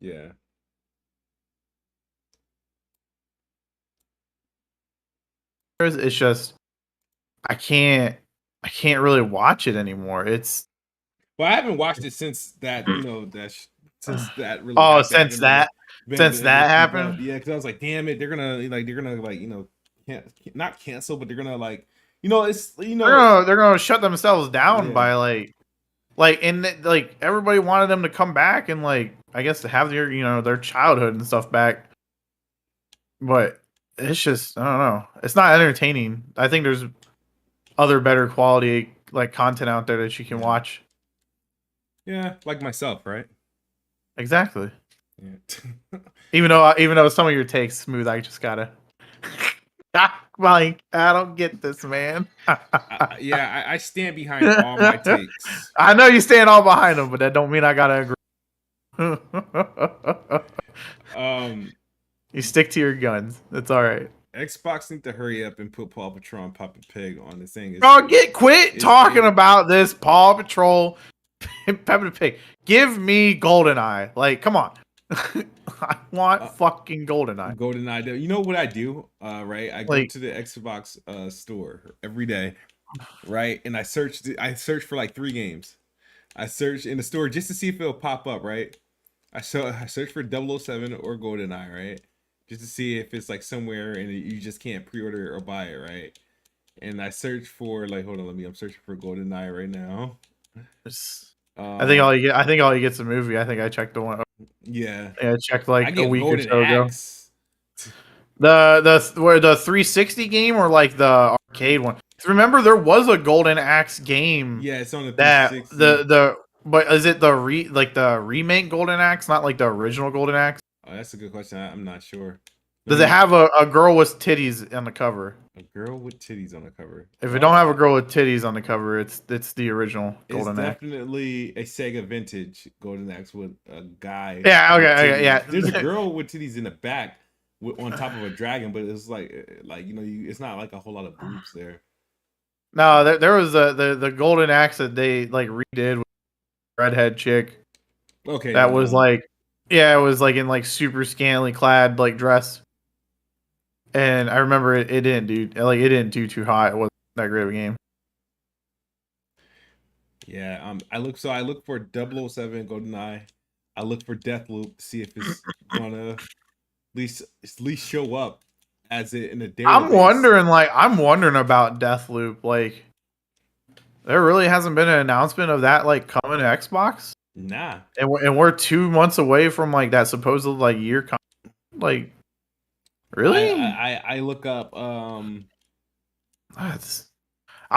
Yeah. It's just I can't really watch it anymore. It's Well, I haven't watched it since that, since that really oh, happened. since that happened. Yeah, because I was like, damn it, they're gonna not cancel, but they're gonna They're gonna shut themselves down by everybody wanted them to come back and I guess to have their childhood and stuff back. But it's just I don't know. It's not entertaining. I think there's other better quality content out there that you can watch. Yeah, like myself, right? Exactly. Yeah. even though some of your takes smooth, I just gotta I don't get this, man. I stand behind all my takes. I know you stand all behind them, but that don't mean I gotta agree. You stick to your guns. It's all right. Xbox need to hurry up and put Paw Patrol and Peppa Pig on the thing. Quit talking about this Paw Patrol, Peppa Pig. Give me GoldenEye. Come on. I want fucking GoldenEye. GoldenEye. You know what I do? Right? I go to the Xbox store every day, right? And I search for like 3 games. I search in the store just to see if it'll pop up, right? I search for 007 or GoldenEye, right? Just to see if it's somewhere and you just can't pre-order it or buy it, right? And I search for hold on, I'm searching for GoldenEye right now. I think all you get's a movie. I think I checked the one. Yeah. I checked a week or so ago. The 360 game or the arcade one. Remember there was a Golden Axe game. Yeah, it's on the 360. But is it the remake Golden Axe, not the original Golden Axe? Oh, that's a good question. I'm not sure. Does it have a girl with titties on the cover? A girl with titties on the cover. If it don't have a girl with titties on the cover, it's the original Golden Axe. It's definitely a Sega vintage Golden Axe with a guy. Yeah, okay, yeah. There's a girl with titties in the back on top of a dragon, but it's it's not a whole lot of boobs there. No, there was the Golden Axe that they redid with the redhead chick. Okay. That was it was in super scantily clad dress. And I remember it didn't do too hot. It wasn't that great of a game. Yeah, I look for 007 GoldenEye. I look for Deathloop to see if it's gonna at least show up as it in a database. I'm wondering about Deathloop. There really hasn't been an announcement of that coming to Xbox. Nah. And we're 2 months away from that supposed year. Really? I look up. I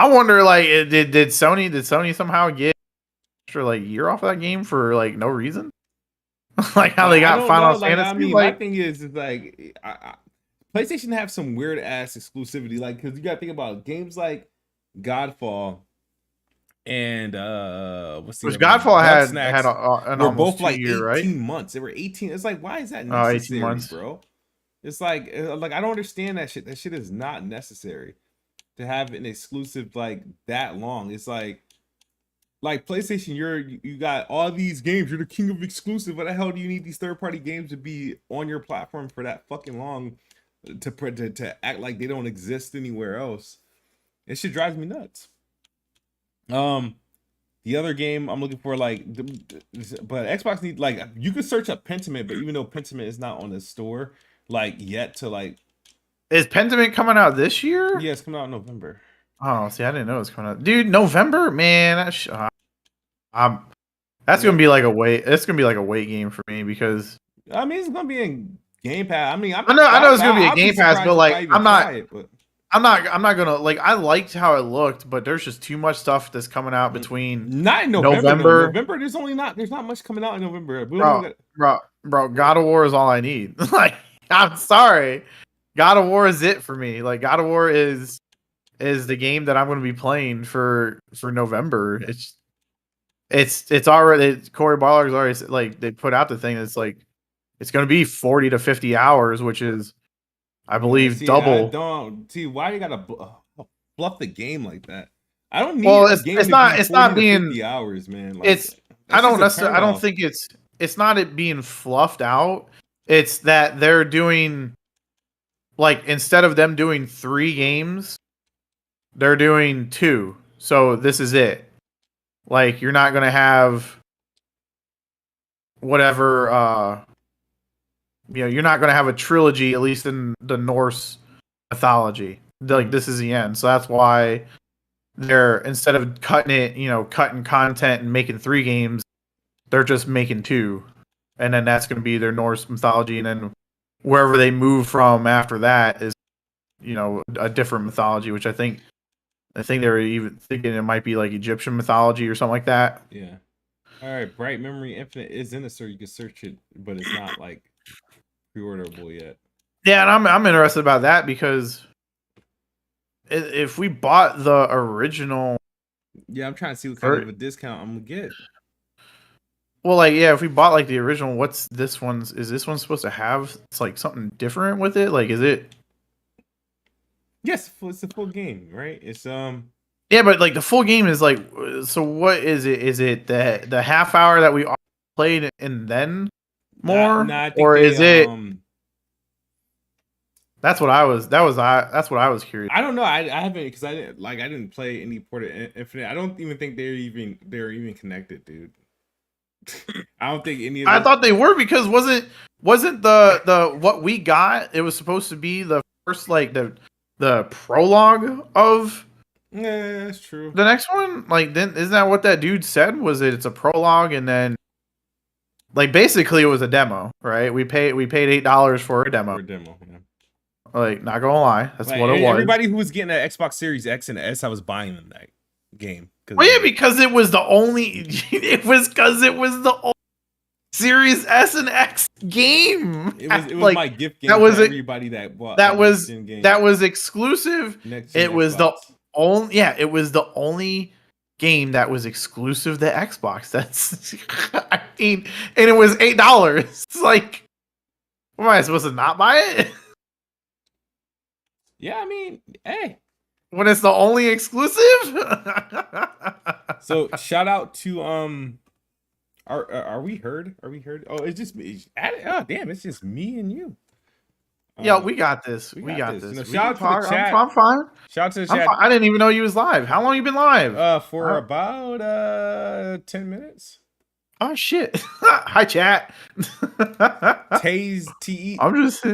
wonder did Sony somehow get extra year off of that game for no reason? How they got Final Fantasy. My thing is PlayStation have some weird ass exclusivity, because you got to think about games like Godfall and what's the Godfall had an almost both 2 year, 18 right? months. They were 18. It's why is that necessary, 18 months, bro? It's I don't understand that shit. That shit is not necessary to have an exclusive that long. It's like PlayStation, you got all these games. You're the king of exclusive. What the hell do you need these third-party games to be on your platform for that fucking long to act like they don't exist anywhere else? It shit drives me nuts. The other game I'm looking for but Xbox need you could search up Pentiment, but even though Pentiment is not on the store yet to is Pentiment coming out this year? Yeah, it's coming out in November. Oh, see, I didn't know it was coming out, dude. November, man. That's gonna be a wait. It's gonna be a wait game for me because it's gonna be in Game Pass. I know it's gonna be a Game Pass, but I'm not gonna I liked how it looked, but there's just too much stuff that's coming out between not in November. November, there's not much coming out in November. Bro, God of War is all I need. I'm sorry, God of War is it for me. God of War is the game that I'm going to be playing for November. It's already Corey Baller's already they put out the thing that's it's going to be 40 to 50 hours, which is I believe double. I don't see why you gotta fluff the game like that. I don't need. Well, it's not being 50 hours, man. I don't think it's it's not it being fluffed out. It's that they're doing like instead of them doing 3 games, they're doing 2. So this is it. Like you're not gonna have whatever you're not gonna have a trilogy, at least in the Norse mythology. Like this is the end. So that's why they're instead of cutting content and making 3 games, they're just making 2. And then that's gonna be their Norse mythology, and then wherever they move from after that is a different mythology, which I think they were even thinking it might be like Egyptian mythology or something like that. Yeah. All right. Bright Memory Infinite is in the store. You can search it, but it's not like pre-orderable yet. Yeah, and I'm interested about that because if we bought the original, yeah, I'm trying to see what kind of a discount I'm gonna get. Well, like if we bought like the original, what's this one's? Is this one supposed to have? It's like something different with it. Like, is it? Yes, it's a full game, right? It's Yeah, but like the full game is like. So what is it? Is it the half hour that we played and then more, or is it? That's what I was. That's what I was curious. I don't know. I haven't because I didn't play any Port of Infinite. I don't even think they're even connected, dude. I don't think any of them... I thought they were because wasn't the what we got? It was supposed to be the first like the prologue of. Yeah, that's true. The next one, like, then isn't that what that dude said? Was it's a prologue and then, like, basically it was a demo, right? We paid $8 for a demo. Yeah. Like, not gonna lie, that's what it was. Everybody who was getting an Xbox Series X and S, I was buying them that game. Well, yeah, because it was the only. It was the only Series S and X game. It was like, my gift game. That was everybody that bought. That was exclusive. It was Xbox. It was the only game that was exclusive to Xbox. That's, I mean, and it was $8. It's like, what am I supposed to not buy it? Yeah, I mean, hey. When it's the only exclusive. So shout out to are we heard? Are we heard? Oh, it's just me. Oh damn, it's just me and you. Yeah, we got this. We got this. You know, shout out to the chat. I'm fine. Shout out to the chat. I didn't even know you was live. How long you been live? For about 10 minutes. Oh shit. Hi chat. Tase TE. I'm just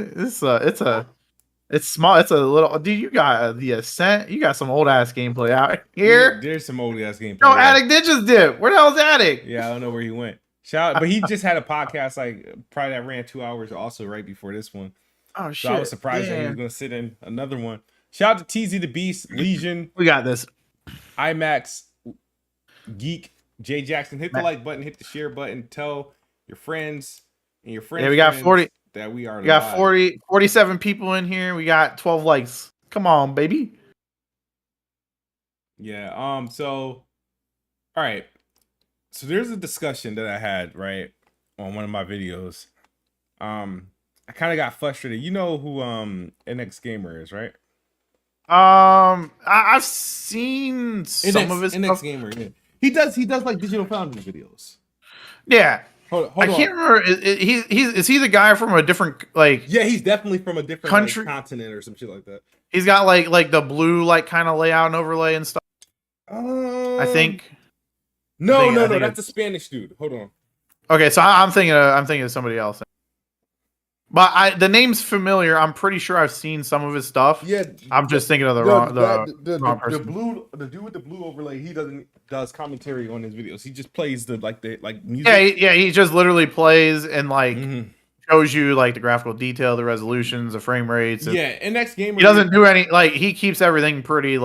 it's small. It's a little dude. You got the Ascent. You got some old ass gameplay out here. Yeah, there's some old ass gameplay. No, Addict did just dip. Where the hell's Addict? Yeah, I don't know where he went. Shout out, but he just had a podcast like probably that ran 2 hours also right before this one. Oh shit! So I was surprised that he was gonna sit in another one. Shout out to TZ the Beast, Legion. We got this. IMAX, Geek, Jay Jackson. Hit the like button, hit the share button, tell your friends and your friends. Yeah, we got 40. That we are. We got 47 people in here. We got 12 likes. Come on, baby. Yeah. So, all right. So there's a discussion that I had right on one of my videos. I kind of got frustrated. You know who NX Gamer is, right? I've seen some of his NX stuff. Gamer. Yeah. He does like Digital Foundry videos. Yeah. Hold I can't remember. Is he the guy from a different like? Yeah, he's definitely from a different country, continent or some shit like that. He's got like the blue like kind of layout and overlay and stuff. I think. No, that's a Spanish dude. Hold on. Okay, so I'm thinking of somebody else. But the name's familiar. I'm pretty sure I've seen some of his stuff. Yeah, I'm just thinking of the wrong person. The dude with the blue overlay. He does commentary on his videos. He just plays the music. Yeah. He just literally plays and shows you like the graphical detail, the resolutions, the frame rates. Yeah, NX Gamer. He doesn't do any he keeps everything pretty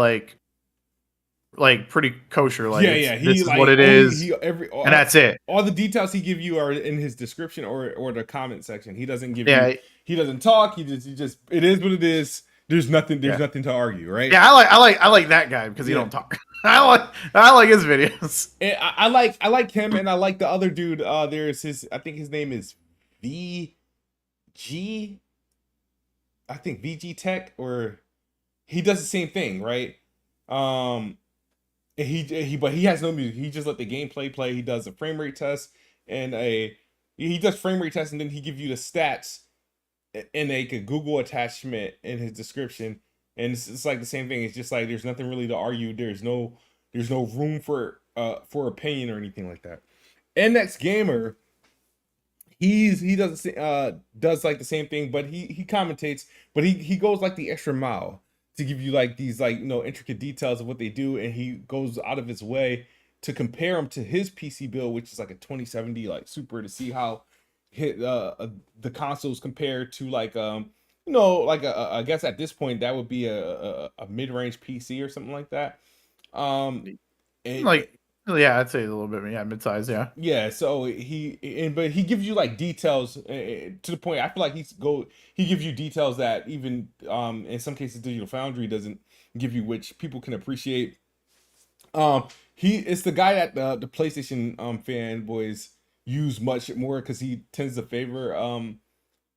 pretty kosher. Like this is what it is, and that's it. All the details he give you are in his description or the comment section. He doesn't give you. He doesn't talk. He just. It is what it is. There's nothing to argue, right? Yeah, I like that guy because he don't talk. I like his videos. And I like him, and I like the other dude. There's his. I think his name is VG. I think VG Tech, or he does the same thing, right? But he has no music. He just let the gameplay play. He does a frame rate test and a He does frame rate tests, and then he gives you the stats in a Google attachment in his description. And it's like the same thing. It's just like there's nothing really to argue. There's no room for opinion or anything like that. NX Gamer, he does like the same thing, but he commentates, but he goes like the extra mile to give you like these like intricate details of what they do, and he goes out of his way to compare them to his PC build, which is like a 2070 like Super, to see how the consoles compare to like like I guess at this point that would be a mid-range PC or something like that. And, like, yeah, I'd say a little bit, yeah, mid-size, yeah. Yeah, so but he gives you like details to the point. I feel like he gives you details that even in some cases Digital Foundry doesn't give you, which people can appreciate. It's the guy that the PlayStation fanboys use much more, because he tends to favor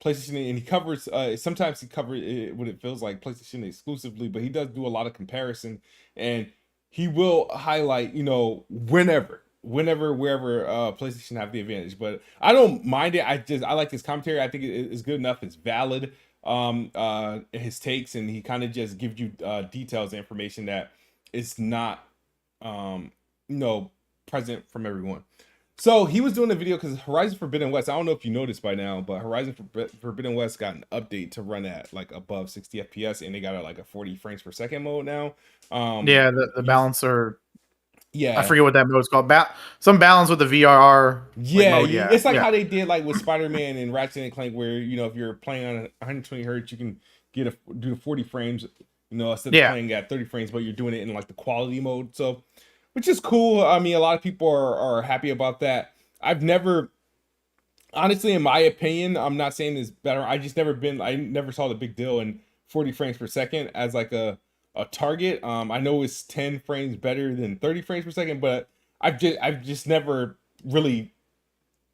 PlayStation, and he covers sometimes he covers what it feels like PlayStation exclusively, but he does do a lot of comparison, and he will highlight whenever wherever PlayStation have the advantage. But I don't mind it. I like his commentary. I think it's good enough. It's valid. His takes, and he kind of just gives you details, information that is not present from everyone. So he was doing a video because Horizon Forbidden West, I don't know if you noticed by now, but Horizon Forbidden West got an update to run at like above 60 FPS, and they got like a 40 frames per second mode now. Yeah, the balancer. Yeah, I forget what that mode's called. Some balance with the VRR. Yeah, mode, yeah. It's like yeah. how they did like with Spider-Man and Ratchet and Clank, where if you're playing on 120 hertz, you can do the 40 frames, instead of playing at 30 frames, but you're doing it in like the quality mode. So, which is cool. I mean, a lot of people are happy about that. I've never, honestly, in my opinion, I'm not saying it's better. I never saw the big deal in 40 frames per second as like a target. I know it's 10 frames better than 30 frames per second, but I've just never really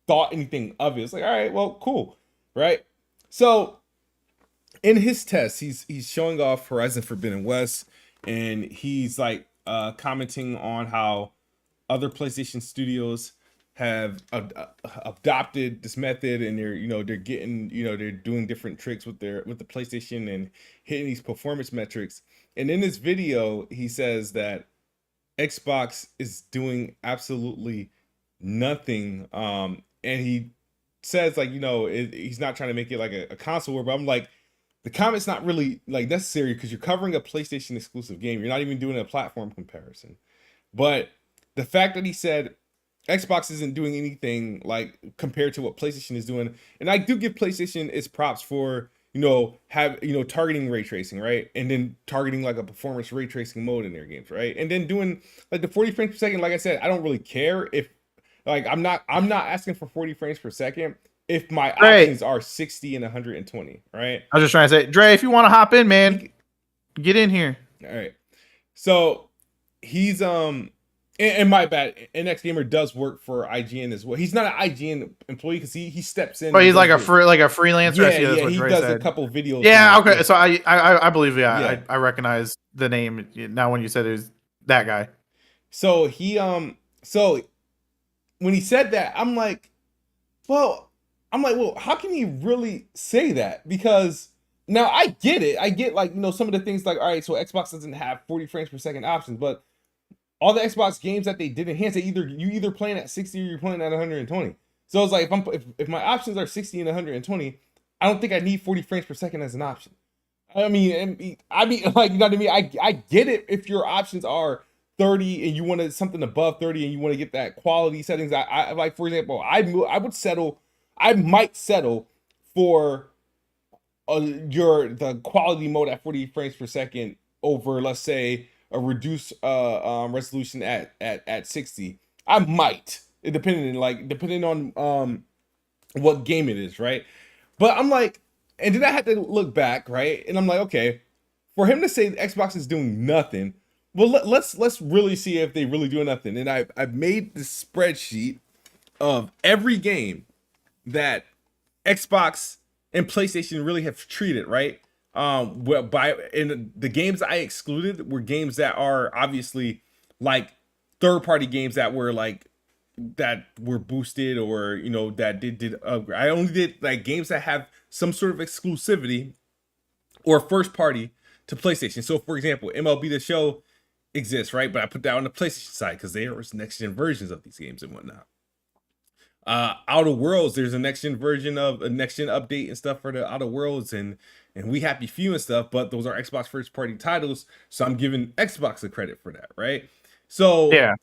thought anything of it. It's like, all right, well, cool, right? So in his test, he's showing off Horizon Forbidden West, and he's like commenting on how other PlayStation studios have adopted this method, and they're getting they're doing different tricks with the PlayStation and hitting these performance metrics. And in this video, he says that Xbox is doing absolutely nothing, and he says like he's not trying to make it like a console war, but I'm like, the comment's not really like necessary because you're covering a PlayStation exclusive game. You're not even doing a platform comparison. But the fact that he said Xbox isn't doing anything like compared to what PlayStation is doing, and I do give PlayStation its props for targeting ray tracing, right? And then targeting like a performance ray tracing mode in their games, right? And then doing like the 40 frames per second. Like I said, I don't really care if like I'm not asking for 40 frames per second if my options are 60 and 120, right? I was just trying to say, Dre, if you want to hop in, man, get in here. All right. So he's and my bad, NX Gamer does work for IGN as well. He's not an IGN employee because he steps in. But he's like a freelancer. Yeah, he does a couple videos. Yeah, okay. So I believe, I recognize the name now when you said it was that guy. So he so when he said that, I'm like, well, how can he really say that? Because now I get it. I get like, some of the things like, all right, so Xbox doesn't have 40 frames per second options, but all the Xbox games that they did enhance, you either playing at 60 or you're playing at 120. So it's like if my options are 60 and 120, I don't think I need 40 frames per second as an option. I mean, like, you know what I mean? I get it if your options are 30 and you wanted something above 30 and you want to get that quality settings. I like, for example, I might settle for the quality mode at 40 frames per second over, let's say, a reduced resolution at 60. I might, depending on what game it is, right? But I'm like, and then I had to look back, right? And I'm like, okay, for him to say Xbox is doing nothing, well, let's really see if they really do nothing. And I've made this spreadsheet of every game that Xbox and PlayStation really have treated, right? The games I excluded were games that are obviously like third-party games that were like that were boosted or that did upgrade. I only did like games that have some sort of exclusivity or first party to PlayStation. So for example, MLB The Show exists, right? But I put that on the PlayStation side because there was next gen versions of these games and whatnot. Outer Worlds, there's a next gen version of a next gen update and stuff for the Outer Worlds and We Happy Few and stuff, but those are Xbox first party titles, so I'm giving Xbox the credit for that, right? So Yeah.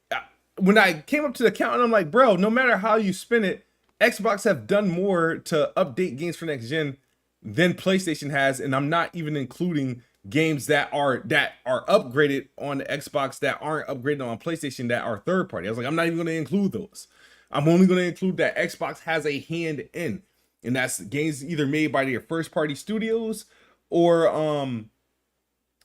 When I came up to the count, and I'm like, bro, no matter how you spin it, Xbox have done more to update games for next gen than PlayStation has, and I'm not even including games that are upgraded on the Xbox that aren't upgraded on PlayStation that are third party. I was like, I'm not even going to include those. I'm only going to include that Xbox has a hand in, and that's games either made by their first party studios or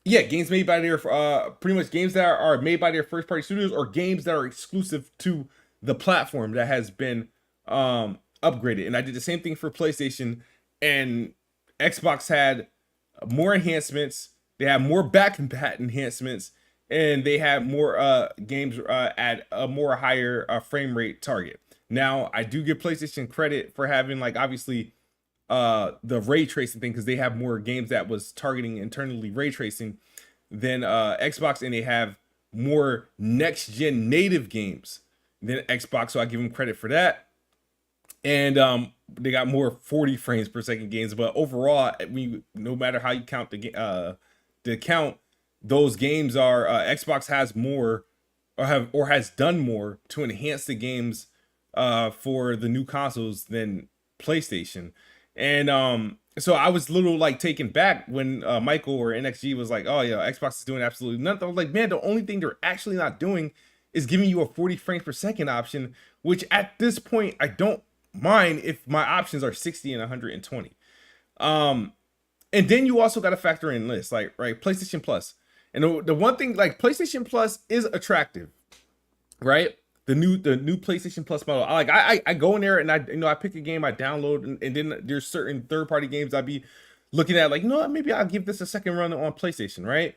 games made by their pretty much games that are made by their first party studios or games that are exclusive to the platform that has been upgraded. And I did the same thing for PlayStation, and Xbox had more enhancements. They have more back-compat enhancements, and they have more games at a more higher frame rate target. Now, I do give PlayStation credit for having, like, obviously the ray tracing thing, because they have more games that was targeting internally ray tracing than Xbox, and they have more next-gen native games than Xbox, so I give them credit for that. And they got more 40 frames per second games, but overall, no matter how you count the count, those games are Xbox has more or has done more to enhance the games for the new consoles than PlayStation. And so I was a little like taken back when Michael or NXG was like, oh yeah, Xbox is doing absolutely nothing. I was like, man, the only thing they're actually not doing is giving you a 40 frames per second option, which at this point I don't mind if my options are 60 and 120. And then you also got to factor in this, like, right, PlayStation Plus. And the one thing, like, PlayStation Plus is attractive, right? The new PlayStation Plus model. I go in there and I pick a game, I download, and then there's certain third-party games I'd be looking at, like, what, maybe I'll give this a second run on PlayStation, right?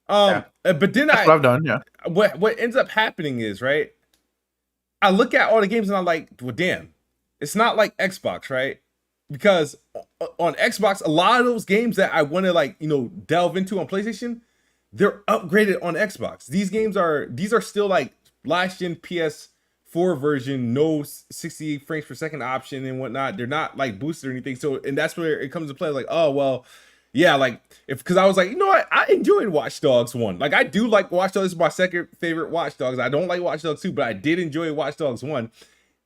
But then That's what I've done, yeah. What ends up happening is, right, I look at all the games and I'm like, well, damn, it's not like Xbox, right? Because on Xbox, a lot of those games that I want to, like, delve into on PlayStation, they're upgraded on Xbox. These are still like last gen PS4 version, no 68 frames per second option and whatnot. They're not like boosted or anything. So, and that's where it comes to play. Like, oh well, yeah, like because I was like, what? I enjoyed Watch Dogs 1. Like, I do like Watch Dogs. This is my second favorite Watch Dogs. I don't like Watch Dogs 2, but I did enjoy Watch Dogs 1.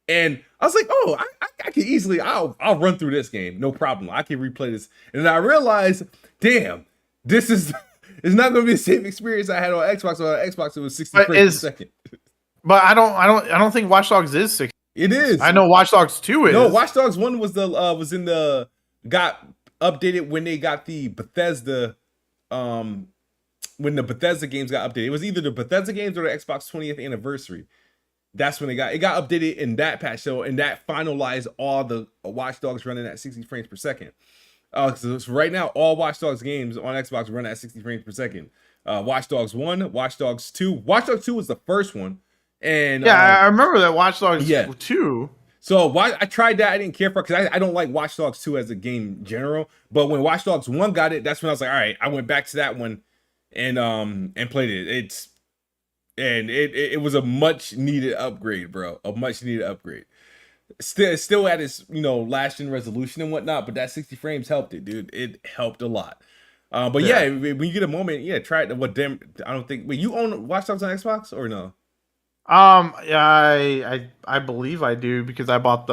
And I was like, oh, I can easily, I'll run through this game, no problem. I can replay this. And then I realized, damn, this is it's not going to be the same experience I had on Xbox. On Xbox, it was 60 frames per second. But I don't think Watch Dogs is 60. It is. I know Watch Dogs 2 is. No, Watch Dogs 1 was got updated when they got the Bethesda, when the Bethesda games got updated. It was either the Bethesda games or the Xbox 20th anniversary. That's when it got updated in that patch. So, and that finalized all the Watch Dogs running at 60 frames per second. So right now, all Watch Dogs games on Xbox run at 60 frames per second. Watch Dogs 1, Watch Dogs 2. Watch Dogs 2 was the first one. And yeah, I remember that Watch Dogs 2. So I tried that. I didn't care for it because I don't like Watch Dogs 2 as a game in general. But when Watch Dogs 1 got it, that's when I was like, all right, I went back to that one and played it. It was a much needed upgrade, bro. A much needed upgrade. Still at its last gen resolution and whatnot, but that 60 frames helped it, dude. It helped a lot. But yeah, when you get a moment, try it. I don't think. Wait, you own Watch Dogs on Xbox or no? Yeah, I believe I do because I bought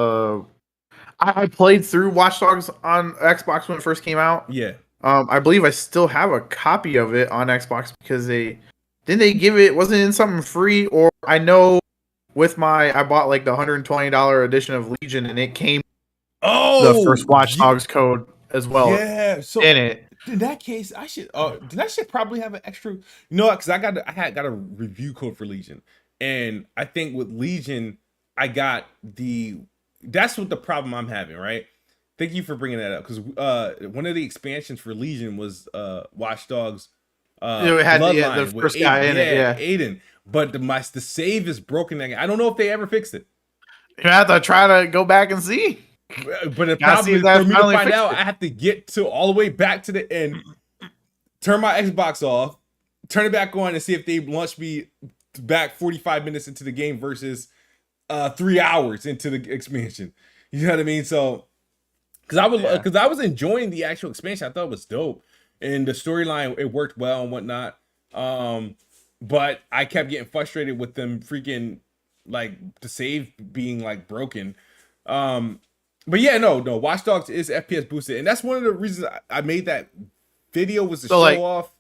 I played through Watch Dogs on Xbox when it first came out. Yeah. I believe I still have a copy of it on Xbox because didn't they give it, wasn't it in something free? Or I know I bought like the $120 edition of Legion and it came the first Watch Dogs code as well. Yeah, so in it. In that case, I should probably have an extra, because I got a review code for Legion. And I think with Legion, I got that's what the problem I'm having, right? Thank you for bringing that up because one of the expansions for Legion was Watch Dogs. It had the first guy in it, yeah. Aiden. But the save is broken. I don't know if they ever fixed it. You have to try to go back and see. But the problem is, for me to find out, I have to get to all the way back to the end, turn my Xbox off, turn it back on, and see if they launch me back 45 minutes into the game versus 3 hours into the expansion. You know what I mean? So, because I was enjoying the actual expansion, I thought it was dope, and the storyline, it worked well and whatnot. But I kept getting frustrated with them freaking, like, the save being like broken. But yeah, no, Watch Dogs is FPS boosted, and that's one of the reasons I made that video, was to show off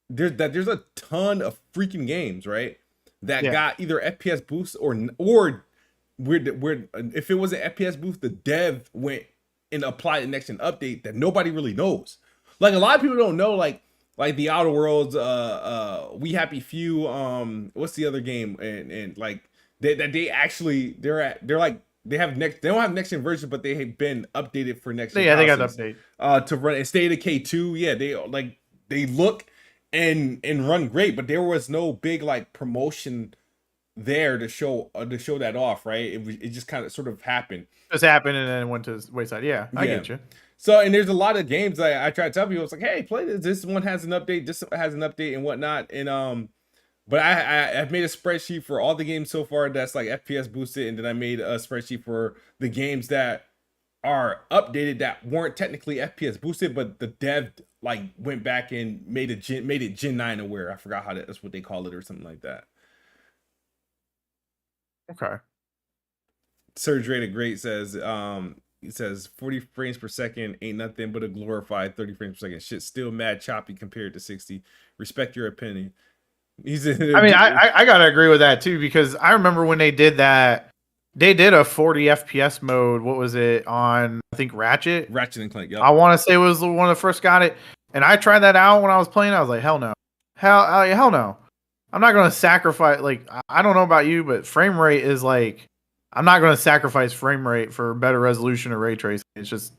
there's a ton of freaking games, right, that got either FPS boost or where if it was an FPS boost, the dev went and applied the next gen update that nobody really knows. Like, a lot of people don't know, like the Outer Worlds, We Happy Few, what's the other game, and like they don't have next gen version, but they have been updated for next gen. Yeah, they got update to run and State of K2. Yeah, they look and run great, but there was no big like promotion there to show that off, right? It just kind of sort of happened. Just happened and then it went to the wayside. Yeah, I get you. So, and there's a lot of games I try to tell people, it's like, hey, play this. This one has an update. This has an update and whatnot. And but I've made a spreadsheet for all the games so far that's like FPS boosted, and then I made a spreadsheet for the games that are updated that weren't technically FPS boosted, but the dev like went back and made it Gen 9 aware. I forgot how that's what they call it or something like that. Okay. Surge Rated Great says, it says 40 frames per second ain't nothing but a glorified 30 frames per second. Shit's still mad choppy compared to 60. Respect your opinion. I gotta agree with that too, because I remember when they did that, they did a 40 FPS mode. What was it on? I think Ratchet and Clank. Yep. I want to say it was the one that first got it, and I tried that out when I was playing. I was like, hell no, hell no. I'm not gonna sacrifice. Like, I don't know about you, but frame rate is like, I'm not gonna sacrifice frame rate for better resolution or ray tracing. It's just,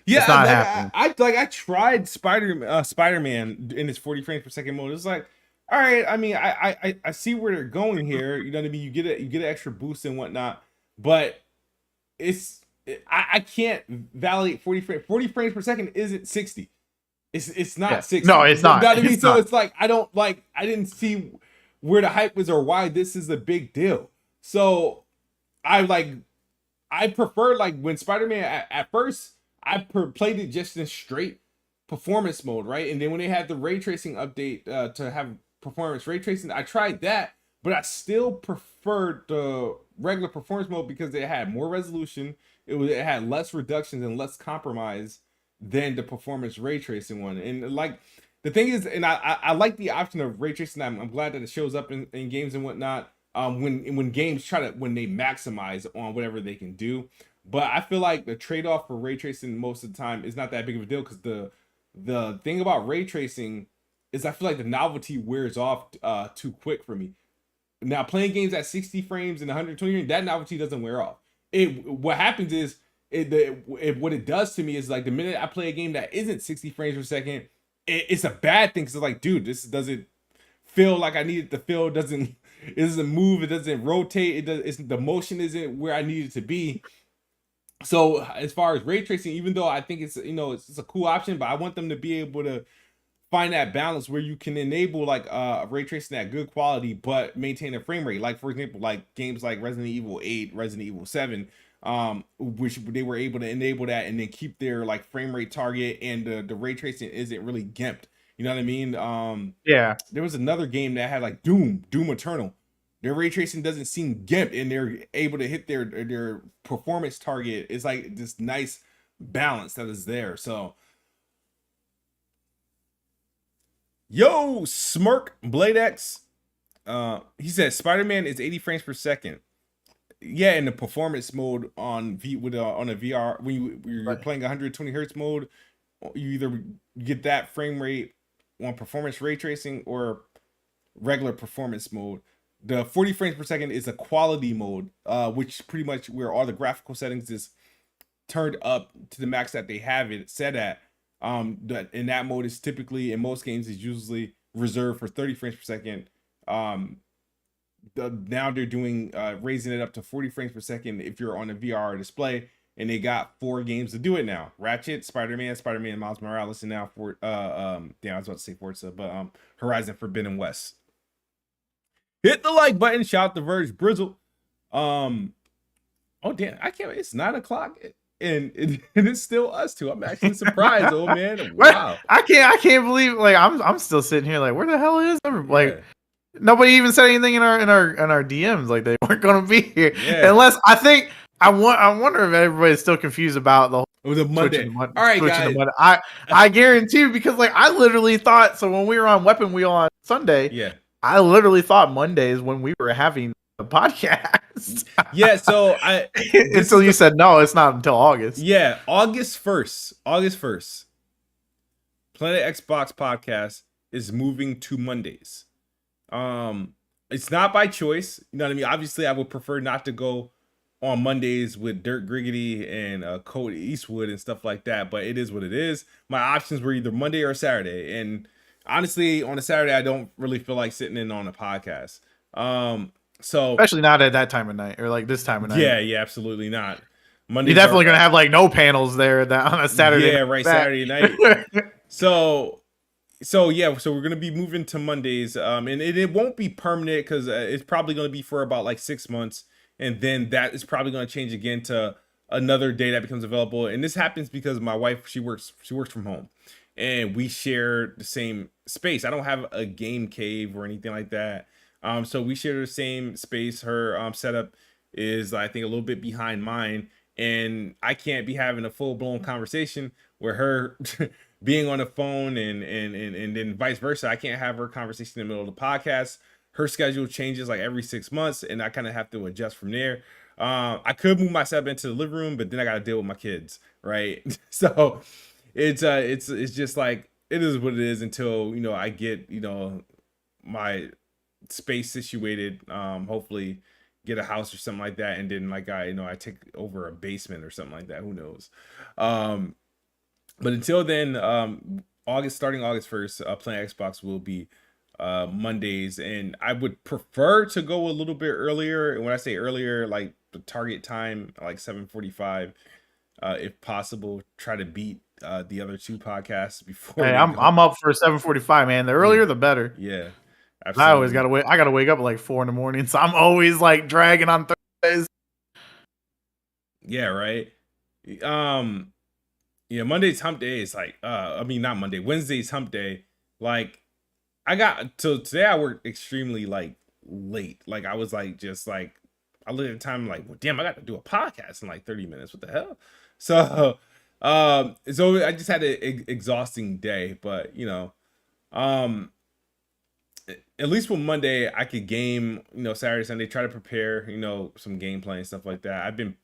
it's not happening. I tried Spider-Man in its 40 frames per second mode. It's like, all right, I mean, I see where they're going here. You know what I mean? You get an extra boost and whatnot, but I can't validate 40 frames per second isn't 60. It's not 60. No, it's not. You know what I mean? So it's like, I didn't see where the hype was or why this is a big deal. So I prefer, like, when Spider-Man at first I played it just in straight performance mode, right? And then when they had the ray tracing update to have performance ray tracing, I tried that, but I still preferred the regular performance mode because it had more resolution. It had less reductions and less compromise than the performance ray tracing one. And like, the thing is, and I like the option of ray tracing. I'm glad that it shows up in games and whatnot. When games when they maximize on whatever they can do. But I feel like the trade-off for ray tracing most of the time is not that big of a deal, because the thing about ray tracing is I feel like the novelty wears off too quick for me. Now, playing games at 60 frames and 120 frames, that novelty doesn't wear off. What happens is, what it does to me is, like, the minute I play a game that isn't 60 frames per second, it's a bad thing, because it's like, dude, this doesn't feel like I need it to feel. It doesn't move. It doesn't rotate. The motion isn't where I need it to be. So as far as ray tracing, even though I think it's a cool option, but I want them to be able to find that balance where you can enable like ray tracing at good quality but maintain a frame rate. Like, for example, like games like Resident Evil 8, Resident Evil 7, which they were able to enable that and then keep their like frame rate target, and the ray tracing isn't really gimped. You know what I mean? Yeah. There was another game that had like Doom Eternal. Their ray tracing doesn't seem gimped, and they're able to hit their performance target. It's like this nice balance that is there. So, yo, Smirk Blade X, he says Spider-Man is 80 frames per second. Yeah, in the performance mode on a VR, when you're playing 120 hertz mode, you either get that frame rate on performance ray tracing or regular performance mode. The 40 frames per second is a quality mode, which pretty much where all the graphical settings is turned up to the max that they have it set at. In that mode is typically, in most games, is usually reserved for 30 frames per second. now they're doing raising it up to 40 frames per second if you're on a VR display, and they got 4 games to do it now: Ratchet, Spider-Man, Miles Morales, and now for I was about to say Forza, but Horizon Forbidden West. Hit the like button. Shout out to Verge Brizzle. Oh damn, I can't. It's 9 o'clock. And it's still us two. I'm actually surprised, old man. Wow. I can't believe, like, I'm still sitting here like, where the hell is everybody? Like, nobody even said anything in our DMs, like they weren't gonna be here. Yeah. Unless I wonder if everybody's still confused about the whole Monday. All right, guys. I guarantee you, because like I literally thought, so when we were on Weapon Wheel on Sunday, yeah, I literally thought Mondays when we were having the podcast. Yeah, so until you said no, it's not until August. Yeah, August 1st. Planet Xbox podcast is moving to Mondays. It's not by choice. You know what I mean? Obviously, I would prefer not to go on Mondays with Dirk Griggity and Cody Eastwood and stuff like that, but it is what it is. My options were either Monday or Saturday, and honestly, on a Saturday, I don't really feel like sitting in on a podcast. So especially not at that time of night, or like this time of night. Yeah, absolutely not. Monday. You're definitely gonna have like no panels there on a Saturday. Yeah, right, Saturday night. So we're gonna be moving to Mondays, and it won't be permanent because it's probably gonna be for about like 6 months, and then that is probably gonna change again to another day that becomes available. And this happens because my wife, she works from home, and we share the same space. I don't have a game cave or anything like that. So we share the same space. Her setup is, I think, a little bit behind mine, and I can't be having a full-blown conversation with her being on the phone and then vice versa. I can't have her conversation in the middle of the podcast. Her schedule changes like every 6 months, and I kind of have to adjust from there. I could move myself into the living room, but then I got to deal with my kids, right? So it's just like, it is what it is until, I get, my space situated, hopefully get a house or something like that, and then like I take over a basement or something like that, who knows. But until then, starting August 1st, Planet Xbox will be Mondays, and I would prefer to go a little bit earlier. And when I say earlier, like the target time, like 7:45, if possible. Try to beat the other 2 podcasts before. Hey, I'm up for 7:45, man. The earlier the better. Yeah, absolutely. I always gotta wait. I gotta wake up at like 4 a.m, so I'm always like dragging on Thursdays. Yeah, right. Yeah, Monday's hump day is like, not Monday, Wednesday's hump day. Like, today I worked extremely like late. Like, I was like, just like, I looked at the time like, well, damn, I got to do a podcast in like 30 minutes. What the hell? So I just had an exhausting day, but at least for Monday I could game, Saturday, Sunday, try to prepare, some gameplay and stuff like that. I've been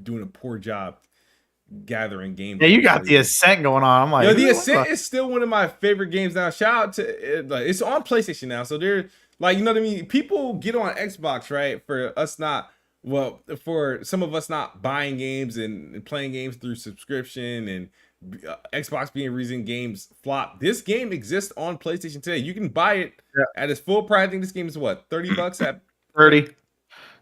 doing a poor job gathering games. Yeah, you got the Ascent going on. I'm like, the Ascent is still one of my favorite games now. Shout out to it, like, it's on PlayStation now, so they're like, what I mean, people get on Xbox, right? For some of us not buying games and playing games through subscription, and Xbox being reason games flop. This game exists on PlayStation today. You can buy it at its full price. I think this game is what, $30 at 30.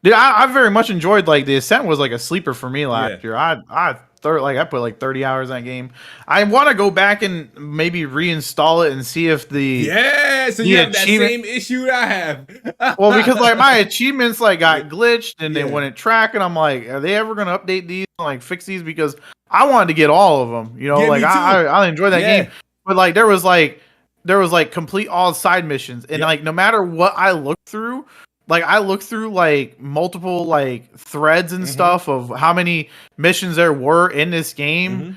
Dude, I very much enjoyed, like, the Ascent was like a sleeper for me last year. I put like 30 hours in that game. I want to go back and maybe reinstall it and see if so you have that same issue I have. Well, because like my achievements like got glitched and they wouldn't track, and I'm like, are they ever gonna update these and like fix these? Because I wanted to get all of them. I enjoy that game, but like there was like complete all side missions, and like no matter what I looked through. Like I looked through like multiple like threads and stuff of how many missions there were in this game,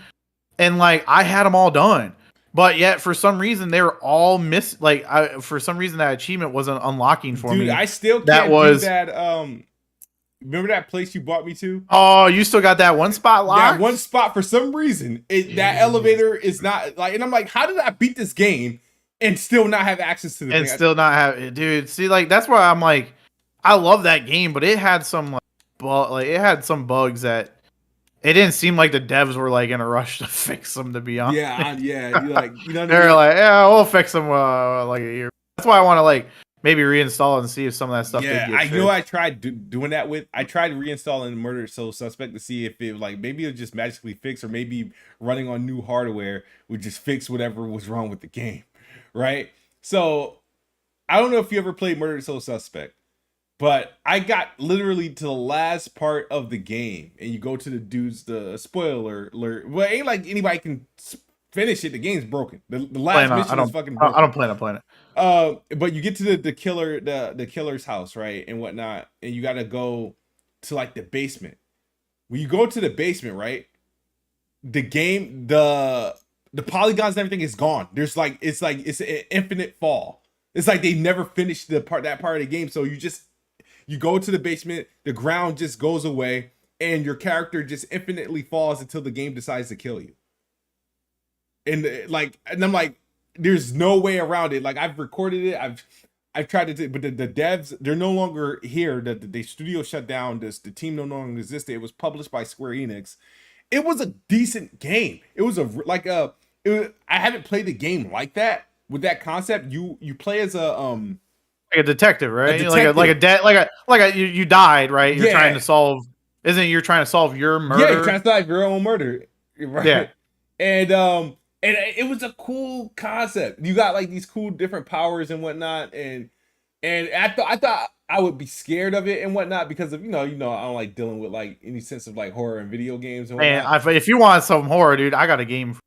and like I had them all done, but yet for some reason they were all missed. Like for some reason that achievement wasn't unlocking for me. I still can't do that. Remember that place you brought me to? Oh, you still got that one spot locked? That one spot for some reason. That elevator is not like, and I'm like, how did I beat this game and still not have access to the thing? And still not have it, dude. See, like that's why I'm like, I love that game, but it had some it had some bugs that it didn't seem like the devs were like in a rush to fix them. To be honest, yeah. You're like, they're like, yeah, we'll fix them like a year. That's why I want to like maybe reinstall it and see if some of that stuff did Yeah, get I fixed. know. I tried doing that with. I tried reinstalling Murder Soul Suspect to see if it like maybe it just magically fix, or maybe running on new hardware would just fix whatever was wrong with the game, right? So I don't know if you ever played Murder Soul Suspect, but I got literally to the last part of the game, and you go to the dude's the spoiler alert. Well, it ain't like anybody can finish it. The game's broken. The last mission is fucking broken. I don't plan on playing it. But you get to the killer, the killer's house, right, and whatnot, and you gotta go to like the basement. When you go to the basement, right, the game, the polygons and everything is gone. There's like it's an infinite fall. It's like they never finished that part of the game. So you go to the basement, the ground just goes away, and your character just infinitely falls until the game decides to kill you. And I'm like, there's no way around it. Like I've recorded it, I've tried to do, but the devs, they're no longer here. The studio shut down. The team no longer existed. It was published by Square Enix. It was a decent game. It was I haven't played a game like that with that concept. You play as like a detective, right? A detective. You died, right? You're Yeah. trying to solve. You're trying to solve your murder? Yeah, you're trying to solve your own murder, right? Yeah. And it was a cool concept. You got like these cool different powers and whatnot, and I thought I would be scared of it and whatnot because of you know I don't like dealing with like any sense of like horror in video games and whatnot. Man, if you want some horror, dude, I got a game.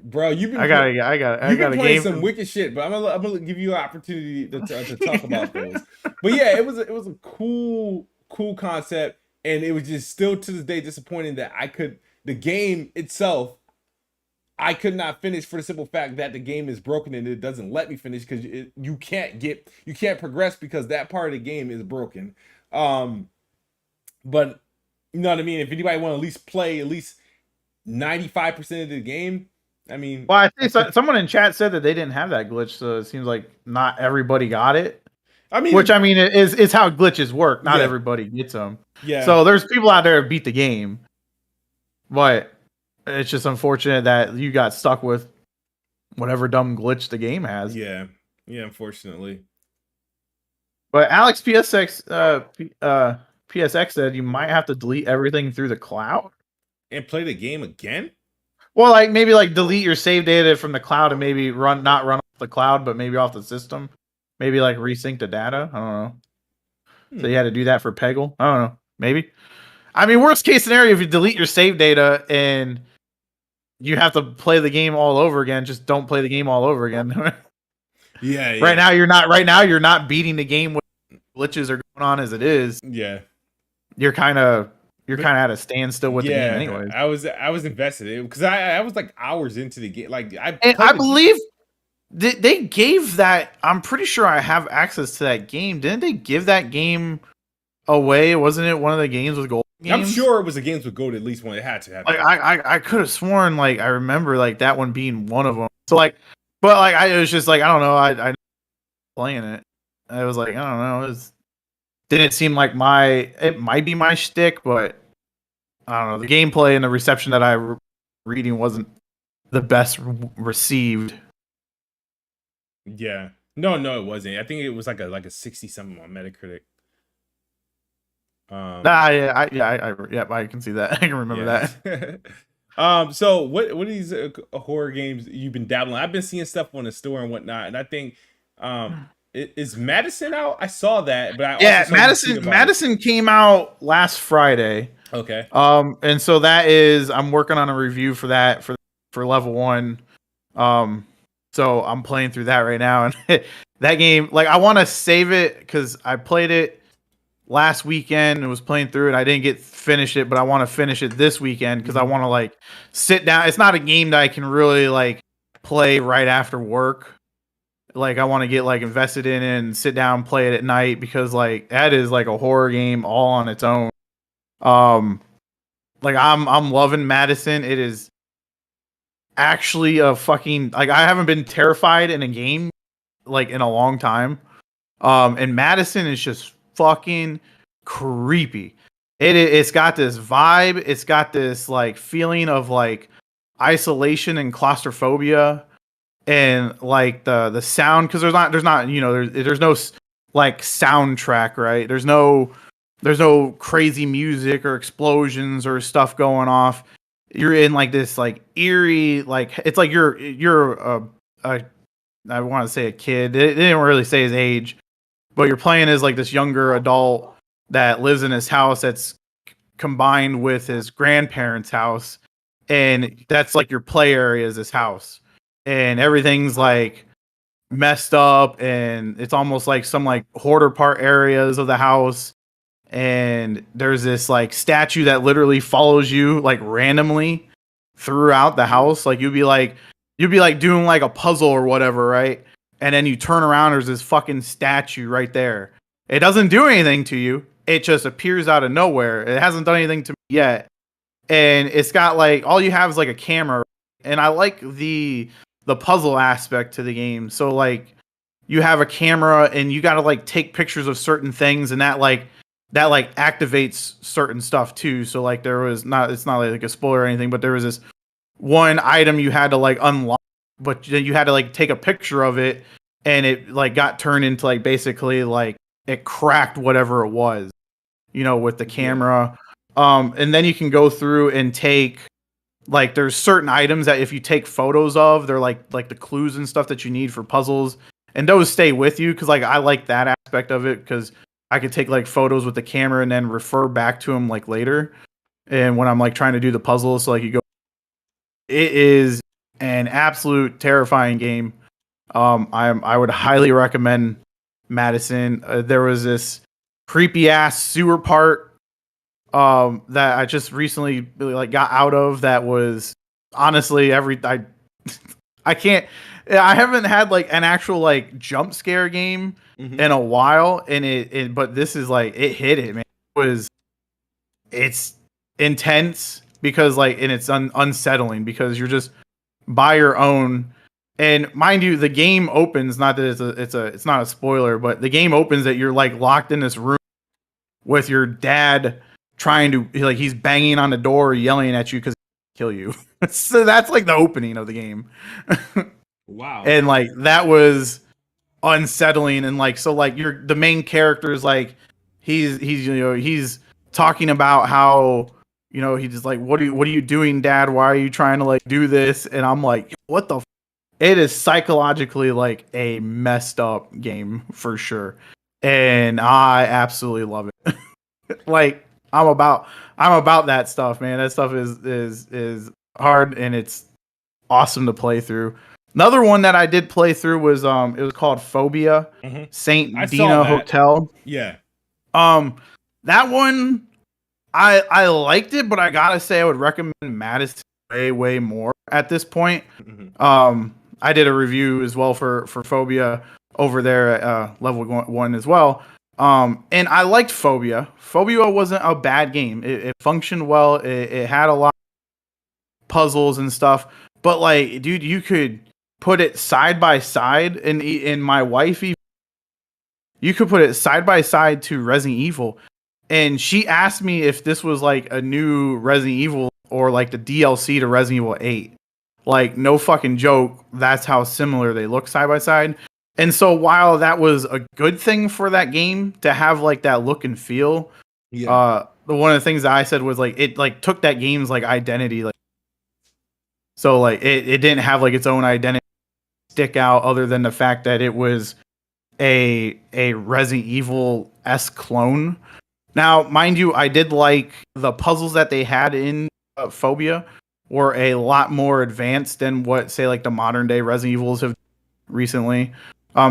Bro, you've been playing some wicked shit, but I'm gonna give you an opportunity to talk about those. But yeah, it was a cool concept, and it was just still to this day disappointing that the game itself. I could not finish for the simple fact that the game is broken and it doesn't let me finish because you can't progress because that part of the game is broken. But you know what I mean? If anybody want to at least play at least 95% of the game, I mean, well, I think someone in chat said that they didn't have that glitch, so it seems like not everybody got it. I mean, it's how glitches work. Not everybody gets them. Yeah. So there's people out there that beat the game, but it's just unfortunate that you got stuck with whatever dumb glitch the game has. Yeah, unfortunately. But Alex PSX said you might have to delete everything through the cloud and play the game again. Well, like maybe like delete your save data from the cloud and maybe not run off the cloud, but maybe off the system. Maybe like resync the data. I don't know. So you had to do that for Peggle. I don't know. Maybe. I mean, worst case scenario, if you delete your save data and you have to play the game all over again, just don't play the game all over again. Yeah. Right now you're not beating the game with glitches are going on as it is. Yeah. You're kind of at a standstill with the game anyways. I was invested in it because I was like hours into the game. Like I believe they gave that. I'm pretty sure I have access to that game. Didn't they give that game away? Wasn't it one of the games with gold? Games? I'm sure it was a games with gold. At least one. It had to have. Like I could have sworn like I remember like that one being one of them. So like, but like it was just like I don't know. I playing it. I was like I don't know. It didn't seem like it might be my shtick, but I don't know. The gameplay and the reception that I reading wasn't the best received. Yeah. No, it wasn't. I think it was like a 60 something on Metacritic. I can see that. I can remember that. So what are these horror games you've been dabbling? I've been seeing stuff on the store and whatnot, and I think is Madison out? I saw that, but Madison came out last Friday. Okay. And so that is I'm working on a review for that for level 1. So I'm playing through that right now, and that game, like I want to save it because I played it last weekend and was playing through it. I didn't finish it, but I want to finish it this weekend because I want to like sit down. It's not a game that I can really like play right after work. Like I want to get like invested in it and sit down and play it at night because like that is like a horror game all on its own. Like I'm loving Madison. It is actually a fucking like I haven't been terrified in a game like in a long time. And Madison is just fucking creepy. It's got this vibe. It's got this like feeling of like isolation and claustrophobia, and like the sound because there's not there's no like soundtrack, right? There's no crazy music or explosions or stuff going off. You're in like this like eerie, like it's like you're a I want to say a kid. It didn't really say his age, but you're playing as like this younger adult that lives in his house that's combined with his grandparents' house, and that's like your play area is his house, and everything's like messed up, and it's almost like some like hoarder part areas of the house, and there's this like statue that literally follows you like randomly throughout the house. Like you'd be like doing like a puzzle or whatever, right? And then you turn around, there's this fucking statue right there. It doesn't do anything to you. It just appears out of nowhere. It hasn't done anything to me yet. And it's got like all you have is like a camera. And I like the puzzle aspect to the game. So like you have a camera and you gotta like take pictures of certain things, and that activates certain stuff too. So like it's not like a spoiler or anything, but there was this one item you had to like unlock, but then you had to like take a picture of it, and it like got turned into like basically like it cracked whatever it was, with the camera. And then you can go through and take like there's certain items that if you take photos of, they're like the clues and stuff that you need for puzzles, and those stay with you because like I like that aspect of it because I could take like photos with the camera and then refer back to them like later, and when I'm like trying to do the puzzles, so like you go. It is an absolute terrifying game. I would highly recommend Madison. There was this creepy ass sewer part that I just recently really like got out of. That was honestly I can't. I haven't had like an actual like jump scare game in a while, and but this is like it hit it, man. It's intense because like, and it's unsettling because you're just by your own. And mind you, the game opens, not that it's not a spoiler, but the game opens that you're like locked in this room with your dad trying to like he's banging on the door, yelling at you because he'll kill you. So that's like the opening of the game. Wow. And like that was unsettling, and like so like you're the main character is like he's talking about how he's just like what are you doing, dad? Why are you trying to like do this? And I'm like, what the it is psychologically like a messed up game for sure, and I absolutely love it. Like I'm about that stuff, man. That stuff is hard, and it's awesome to play through. Another one that I did play through was it was called Phobia, Saint Dina Hotel. Yeah. That one I liked it, but I gotta say I would recommend Madison way more at this point. I did a review as well for Phobia over there at level 1 as well. And I liked Phobia. Phobia wasn't a bad game. It functioned well. It had a lot of puzzles and stuff. But like, dude, you could put it side by side, and in my wife, you could put it side by side to Resident Evil. And she asked me if this was like a new Resident Evil or like the DLC to Resident Evil 8. Like, no fucking joke. That's how similar they look side by side. And so while that was a good thing for that game to have like that look and feel, one of the things that I said was like it like took that game's like identity, like so like it didn't have like its own identity stick out other than the fact that it was a Resident Evil-esque clone. Now, mind you, I did like the puzzles that they had in Phobia were a lot more advanced than what say like the modern day Resident Evils have recently.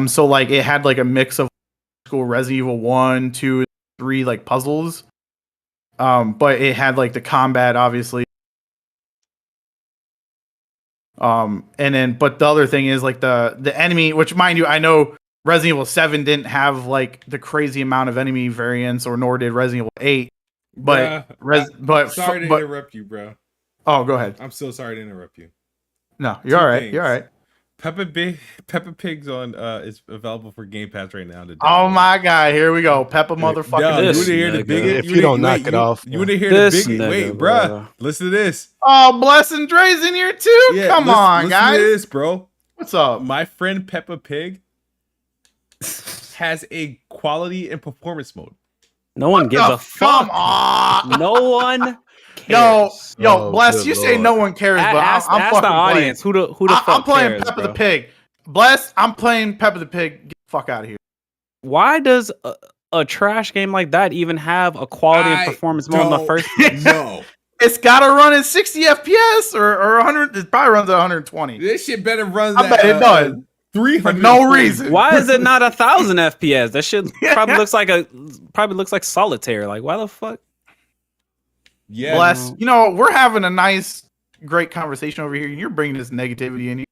So like it had like a mix of school Resident Evil 1, 2, 3 like puzzles. But it had like the combat obviously. And then but the other thing is like the enemy, which mind you, I know Resident Evil 7 didn't have like the crazy amount of enemy variants, or nor did Resident Evil 8. But sorry to interrupt you, bro. Oh, go ahead. I'm so sorry to interrupt you. No, you're all right. You're all right. Peppa Pig's on is available for Game Pass right now. Oh my god, here we go. Peppa motherfucker. You want to hear the biggest? If you don't knock it off. You want to hear the biggest? Wait, bruh. Listen to this. Oh, Blessing Dre's in here too? Yeah, Come on, guys. Listen to this, bro. What's up? My friend Peppa Pig has a quality and performance mode. No one gives a Come fuck. on. No one Yo, cares. Bless. You say no one cares, but Ask I'm the fucking audience playing. who the fuck I'm playing cares, Peppa bro? the Pig. Bless. I'm playing Peppa the Pig. Get the fuck out of here. Why does a trash game like that even have a quality and performance mode in the first place? No. It's got to run in 60 FPS or 100. It probably runs at 120. This shit better run. I bet it does. 300 For no reason. Why is it not 1,000 FPS? That shit probably looks like solitaire. Like, why the fuck? Yeah. Bless. We're having a nice, great conversation over here. You're bringing this negativity in here.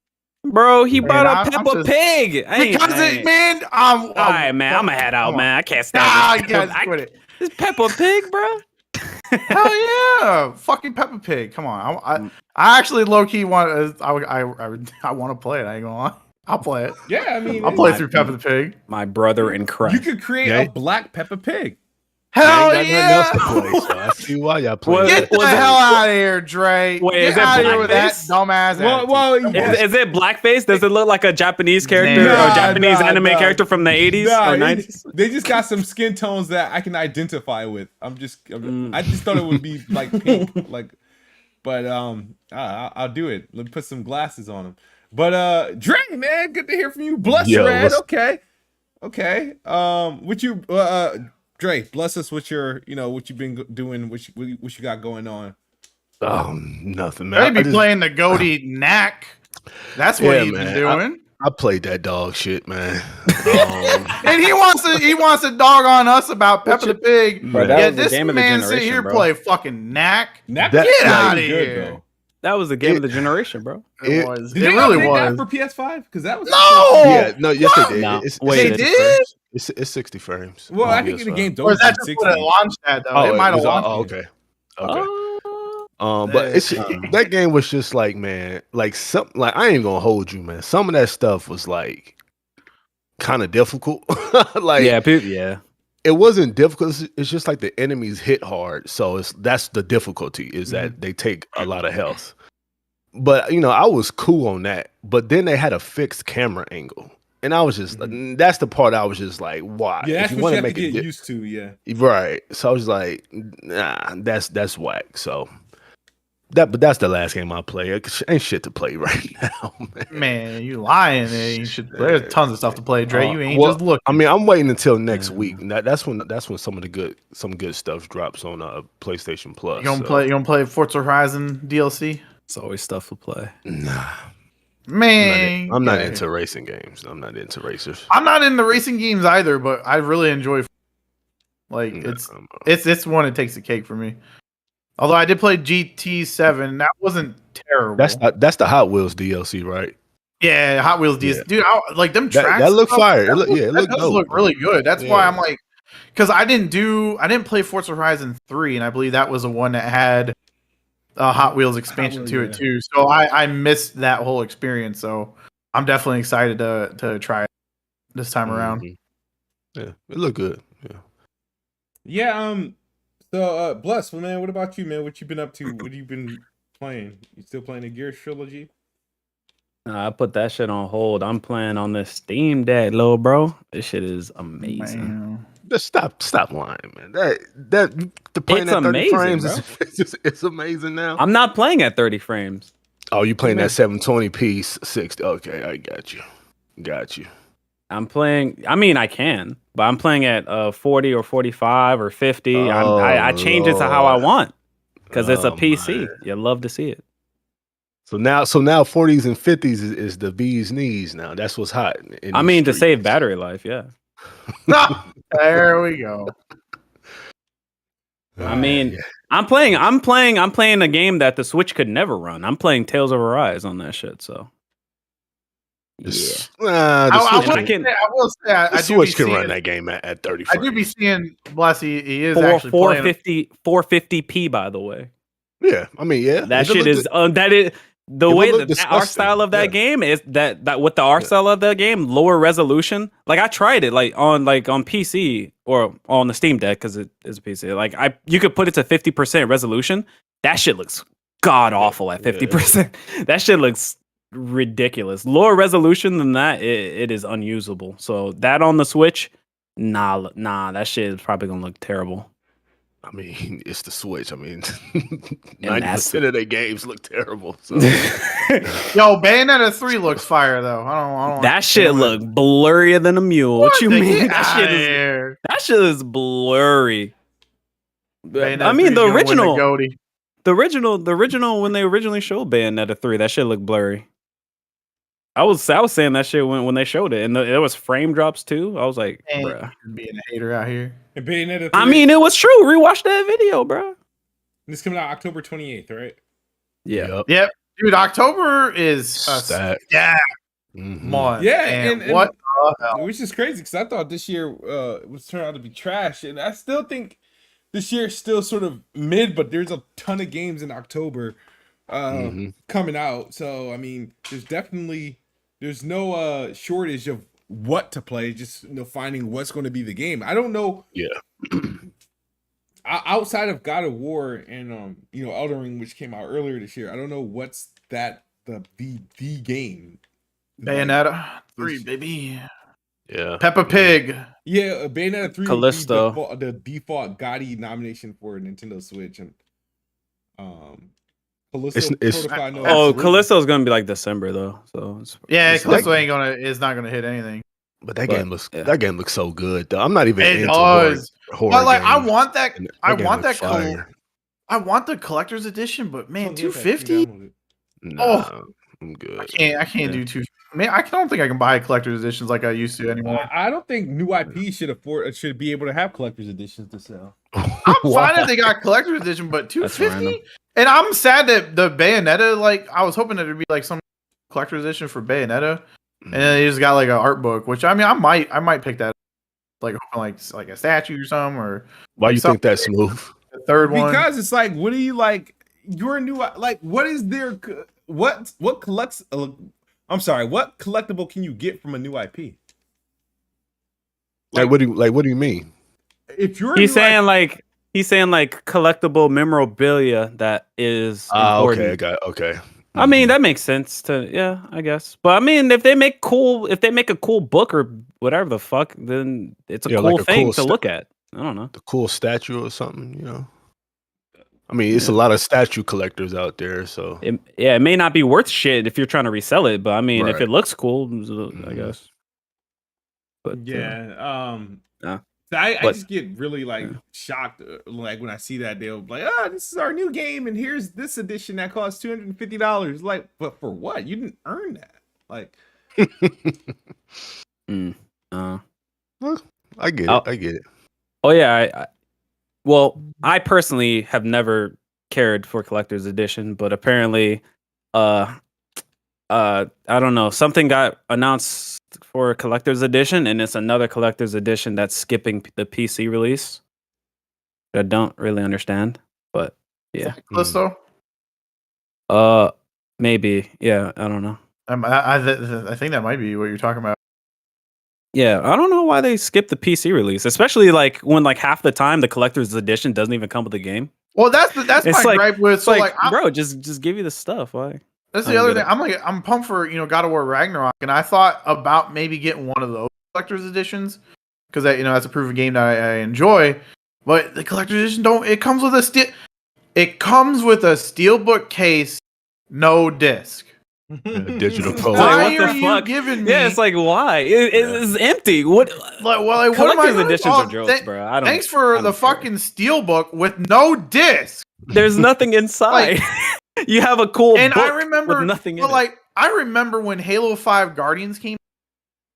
Bro, he brought up Peppa Pig. Man, all right, man, I'm gonna head out, man. I can't stand it. Quit it. It's Peppa Pig, bro. Hell yeah, fucking Peppa Pig. Come on, I actually low key want. I want to play it. I ain't gonna lie. I'll play it. Yeah, I mean, I'll play through Peppa the Pig. My brother in Christ. You could create a black Peppa Pig. Hell ain't got nothing else to play, so I see why y'all play. Get the hell out of here, Dre. Wait, Get out of here with that dumbass. Is it blackface? Does it look like a Japanese character or a Japanese anime character from the 80s or 90s? They just got some skin tones that I can identify with. I just thought it would be like pink, but I'll do it. Let me put some glasses on them. But Dre, man, good to hear from you. Bless Red. Okay. What you Dre, bless us with your, what you've been doing, what you got going on. Nothing, man. They be playing the Goaty Knack. That's what he's been doing. I played that dog shit, man. And he wants to dog on us about Peppa the Pig. Bro, yeah, this man sit here play fucking Knack. Get out of here. That was the game of the generation, bro. It was. It really was. For PS5? Because that was yes they did. No. They did. It's 60 frames. Well, I think the game or is that just what it launched at though? It might have launched. Okay. But that game was just like, man, like I ain't gonna hold you, man. Some of that stuff was like kind of difficult. It wasn't difficult. It's just like the enemies hit hard, so that's the difficulty is that they take a lot of health. But I was cool on that. But then they had a fixed camera angle, and I was just that's the part I was just like, why? Yeah, that's what you have to get used to. Yeah, right. So I was like, nah, that's whack. So. But that's the last game I play. Ain't shit to play right now, man. Man, you lying? There's tons of stuff to play, Dre. You ain't just looking. I mean, I'm waiting until next week. That's when some of the good stuff drops on PlayStation Plus. You gonna play Forza Horizon DLC? It's always stuff to play. Nah, man, I'm not into racing games. I'm not into racers. I'm not into racing games either, but I really enjoy. It's one that takes the cake for me. Although I did play GT7, that wasn't terrible. That's the Hot Wheels DLC, right? Yeah, Hot Wheels DLC. Yeah. Dude, like them tracks. That looked fire. It look really good. That's why I'm like, because I didn't play Forza Horizon 3, and I believe that was the one that had a Hot Wheels expansion to it too. So I missed that whole experience. So I'm definitely excited to try it this time around. Yeah, it looked good. Yeah. So, Bless, man, what about you, man? What you been up to? What have you been playing? You still playing the Gears trilogy? I put that shit on hold. I'm playing on this Steam Deck, little bro. This shit is amazing. Man. Just stop lying, man. The playing at 30 amazing, frames it's amazing now. I'm not playing at 30 frames. Oh, you playing that 720p 60? Okay, I got you. I'm playing. I mean, I can, but I'm playing at 40 or 45 or 50. I change it to how I want because it's a PC. Man. You love to see it. So now 40s and 50s is the bee's knees. Now that's what's hot. I mean, to save battery life, yeah. There we go. I mean, I'm playing a game that the Switch could never run. I'm playing Tales of Arise on that shit. So. Yeah, I will say I Switch can run that game at 30 frames. I do be seeing Blessy. He is 450p, by the way. Yeah, I mean, yeah, that shit is the way that art style of that game is that with the art style of that game, lower resolution. Like I tried it on PC or on the Steam Deck because it is a PC. Like you could put it to 50% resolution. That shit looks god awful at 50%. That shit looks ridiculous. Lower resolution than that, it is unusable. So that on the Switch, nah, that shit is probably gonna look terrible. I mean, it's the Switch. I mean, And 90% of their games look terrible. So. Yo, Bayonetta 3 looks fire though. I don't that shit look blurrier than a mule. What you mean? That shit is blurry. Bayonetta I mean, 3 the is gonna win original. The original when they originally showed Bayonetta 3, that shit looked blurry. I was saying that shit when they showed it, and there was frame drops too. I was like, bruh, being a hater out here. And Bayonetta 3, I mean, it was true. Rewatch that video, bruh. This coming out October 28th, right? Yeah. Yep. Dude, October is month. Yeah, and what the hell? Which is crazy because I thought this year was turned out to be trash, and I still think this year is still sort of mid, but there's a ton of games in October coming out. So I mean, there's no shortage of what to play. Just finding what's going to be the game. I don't know. Yeah. Outside of God of War and Elden Ring, which came out earlier this year, I don't know what's the game. Bayonetta 3, baby. Yeah. Peppa Pig. Yeah, Bayonetta 3 Callisto. would be the default GOTY nomination for Nintendo Switch, and Callisto. Callisto's gonna be like December though, so Callisto is not gonna hit anything. But that game looks so good though. I'm not even into horror but like, games. I want that. I want that fire. I want the collector's edition, but man, $250. Nah, I'm good. I can't do $250. Man, I don't think I can buy collector's editions like I used to anymore. I don't think new IP should be able to have collector's editions to sell. I'm fine if they got collector's edition, but $250. And I'm sad that the Bayonetta, like, I was hoping that there'd be like some collector's edition for Bayonetta, and then they just got like an art book, which I mean, I might pick that, like like a statue or something. Or why you think that's smooth? The third one, because it's like, what do you like? Your new what is there? What collects? I'm sorry. What collectible can you get from a new IP? Like what do you mean? If you're he's saying collectible memorabilia that is important. Okay. I mean, that makes sense I guess. But I mean, if they make a cool book or whatever the fuck, then it's a cool thing to look at. I don't know. The cool statue or something, I mean, it's a lot of statue collectors out there, so it may not be worth shit if you're trying to resell it, but I mean, if it looks cool, I guess. But I just get really shocked when I see that they'll be like, this is our new game and here's this edition that costs $250. Like, but for what? You didn't earn that. Like, well, I get it. Oh yeah, well, I personally have never cared for collector's edition, but apparently, I don't know, something got announced for a collector's edition, and it's another collector's edition that's skipping the PC release. I don't really understand, but yeah. Callisto? Maybe. Yeah, I don't know. I think that might be what you're talking about. Yeah, I don't know why they skipped the PC release, especially when half the time the collector's edition doesn't even come with the game. Well, that's my gripe with. So bro, just give you the stuff. Why? That's the other thing. I'm pumped for God of War Ragnarok, and I thought about maybe getting one of those collector's editions because that's a proven game that I enjoy. But the collector's edition it comes with a steelbook case, no disc. Digital code. Why are you giving me? Yeah, it's like why? It's empty. What? Collector's editions are jokes, bro. Thanks for the fucking steelbook with no disc. There's nothing inside. You have a cool book I remember with nothing in it. I remember when Halo 5 Guardians came,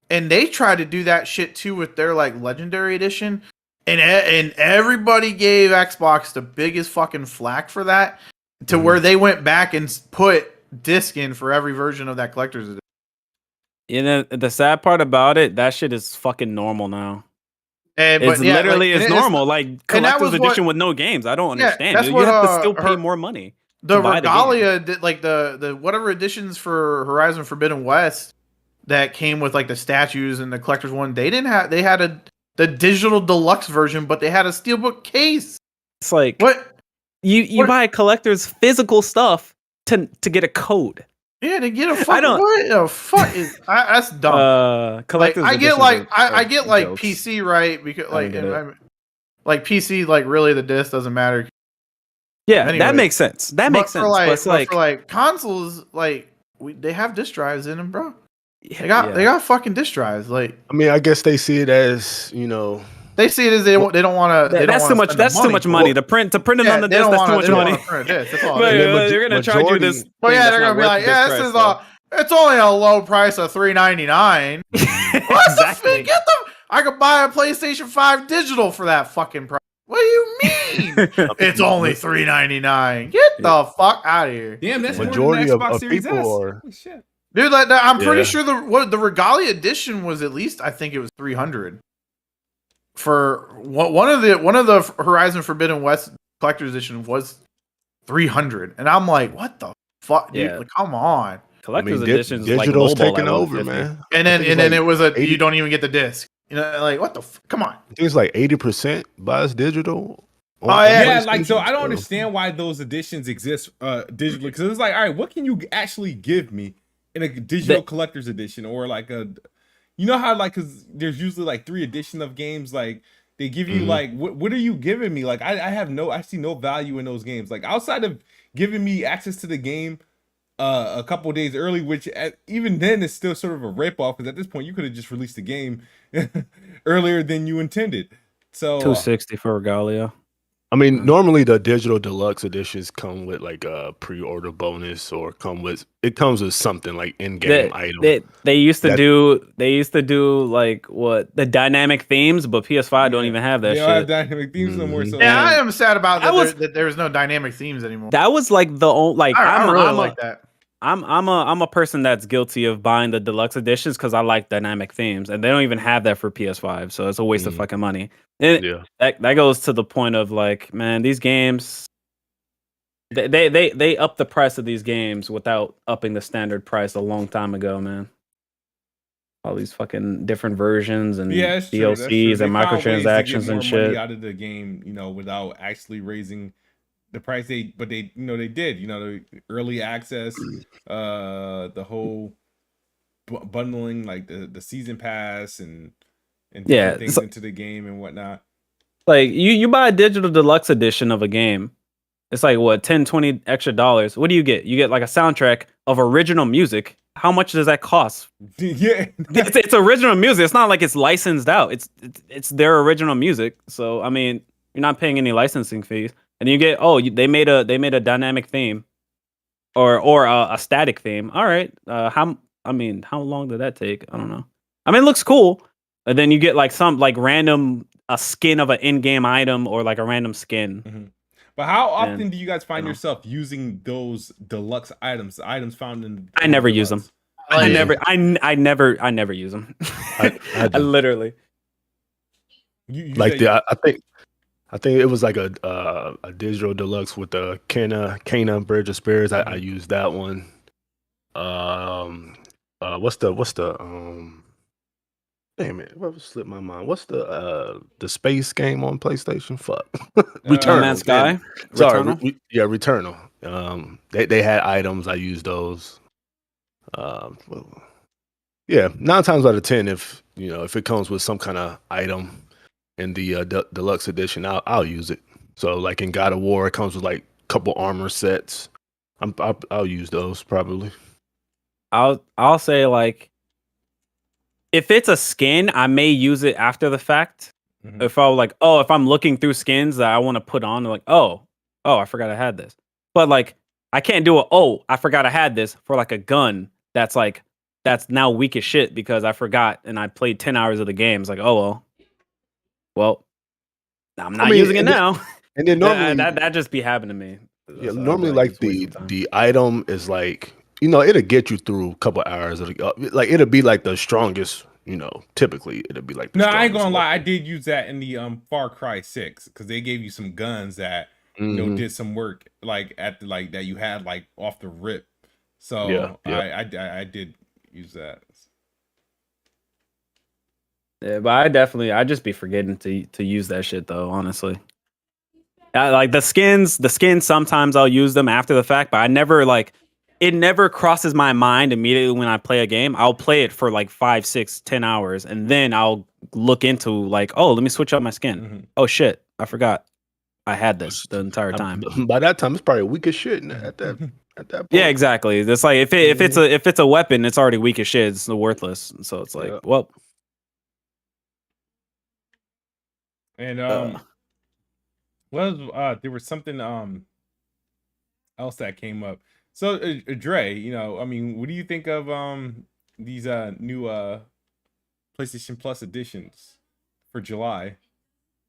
and they tried to do that shit too with their Legendary Edition, and everybody gave Xbox the biggest fucking flack for that, to where they went back and put disc in for every version of that collector's edition. The sad part about it, that shit is fucking normal now. It's normal. Collector's edition with no games. I don't understand. You have to still pay more money. The Regalia did the whatever editions for Horizon Forbidden West that came with the statues and the collector's one. They had the digital deluxe version, but they had a steelbook case. It's like what you buy a collector's physical stuff to get a code. Yeah, to get a fucking what the fuck is that's dumb. Collector's I get editions I get like jokes. PC right because I don't get it. like PC like really the disc doesn't matter. Yeah, Anyway, that makes sense. That makes sense. But it's like for like consoles, like they have disc drives in them, bro. They got fucking disc drives. Like I mean, I guess they see it as they see it as they don't want to. That's too much. That's too much money to print it on the disc. That's too much money. That's all. They're gonna charge you this. But yeah, they're gonna be like, yeah, this is it's only a low price of $3.99. Exactly. I could buy a PlayStation 5 digital for that fucking price. What do you mean? It's only $3.99. Get the fuck out of here. Damn, that's majority more than the Xbox of Series people S. are. Oh, shit. Dude, I'm pretty sure the Regalia edition was at least I think it was 300 for one of the Horizon Forbidden West collector's edition was 300, and I'm like, what the fuck, dude? Yeah. Like, come on. Collector's editions digital's like taking over, man. And then it was you don't even get the disc. You know, like what the come on. I think it's like 80% buys digital. Yeah, like so I don't understand why those editions exist digitally, because it's like, all right, what can you actually give me in a digital collector's edition, or like you know how like because there's usually like 3 editions of games, like they give you like what are you giving me? Like I see no value in those games, like outside of giving me access to the game a couple days early, which even then is still sort of a ripoff, because at this point you could have just released the game earlier than you intended. So $260 for Regalia. I mean, normally the digital deluxe editions come with like a pre-order bonus, or comes with something like in-game item. They used to do like what the dynamic themes, but PS5 don't even have that shit. Have dynamic themes no more. So yeah, I am sad about that. There's no dynamic themes anymore. That was like the only like I really like that. I'm a person that's guilty of buying the deluxe editions because I like dynamic themes, and they don't even have that for PS5, so it's a waste of fucking money. And that goes to the point of like, man, these games, they up the price of these games without upping the standard price a long time ago, man. All these fucking different versions and DLCs and microtransactions and shit out of the game, you know, without actually raising the price. They did, the early access, the whole bundling, like the season pass and things into the game and whatnot. Like you buy a digital deluxe edition of a game, it's like what, $10-20 extra dollars. What do you get? You get like a soundtrack of original music. How much does that cost? Yeah, it's original music. It's not like it's licensed out. It's their original music. So I mean, you're not paying any licensing fees. And you get they made a dynamic theme, or a static theme. All right, how long did that take? I don't know. I mean, it looks cool. And then you get like some like random a skin of an in-game item, or like a random skin. Mm-hmm. But how often do you guys find yourself using those deluxe items? The items found in I never use them. I never use them. I literally. I think it was like a digital deluxe with the Cana Bridge of Spirits. I used that one. What's the damn it, what slipped my mind? What's the space game on PlayStation? Fuck. Returnal. Man Sky? Sorry, Returnal. They had items. I used those. 9 times out of 10, if it comes with some kind of item in the deluxe edition, I'll use it. So like in God of War, it comes with like a couple armor sets. I'll use those probably. I'll say like, if it's a skin, I may use it after the fact. Mm-hmm. If I'm looking through skins that I want to put on, like, oh, I forgot I had this. But like, I can't do I forgot I had this for like a gun that's now weak as shit because I forgot and I played 10 hours of the game. It's like, well, I'm not using it now. And then normally that just be happening to me. Yeah, normally like the item is like, it'll get you through a couple hours. Like it'll be like the strongest, typically it'll be like the strongest. I ain't gonna lie, I did use that in the Far Cry 6 because they gave you some guns that did some work like at that you had like off the rip. So I did use that. Yeah, but I just be forgetting to use that shit though, honestly. Like the skins sometimes I'll use them after the fact, but I never like it never crosses my mind immediately when I play a game. I'll play it for like 5, 6, 10 hours, and then I'll look into like, oh, let me switch up my skin. Mm-hmm. Oh shit, I forgot I had this the entire time. By that time, it's probably weak as shit at that point. Yeah, exactly. It's like if it's a weapon, it's already weak as shit. It's worthless. So it's like, well. And there was something else that came up. So Dre, you know, I mean, what do you think of these new PlayStation Plus editions for July?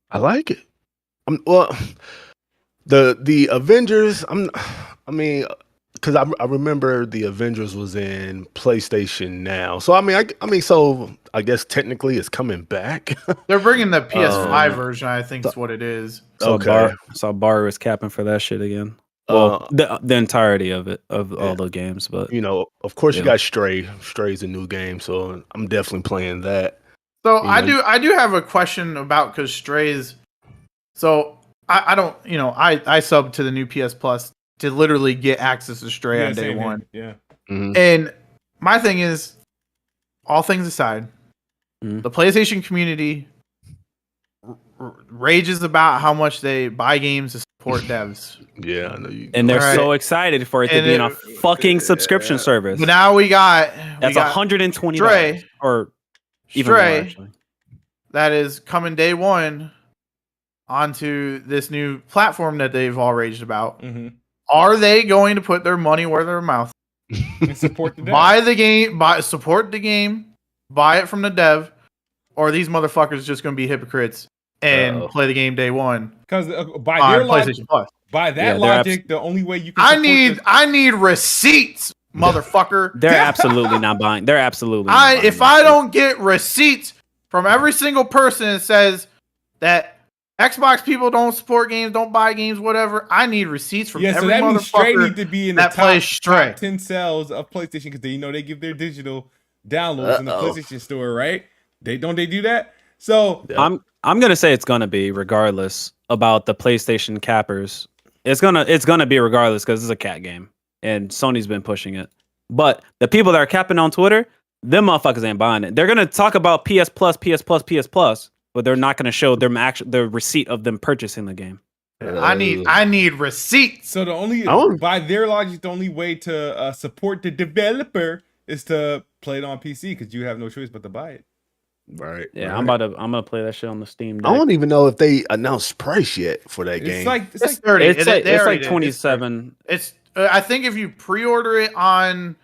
I like it. The Avengers. Because I remember the Avengers was in PlayStation Now, so so I guess technically it's coming back. They're bringing the PS5 version. I think is what it is. So Bar was capping for that shit again. Well, the entirety of it, of all the games, but you know, of course, you got Stray. Stray's a new game, so I'm definitely playing that. So I do have a question about because Stray's. So I don't, you know, I sub to the new PS Plus to literally get access to Stray on day one. Yeah. Mm-hmm. And my thing is, all things aside, the PlayStation community rages about how much they buy games to support devs. Yeah, I know you. And they're so excited for it to be on a fucking subscription service. But now we got that's $120 Stray, or even more, actually. That is coming day one onto this new platform that they've all raged about. Mm-hmm. Are they going to put their money where their mouth and support the dev? Support the game, buy it from the dev, or are these motherfuckers just going to be hypocrites and play the game day one? Because by their logic, PlayStation Plus. By that logic, the only way you can I need receipts, motherfucker. They're absolutely not buying. They're absolutely. If I don't get receipts from every single person that says that Xbox people don't support games, don't buy games, whatever, I need receipts from every that means Stray motherfucker need to be in the top 10 sales of PlayStation because they give their digital downloads in the PlayStation Store, right? They do that. So I'm gonna say it's gonna be regardless about the PlayStation cappers. It's gonna be regardless because it's a cat game and Sony's been pushing it. But the people that are capping on Twitter, them motherfuckers ain't buying it. They're gonna talk about PS Plus, but they're not gonna show the receipt of them purchasing the game. I need receipts. So by their logic, the only way to support the developer is to play it on PC because you have no choice but to buy it. Right. Yeah, I'm gonna play that shit on the Steam Deck. I don't even know if they announced price yet for that game. It's 30. It's like 27. It's I think if you pre-order it on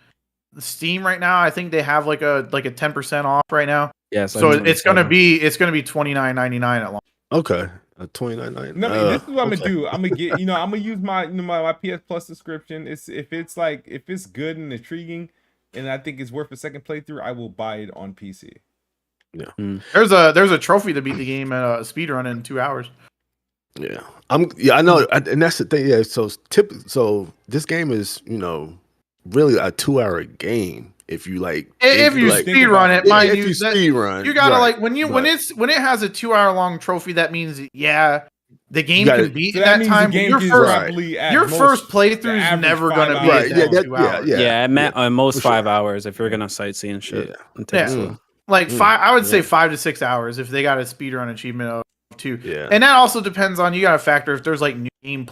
Steam right now, I think they have like a 10% off right now. Yeah, so it's gonna be $29.99 at launch. Okay. $29.99. No, this is what I'm gonna do. I'm gonna get I'm gonna use my PS Plus subscription. If it's good and intriguing, and I think it's worth a second playthrough, I will buy it on PC. Yeah. There's a trophy to beat the game at a speedrun in 2 hours. Yeah. I know, and that's the thing. Yeah. So this game is, really a 2-hour game. If you speedrun it, mind you, speedrun, you gotta when it has a 2-hour long trophy, that means the game can beat so that time. Your first playthrough is never gonna be right. 2 hours. At most 5 hours if you're gonna sightsee and shit. Like I would say 5 to 6 hours if they got a speedrun achievement of 2. Yeah. And that also depends on, you got to factor if there's like new game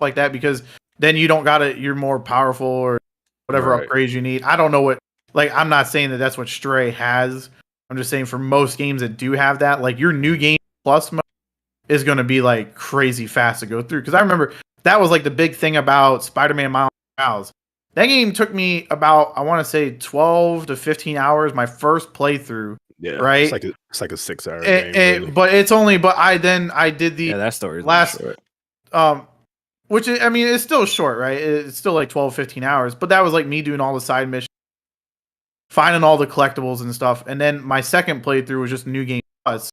like that, because then you don't got you're more powerful or whatever upgrades you need. I don't know I'm not saying that that's what Stray has. I'm just saying for most games that do have that, like your new game plus mode is going to be like crazy fast to go through. Because I remember that was like the big thing about Spider-Man Miles Morales. That game took me about, I want to say 12 to 15 hours, my first playthrough. Yeah. Right. It's like a 6-hour game. Really. But I did the that story last short. Which it's still short, right? It's still like 12, 15 hours, but that was like me doing all the side missions, finding all the collectibles and stuff. And then my second playthrough was just New Game Plus.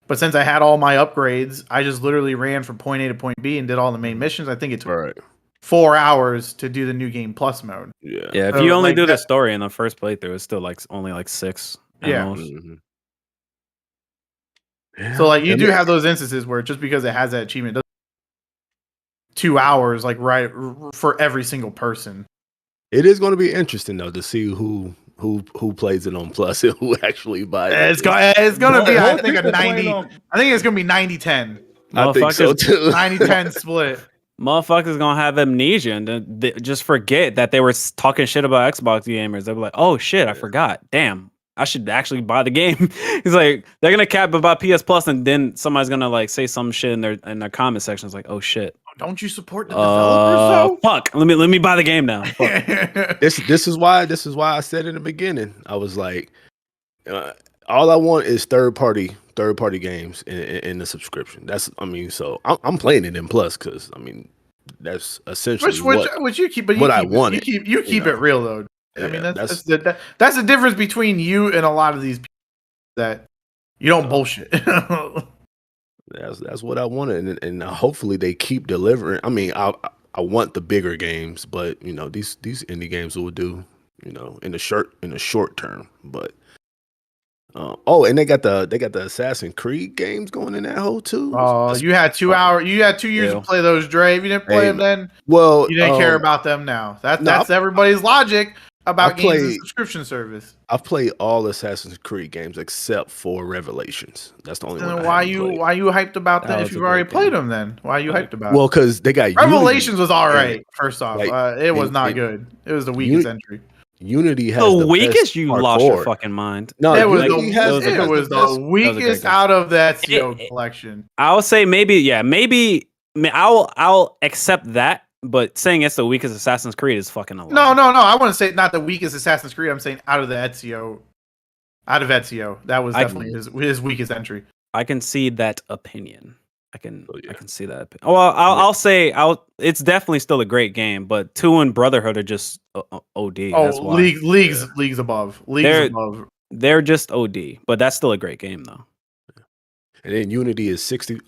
But since I had all my upgrades, I just literally ran from point A to point B and did all the main missions. I think it took 4 hours to do the New Game Plus mode. Yeah. Yeah. If you only do the story in the first playthrough, it's still only 6. Yeah. Mm-hmm. Yeah. So you do have those instances where just because it has that achievement, 2 hours right for every single person. It is going to be interesting though to see who plays it on Plus and who actually buys it. It's going to be, I think, a people 90. playing I think it's going to be 90-10. I think so too. 90-10 split. Motherfuckers gonna have amnesia and they just forget that they were talking shit about Xbox gamers. They'll be like, "Oh shit, I forgot. Damn, I should actually buy the game." He's like, they're gonna cap about PS Plus, and then somebody's gonna like say some shit in their comment section. It's like, "Oh shit, don't you support the developers though? Fuck, let me buy the game now." Fuck. This is why I said in the beginning. I was like, all I want is third party games in the subscription. So I'm playing it in Plus because that's essentially which you keep, but I wanted. You keep it real though. Yeah, I mean that's the difference between you and a lot of these people, that you don't bullshit. That's what I wanted, and hopefully they keep delivering. I want the bigger games, but these indie games will do in the short term, but. And they got the Assassin's Creed games going in that hole too. Oh, you had 2 hours. You had 2 years to play those, Dre. If you didn't play them then, well, you didn't care about them now. That's everybody's logic about games and subscription service. I've played all Assassin's Creed games except for Revelations. That's the only one. Why you hyped about that if you've already played them? Then why are you hyped about? Well, because they got Revelations was all right. First off, it was not good. It was the weakest entry. Unity has the weakest. You lost your fucking mind. No, it was the weakest out of that CO collection. I would say maybe I'll accept that, but saying it's the weakest Assassin's Creed is fucking a lie. No. I want to say not the weakest Assassin's Creed. I'm saying out of Ezio, that was definitely his weakest entry. I can see that opinion. I can see that. Well, I'll say it's definitely still a great game, but 2 and Brotherhood are just OD. That's why. Leagues above. They're just OD, but that's still a great game though. And then Unity is 60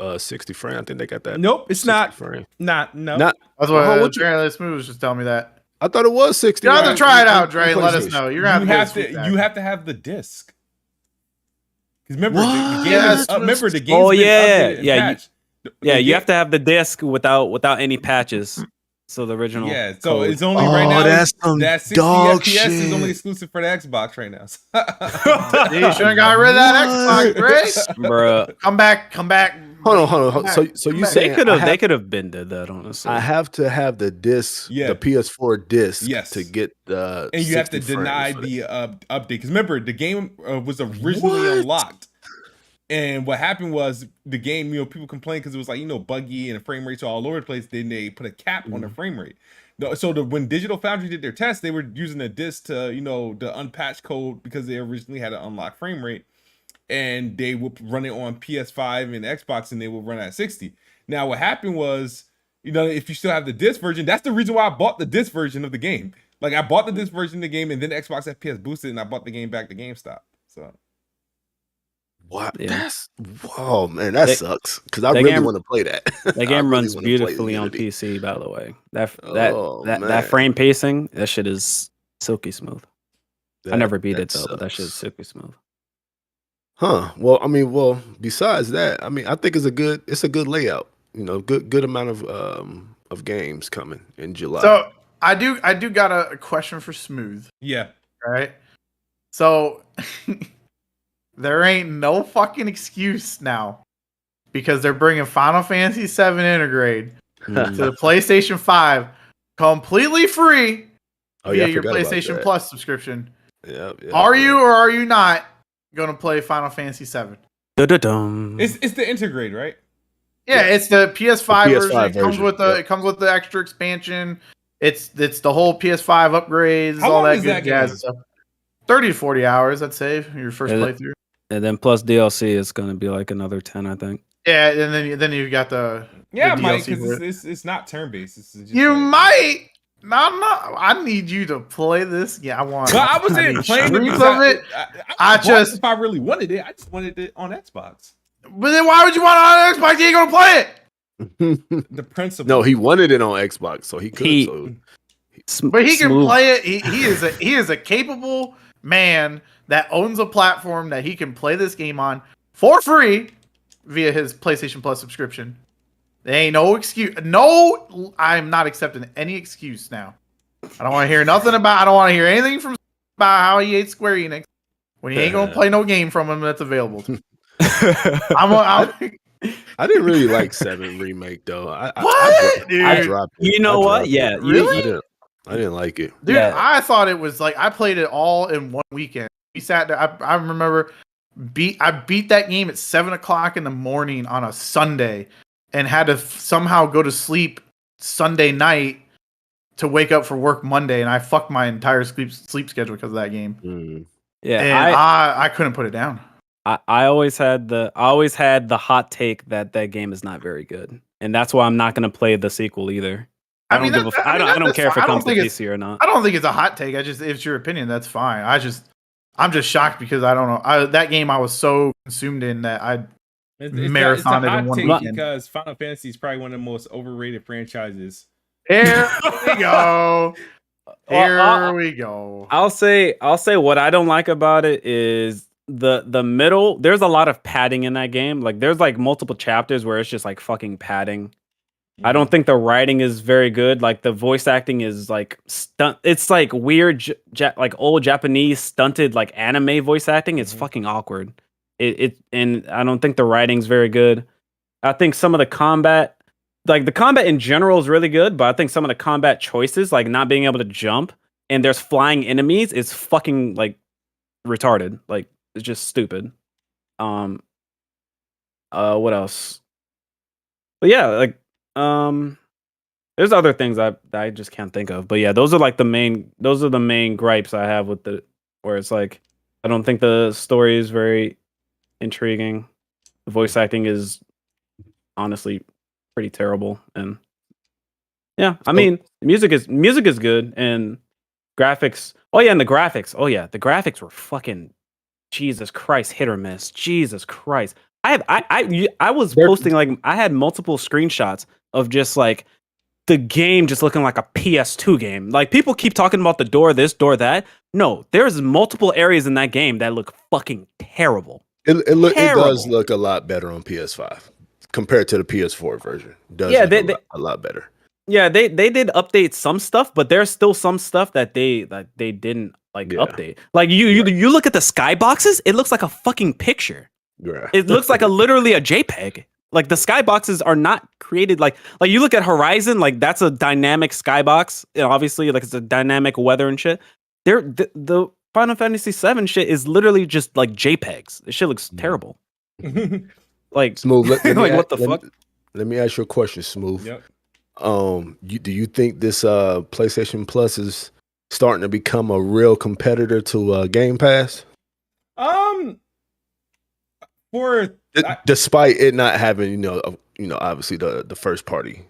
frame. I think they got that. Nope, it's not. Frame. No. That's what Trailer Smooth was just telling me that. I thought it was 60. You have to try it out, Dre. Let us know. You have to have the disc. Because remember, the game. Oh yeah. You have to have the disc without any patches. So the original. Yeah. So code. it's only right now. That's that 60 dog FPS shit. is only exclusive for the Xbox right now. You should have got rid of that Xbox, Dre. Bruh. Come back. Hold on. So you saying they could have been did that, honestly. I have to have the disc, the PS4 disc, yes, to get the. And you have to deny the update because remember the game was originally unlocked. And what happened was the game, people complained because it was like, buggy and the frame rates are all over the place. Then they put a cap on the frame rate. So when Digital Foundry did their test, they were using a disc to, the unpatched code because they originally had an unlocked frame rate. And they would run it on PS5 and Xbox and they would run at 60. Now, what happened was, if you still have the disc version, that's the reason why I bought the disc version of the game. Like, I bought the disc version of the game and then Xbox FPS boosted and I bought the game back to GameStop. So. What? Yeah. Whoa, man, that sucks. Because I really want to play that. That game runs beautifully on PC, by the way. That frame pacing, that shit is silky smooth. I never beat it though, but that shit is silky smooth. Huh. Well, besides that, I think it's a good layout. Good amount of games coming in July. So I do got a question for Smooth. Yeah. All right. So there ain't no fucking excuse now because they're bringing Final Fantasy VII Integrate to the PlayStation 5 completely free via your PlayStation Plus subscription. Yep. Are you or are you not going to play Final Fantasy VII? It's the Integrate, right? Yeah, it's the PS5 version. It comes with the extra expansion. It's the whole PS5 upgrades, all that good jazz stuff. 30 to 40 hours, I'd say, your first playthrough. And then plus DLC is going to be like another 10, I think. Yeah, and then you've got the Mike, because it's not turn based. Might. No, I need you to play this. Yeah, I want. Well, I wasn't playing it. If I really wanted it, I just wanted it on Xbox. But then why would you want it on Xbox? You ain't gonna play it. The principle. No, he wanted it on Xbox, so he could. But he can play it. He is a capable man that owns a platform that he can play this game on for free via his PlayStation Plus subscription. There ain't no excuse. No, I'm not accepting any excuse now. I don't want to hear nothing about. I don't want to hear anything from about how he hates Square Enix when he ain't gonna play no game from him that's available. I didn't really like 7 remake though. I dropped it. You know what? Yeah, really? I didn't like it, dude. Yeah. I thought it was like I played it all in one weekend. We sat there. I remember I beat that game at 7:00 in the morning on a Sunday, and had to somehow go to sleep Sunday night to wake up for work Monday, and I fucked my entire sleep schedule because of that game. Yeah, and I couldn't put it down. I always had the hot take that game is not very good, and that's why I'm not going to play the sequel either. I don't care if it comes to PC or not. I don't think it's a hot take. It's your opinion. That's fine. I'm just shocked because I don't know. That game I was so consumed in that I marathoned it in one weekend. Because Final Fantasy is probably one of the most overrated franchises. Here we go. Here we go. I'll say what I don't like about it is the middle. There's a lot of padding in that game. Like there's like multiple chapters where it's just like fucking padding. I don't think the writing is very good. Like the voice acting is like it's like weird, like old Japanese stunted like anime voice acting. It's fucking awkward. And I don't think the writing's very good. I think some of the combat, like the combat in general, is really good, but I think some of the combat choices, like not being able to jump and there's flying enemies, is fucking like retarded. Like it's just stupid. What else? But yeah, like. There's other things I just can't think of, but yeah, those are the main gripes I have with where it's like I don't think the story is very intriguing. The voice acting is honestly pretty terrible, and yeah, I mean, music is good and graphics. Oh yeah, and the graphics. Oh yeah, the graphics were fucking Jesus Christ, hit or miss. Jesus Christ. I was posting like I had multiple screenshots of just like the game just looking like a PS2 game. Like people keep talking about the door this, door that. No, there's multiple areas in that game that look fucking terrible. It does look a lot better on PS5 compared to the PS4 version. It does look a lot better. Yeah, they did update some stuff, but there's still some stuff that they didn't update. Like you look at the skyboxes, it looks like a fucking picture. Yeah. It looks like literally a JPEG. Like the skyboxes are not created like you look at Horizon, like that's a dynamic skybox. Obviously, like it's a dynamic weather and shit. The Final Fantasy VII shit is literally just like JPEGs. This shit looks terrible. Like Smooth. what the fuck? Let me ask you a question, Smooth. Yep. Do you think this PlayStation Plus is starting to become a real competitor to Game Pass? Despite it not having, obviously the first party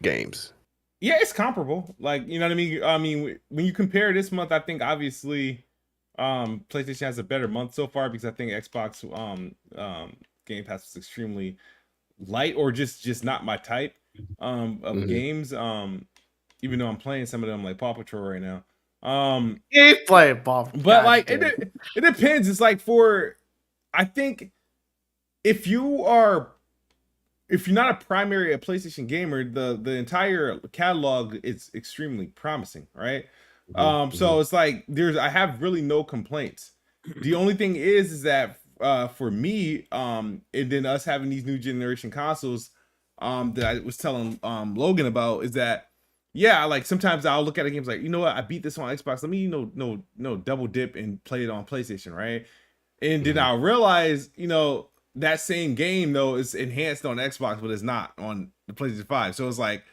games. Yeah, it's comparable. Like, you know what I mean? I mean, when you compare this month, I think obviously PlayStation has a better month so far because I think Xbox Game Pass was extremely light or just not my type of games. Even though I'm playing some of them like Paw Patrol right now. He's playing Paw Patrol. But like it depends. It's like I think if you're not a primary PlayStation gamer, the entire catalog is extremely promising, right? So it's like I have really no complaints. The only thing is that for me, and then us having these new generation consoles, that I was telling Logan about is that like sometimes I'll look at a game like, you know what, I beat this on Xbox. Let me no double dip and play it on PlayStation, right? And then I'll realize, that same game though is enhanced on Xbox, but it's not on the PlayStation 5. So it's like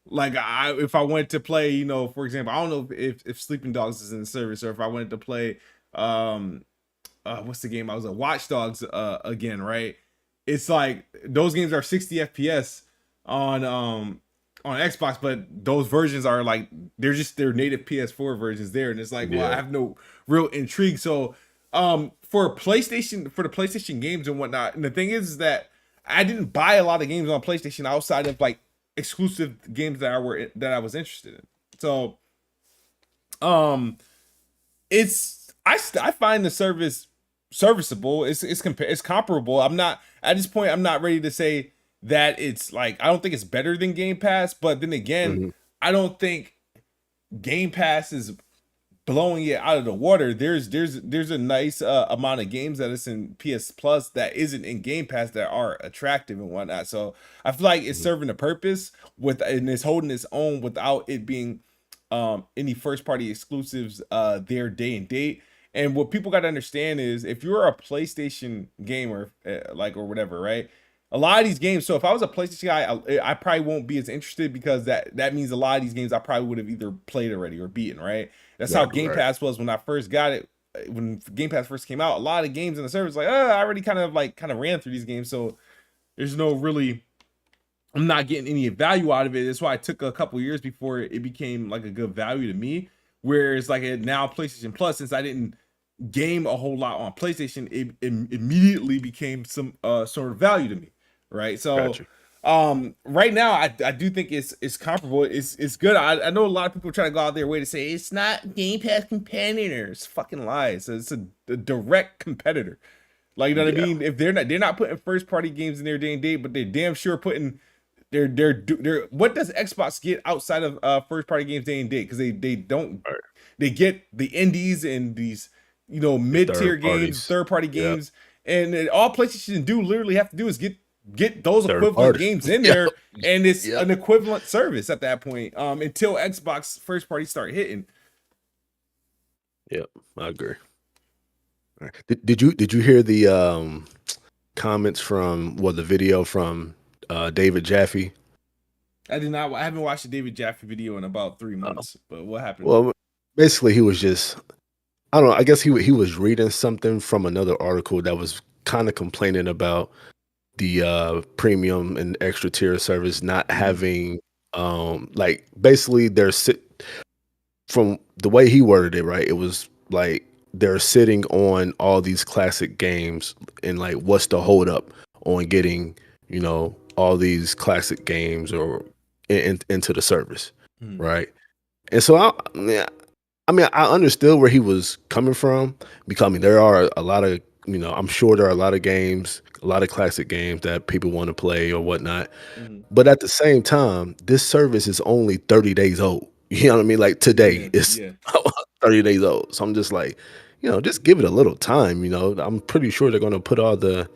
if I wanted to play, for example, I don't know if Sleeping Dogs is in the service, or if I wanted to play what's the game I was at, Watch Dogs again, right? It's like those games are 60 FPS on Xbox, but those versions are like they're native PS4 versions there, and it's like, well, I have no real intrigue. So for the PlayStation games and whatnot, and the thing is that I didn't buy a lot of games on PlayStation outside of like exclusive games that I was interested in. So I find the service serviceable. It's comparable. I'm not at this point. I'm not ready to say that it's like, I don't think it's better than Game Pass, but then again, I don't think Game Pass is blowing it out of the water. There's a nice amount of games that is in PS Plus that isn't in Game Pass that are attractive and whatnot. So I feel like it's serving a purpose and it's holding its own without it being any first party exclusives there day and date. And what people got to understand is if you're a PlayStation gamer or whatever, right? A lot of these games. So if I was a PlayStation guy, I probably won't be as interested because that means a lot of these games I probably would have either played already or beaten, right? That's how Game Pass was when I first got it. When Game Pass first came out, a lot of games in the service I already kind of ran through these games, so there's no really. I'm not getting any value out of it. That's why it took a couple years before it became like a good value to me. Whereas now PlayStation Plus, since I didn't game a whole lot on PlayStation, it immediately became some sort of value to me, right? So. Gotcha. Right now I do think it's comparable. It's good. I know a lot of people try to go out their way to say it's not Game Pass competitor. It's fucking lies. It's a direct competitor. Like, you know what I mean? If they're not putting first party games in their day and date, but they're damn sure putting their what does Xbox get outside of first party games day and date? Because they don't they get the indies and these mid-tier games, third party games, and all PlayStation literally have to do is get those equivalent games in there, and it's an equivalent service at that point until Xbox first party start hitting. Yep, I agree. Right. Did you hear the comments from the video from David Jaffe? I did not. I haven't watched the David Jaffe video in about 3 months. But what happened? Well, basically, he was just I don't know. I guess he was reading something from another article that was kind of complaining about the premium and extra tier service not having basically from the way he worded it, right? It was like they're sitting on all these classic games and like what's the hold up on getting all these classic games or into the service, right? And so I understood where he was coming from because there are a lot of I'm sure there are a lot of games, a lot of classic games that people want to play or whatnot. But at the same time, this service is only 30 days old. You know what I mean? Like today is 30 days old. So I'm just like, just give it a little time. I'm pretty sure they're going to put all the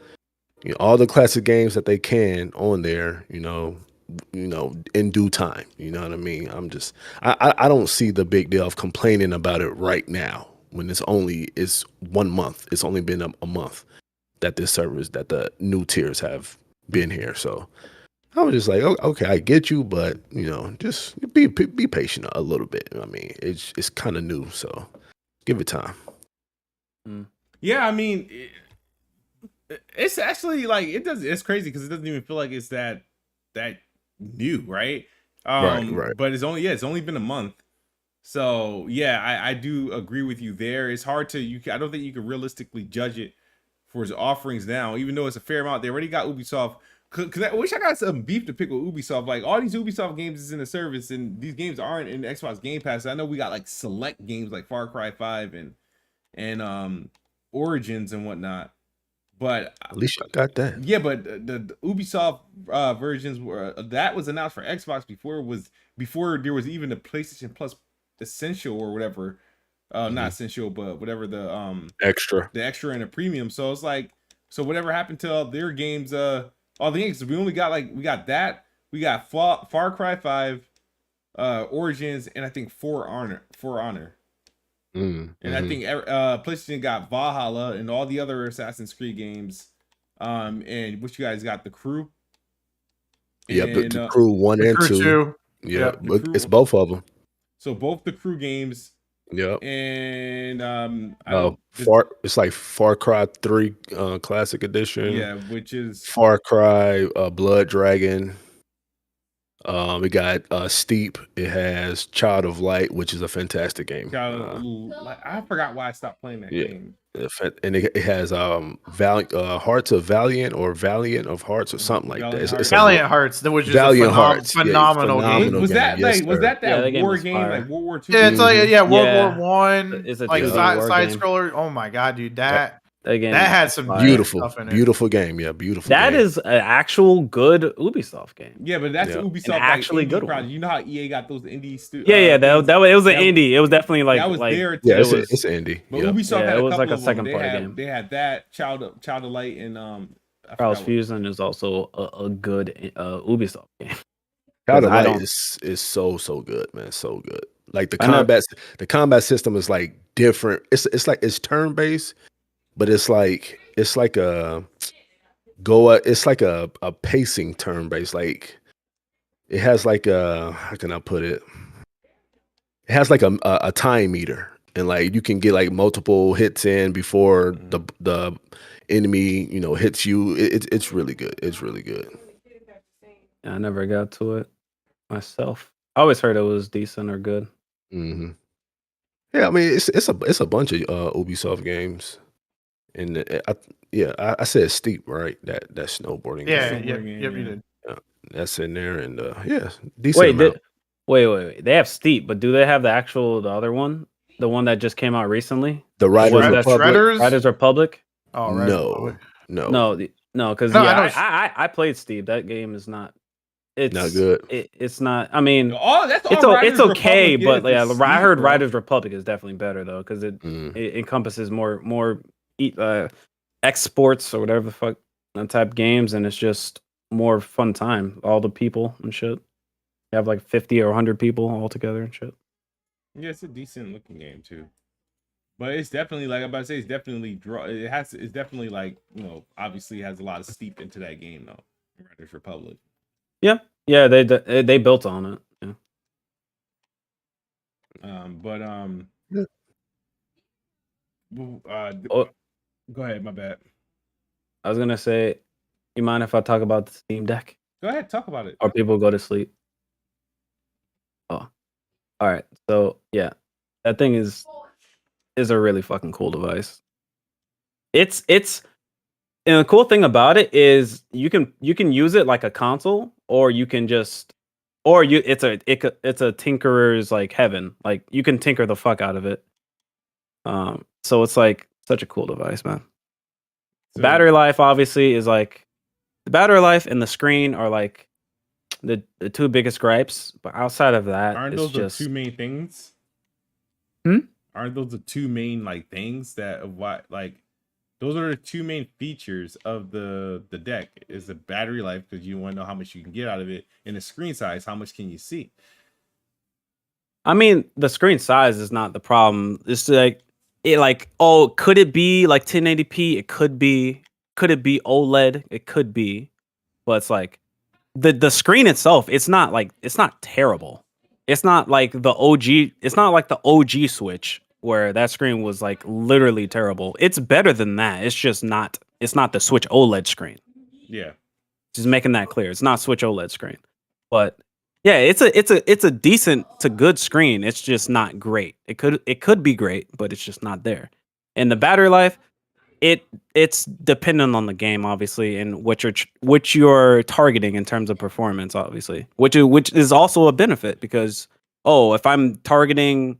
classic games that they can on there, in due time. You know what I mean? I don't see the big deal of complaining about it right now. When it's 1 month, it's only been a month that that the new tiers have been here. So I was just like, okay, I get you, but just be patient a little bit. I mean, it's kind of new, so give it time. Yeah, I mean, it's actually it's crazy because it doesn't even feel like it's that new, right? Right. But it's only been a month. So yeah, I do agree with you there. It's hard to I don't think you can realistically judge it for its offerings now, even though it's a fair amount. They already got Ubisoft. Cause I wish I got some beef to pick with Ubisoft. Like all these Ubisoft games is in the service, and these games aren't in Xbox Game Pass. I know we got like select games like Far Cry 5 and Origins and whatnot. But at least I got that. Yeah, but the Ubisoft versions that was announced for Xbox before there was even the PlayStation Plus Essential or whatever. Not essential, but whatever the extra and the premium. So it's like, so whatever happened to their games, all the games we only got we got Far Cry 5, Origins, and I think For Honor. And I think PlayStation got Valhalla and all the other Assassin's Creed games. And what you guys got, The Crew? Yeah, the Crew 1 and 2. Yeah, it's both of them. So both the Crew games. Yeah. And it's like Far Cry 3 Classic Edition. Yeah, which is Far Cry Blood Dragon. We got Steep. It has Child of Light, which is a fantastic game. I forgot why I stopped playing that game. And it has Hearts of Valiant or Valiant of Hearts or something like that. It's Valiant Hearts, which is Valiant Hearts, phenomenal game. Was that war game like World War II? Yeah, it's like World War One. It's a like side scroller. Oh my god, dude, that That game That had some beautiful, stuff in it. beautiful game. Yeah, beautiful. That game. is an actual good Ubisoft game. Yeah, but that's Yeah. Ubisoft An like, actually indie good project. one. You know how EA got those indie Yeah, things? that it was an That indie. It was definitely like that was like their Yeah, it it's, was it's indie. But Yeah. Ubisoft Yeah, had it a was couple like a of them. second party game. They had that Child of Light and I Trials forgot Fusion is also a good Ubisoft game. Child of I Light don't- is so good, man. So good. Like the I know- combat system is like different. It's like it's turn based, but it's like a it's like a pacing turn based. Like it has like a, how can I put it? It has like a time meter, and like you can get like multiple hits in before the enemy hits you. It's really good. It's really good. I never got to it myself. I always heard it was decent or good. Hmm. Yeah, I mean it's a bunch of Ubisoft games, and I said Steep, right? That snowboarding Yeah, game. Snowboard yep, game, yep, you yeah. did. That's in there, and decent amount. Wait. They have Steep, but do they have the other one? The one that just came out recently? The Riders Shred- Republic. Shredders? Riders Republic? Oh, Red Republic. No, No, because No, I know I played Steep. That game is not. It's Not good. It's not. I mean, Oh, that's all it's okay, Republic but is, yeah, is I heard steep, bro. Riders Republic is definitely better though, because it encompasses more exports or whatever the fuck type games, and it's just more fun time. All the people and shit. You have like 50 or 100 people all together and shit. Yeah, it's a decent looking game too. But it's definitely like I'm about to say, it's definitely it's definitely like, obviously has a lot of steep into that game though. Riders Republic. Yeah, they built on it. Yeah. Yeah. Oh. Go ahead, my bad. I was gonna say, you mind if I talk about the Steam Deck? Go ahead, talk about it. Or people go to sleep? Oh, all right. So yeah, that thing is a really fucking cool device. It's and the cool thing about it is you can use it like a console, or you can just it's a tinkerer's like heaven. Like you can tinker the fuck out of it. So it's like such a cool device, man. So, Battery life obviously is like the battery life and the screen are like the two biggest gripes, but outside of that, aren't it's those just the two main things? Aren't those the two main like things that those are the two main features of the deck is the battery life, because you want to know how much you can get out of it, and the screen size, how much can you see? I mean, the screen size is not the problem. It's like could it be like 1080p? It could be. Could it be OLED? It could be. But it's like the screen itself, it's not terrible. It's not like the OG Switch where that screen was like literally terrible. It's better than that. It's not the Switch OLED screen. Yeah. Just making that clear. It's not Switch OLED screen. But yeah, it's a decent to good screen. It's just not great. It could be great, but it's just not there. And the battery life, it's dependent on the game, obviously, and what you're targeting in terms of performance, obviously, which is also a benefit because if I'm targeting,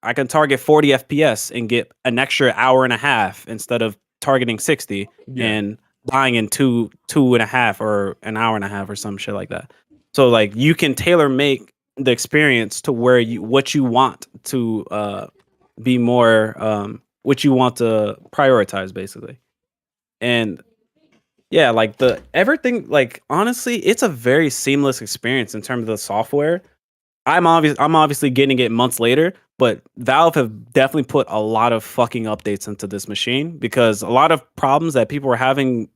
I can target 40 FPS and get an extra hour and a half instead of targeting 60 and dying in 2.5 or an hour and a half or some shit like that. So like you can tailor make the experience to where what you want to be more what you want to prioritize basically. And yeah, like everything, like honestly, it's a very seamless experience in terms of the software. I'm obviously getting it months later, but Valve have definitely put a lot of fucking updates into this machine because a lot of problems that people were having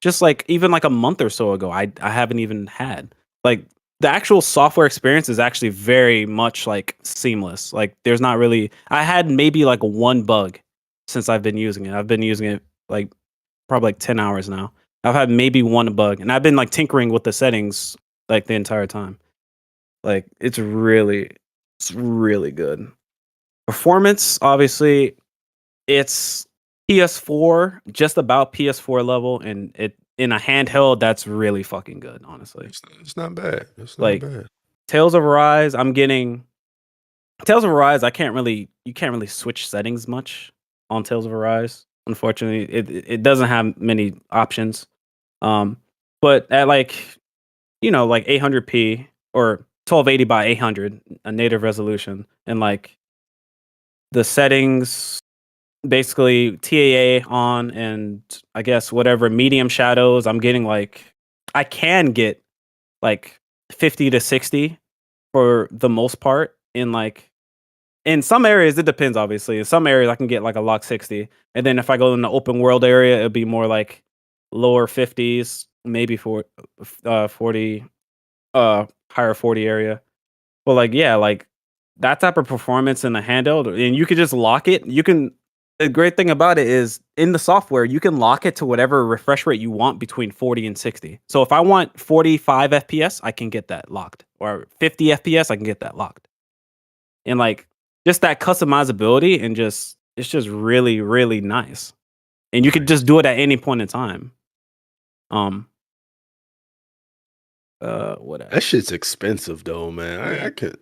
just even like a month or so ago, I haven't even had. Like the actual software experience is actually very much like seamless. Like there's not really, I had maybe like one bug since I've been using it. I've been using it like probably like 10 hours now. I've had maybe one bug and I've been like tinkering with the settings like the entire time. Like it's really good. Performance, obviously, it's PS4, just about PS4 level, and it in a handheld that's really fucking good, honestly. It's not bad. It's not Like bad. Tales of Arise, I'm getting Tales of Arise, you can't really switch settings much on Tales of Arise. Unfortunately, it doesn't have many options. But at like 800p or 1280 by 800, a native resolution, and like the settings, basically TAA on, and I guess whatever medium shadows, I'm getting I can get like 50 to 60 for the most part. In some areas, it depends, obviously. In some areas, I can get like a lock 60. And then if I go in the open world area, it'll be more like lower 50s, maybe 40, higher 40 area. But that type of performance in the handheld, and you can just lock it. The great thing about it is in the software, you can lock it to whatever refresh rate you want between 40 and 60. So if I want 45 FPS, I can get that locked. Or 50 FPS, I can get that locked. And just that customizability, and it's just really, really nice. And you could just do it at any point in time. What else? That shit's expensive though, man. I could.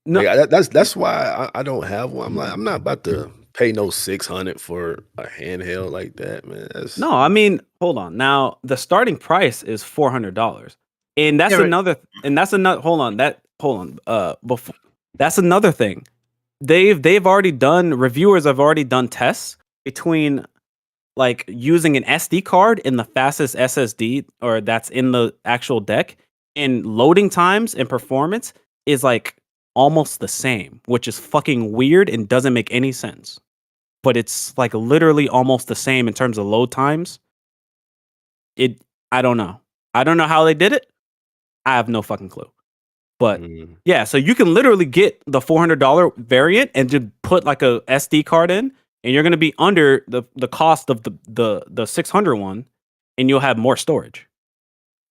No. That's why I don't have one. I'm not about to pay no 600 for a handheld like that, man. No, I mean, hold on. Now the starting price is $400, and that's another. And that's another. Hold on. Before, that's another thing. They've already done. Reviewers have already done tests between using an SD card in the fastest SSD, or that's in the actual deck, and loading times and performance is almost the same, which is fucking weird and doesn't make any sense. But it's literally almost the same in terms of load times. I don't know. I don't know how they did it. I have no fucking clue. But yeah, so you can literally get the $400 variant and just put a SD card in, and you're gonna be under the cost of the 600 one, and you'll have more storage.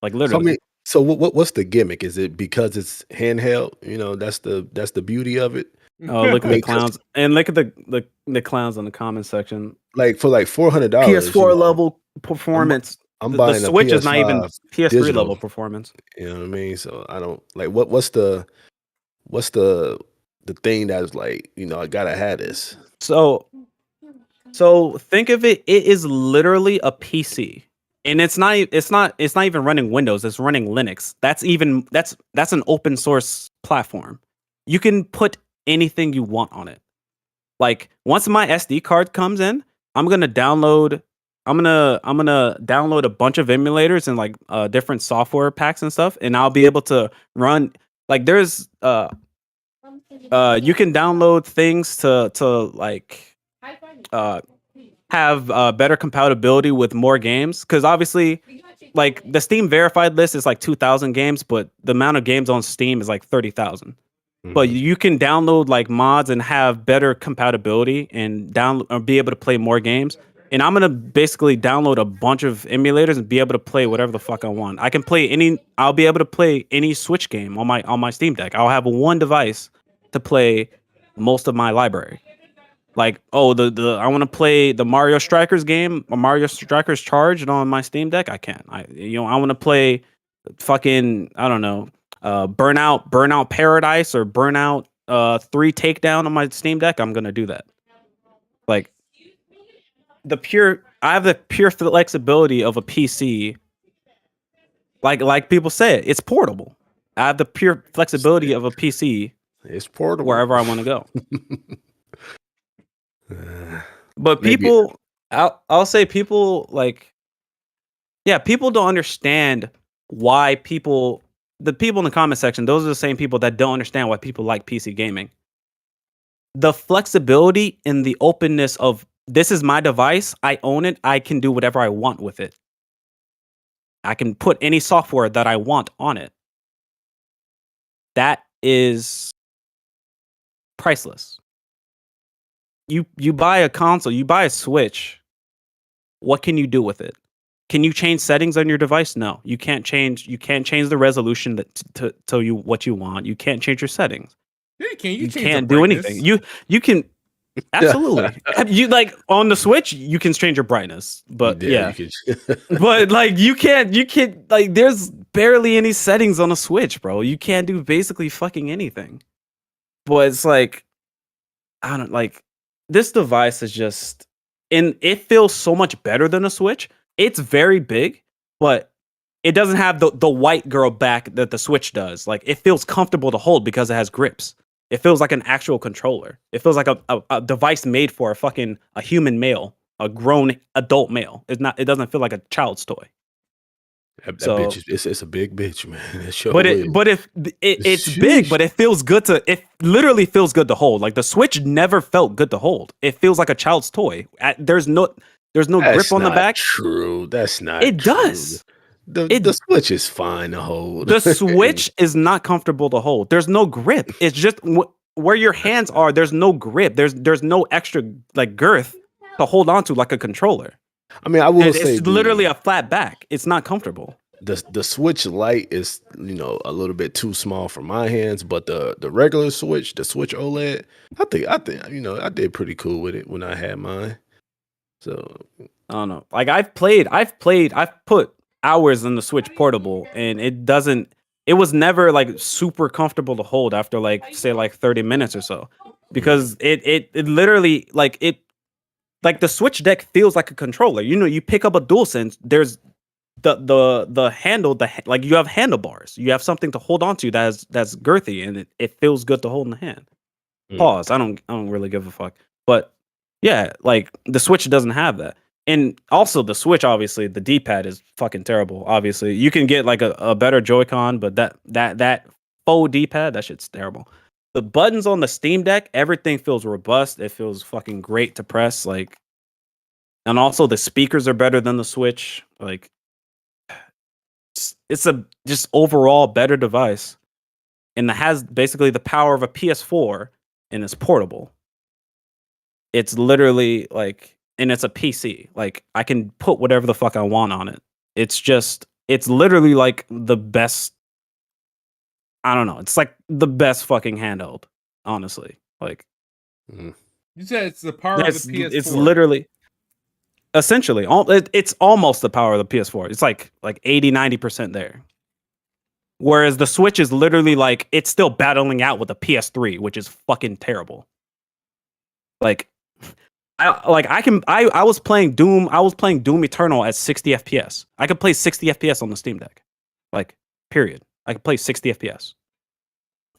Literally. So what's the gimmick? Is it because it's handheld? That's the beauty of it. Oh, look at the clowns, and look at the clowns in the comment section. For $400, PS4 level performance. I'm buying the Switch a PS5 is not even PS3 digital level performance. You know what I mean? So I don't what's the thing that's I gotta have this. So think of it. It is literally a PC. And it's not even running Windows, it's running Linux. That's an open source platform. You can put anything you want on it. Once my SD card comes in, I'm gonna download a bunch of emulators and different software packs and stuff, and I'll be able to run there's you can download things to have better compatibility with more games, because obviously the Steam verified list is 2,000 games, but the amount of games on Steam is 30,000. But you can download mods and have better compatibility and be able to play more games. And I'm gonna basically download a bunch of emulators and be able to play whatever the fuck I want. I'll be able to play any Switch game on my Steam Deck. I'll have one device to play most of my library. I want to play the Mario Strikers game, or Mario Strikers Charged on my Steam Deck. I can. I want to play fucking, I don't know, Burnout Paradise or Burnout 3 Takedown on my Steam Deck. I'm gonna do that. I have the pure flexibility of a PC. Like people say, it's portable. I have the pure flexibility of a PC. It's portable wherever I want to go. But people, I'll say people people don't understand why the people in the comment section, those are the same people that don't understand why people like PC gaming. The flexibility and the openness of, this is my device, I own it, I can do whatever I want with it. I can put any software that I want on it. That is priceless. You buy a console, you buy a Switch. What can you do with it? Can you change settings on your device? No, you can't change. You can't change the resolution to tell you what you want. You can't change your settings. Yeah, you can't do anything. You can absolutely. You on the Switch, you can change your brightness, but yeah. But you can't there's barely any settings on a Switch, bro. You can't do basically fucking anything. But it's I don't this device is just, and it feels so much better than a Switch. It's very big, but it doesn't have the white girl back that the Switch does. Like, it feels comfortable to hold because it has grips. It feels like an actual controller. It feels like a device made for a human male, a grown adult male. It doesn't feel like a child's toy. That bitch, it's a big bitch, man. It's big, but it feels good it literally feels good to hold. Like, the Switch never felt good to hold. It feels like a child's toy. There's no grip on the back. True. That's not It true. does. The Switch is fine to hold. The Switch is not comfortable to hold. There's no grip. It's just where your hands are. There's no grip. There's no extra like girth to hold on to like a controller. I mean, I will say it's literally a flat back. It's not comfortable. The Switch Lite is, a little bit too small for my hands, but the regular Switch, the Switch OLED, I think I did pretty cool with it when I had mine. So I don't know. Like, I've put hours in the Switch Portable, and it was never like super comfortable to hold after like, say, like 30 minutes or so, because it literally like the Switch Deck feels like a controller. You pick up a DualSense, there's the handle, like, you have handlebars, you have something to hold on to that's girthy, and it feels good to hold in the hand. Pause. I don't really give a fuck. But yeah, like, the Switch doesn't have that. And also the Switch, obviously, the D-pad is fucking terrible. Obviously, you can get like a better Joy-Con, but that faux D-pad, that shit's terrible. The buttons on the Steam Deck, everything feels robust. It feels fucking great to press. Like, and also the speakers are better than the Switch. Like, it's a just overall better device, and it has basically the power of a PS4, and it's portable. It's literally like, and it's a PC. Like, I can put whatever the fuck I want on it. It's literally like the best. I don't know. It's like the best fucking handheld, honestly. Like, you said it's the power of the PS4. It's literally, essentially, it's almost the power of the PS4. It's like 80-90% there. Whereas the Switch is literally like, it's still battling out with the PS3, which is fucking terrible. Like, I was playing Doom. I was playing Doom Eternal at 60 FPS. I could play 60 FPS on the Steam Deck. Like, period. I could play 60 FPS.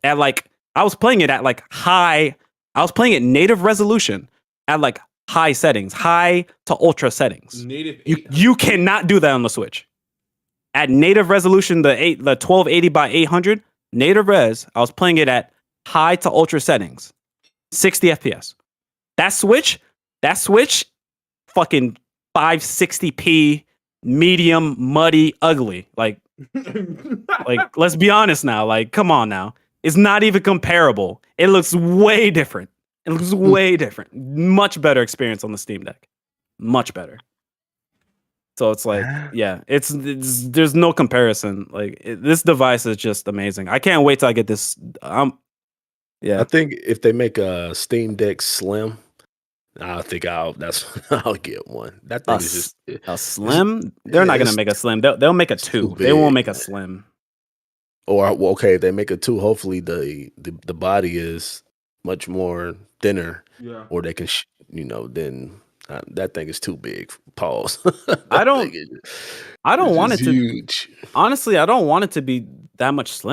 At like, I was playing it at like high. I was playing it native resolution at like high settings, high to ultra settings. You cannot do that on the Switch. At native resolution, the 1280 by 800 native res, I was playing it at high to ultra settings, 60 FPS. That Switch, fucking 560p, medium, muddy, ugly. Like, let's be honest now. Like, come on now. It's not even comparable. It looks way different. Much better experience on the Steam Deck. Much better. So it's like, yeah, it's there's no comparison. Like, this device is just amazing. I can't wait till I get this. Yeah. I think if they make a Steam Deck Slim, I think I'll get one. That thing is just a Slim. They're not gonna make a Slim. They'll make a 2. They won't make a Slim. Or okay, if they make a 2, hopefully the body is much more thinner. Yeah. Or they can, then that thing is too big. Pause. I don't want it to. Huge. Honestly, I don't want it to be that much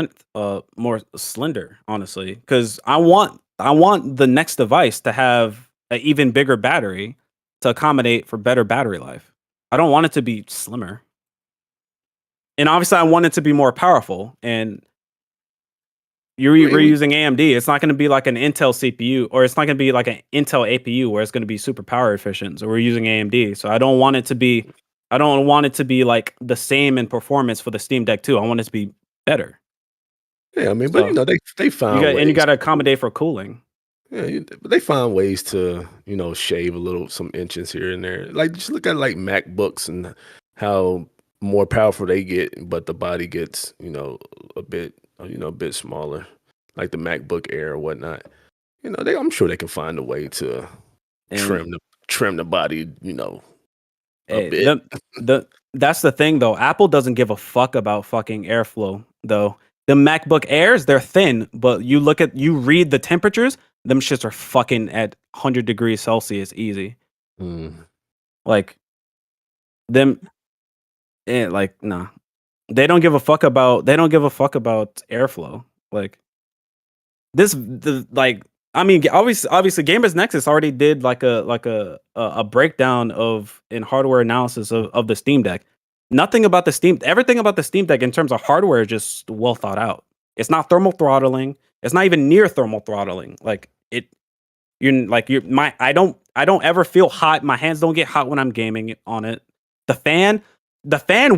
more slender. Honestly, because I want the next device to have an even bigger battery to accommodate for better battery life. I don't want it to be slimmer. And obviously, I want it to be more powerful. And we're using AMD. It's not going to be like an Intel CPU, or it's not going to be like an Intel APU where it's going to be super power efficient. So we're using AMD. So I don't want it to be like the same in performance for the Steam Deck 2. I want it to be better. Yeah, I mean, but they found ways. And you got to accommodate for cooling. Yeah, but they find ways to, shave some inches here and there. Like, just look at like MacBooks and how more powerful they get, but the body gets, a bit smaller, like the MacBook Air or whatnot. I'm sure they can find a way to trim the body, a bit. That's the thing though. Apple doesn't give a fuck about fucking airflow though. The MacBook Airs, they're thin, but you read the temperatures, them shits are fucking at 100 degrees Celsius easy. Like them, like nah. They don't give a fuck about airflow. Like I mean, obviously, Gamers Nexus already did like a breakdown in hardware analysis of the Steam Deck. Everything about the Steam Deck in terms of hardware is just well thought out. It's not thermal throttling. It's not even near thermal throttling. I don't ever feel hot. My hands don't get hot when I'm gaming on it. The fan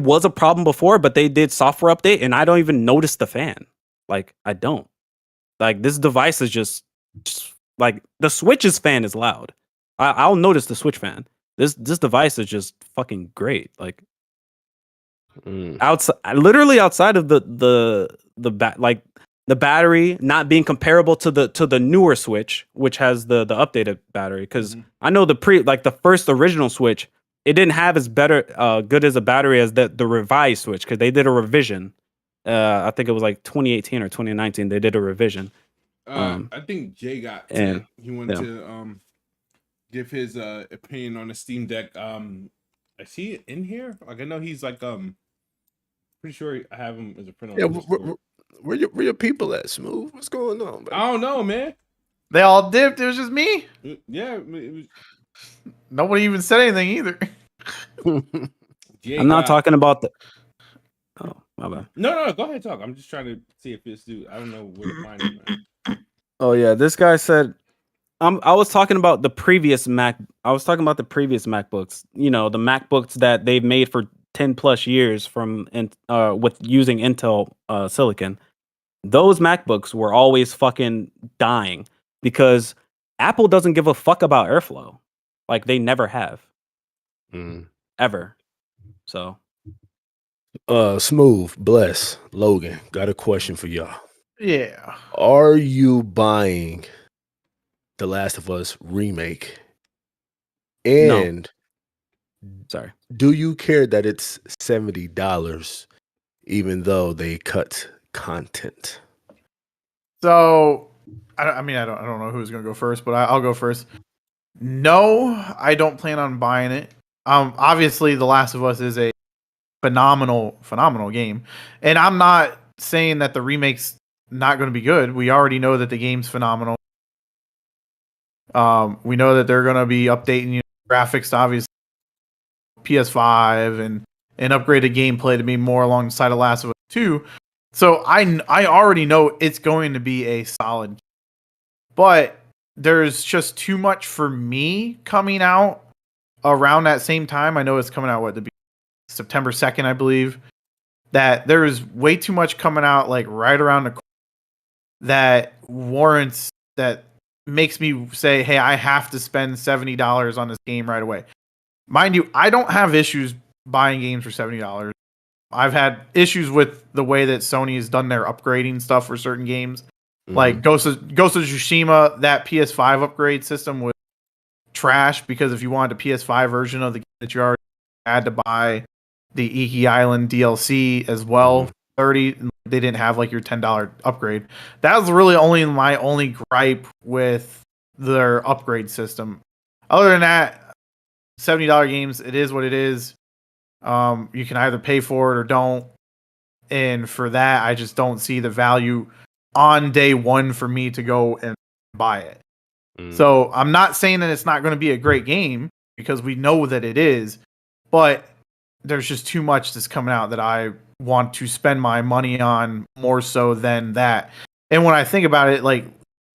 was a problem before, but they did software update, and I don't even notice the fan. Like I don't. Like this device is just like the Switch's fan is loud. I'll notice the Switch fan. This device is just fucking great. Like literally outside of the battery not being comparable to the newer Switch, which has the updated battery. Because I know the first original Switch, it didn't have as good as a battery as the revised Switch, because they did a revision. I think it was like 2018 or 2019. They did a revision. I think Jay he wanted to give his opinion on the Steam Deck. I see it in here. Like I know he's like pretty sure I have him as a friend on Discord. Where your people at, Smooth? What's going on, baby? I don't know, man. They all dipped. It was just me. Yeah, it was... Nobody even said anything either. I'm not talking about the. Oh, my bad. No, go ahead, talk. I'm just trying to see if this dude. I don't know where to find him. Man. Oh yeah, this guy said. I was talking about the previous Mac. I was talking about the previous MacBooks. You know, the MacBooks that they've made for 10 plus years with using Intel silicon. Those MacBooks were always fucking dying because Apple doesn't give a fuck about airflow. Like they never have. Ever. So Smooth, Bless, Logan, got a question for y'all. Yeah. Are you buying The Last of Us Remake? And sorry, do you care that it's $70 even though they cut content? So I don't know who's gonna go first, but I'll go first. No, I don't plan on buying it. Obviously, The Last of Us is a phenomenal game, and I'm not saying that the remake's not going to be good. We already know that the game's phenomenal. We know that they're going to be updating graphics to obviously PS5 and upgraded gameplay to be more alongside of Last of Us 2. So I already know it's going to be a solid, but there's just too much for me coming out around that same time. I know it's coming out September 2nd, I believe. That there's way too much coming out like right around the corner that makes me say, hey, I have to spend $70 on this game right away. Mind you, I don't have issues buying games for $70. I've had issues with the way that Sony has done their upgrading stuff for certain games. Like Ghost of Tsushima, that PS5 upgrade system was trash because if you wanted a PS5 version of the game that you already had to buy the Iki Island DLC as well, $30, they didn't have like your $10 upgrade. That was really my only gripe with their upgrade system. Other than that, $70 games, it is what it is. You can either pay for it or don't. And for that, I just don't see the value on day one for me to go and buy it. So I'm not saying that it's not going to be a great game because we know that it is, but there's just too much that's coming out that I want to spend my money on more so than that. And when I think about it, like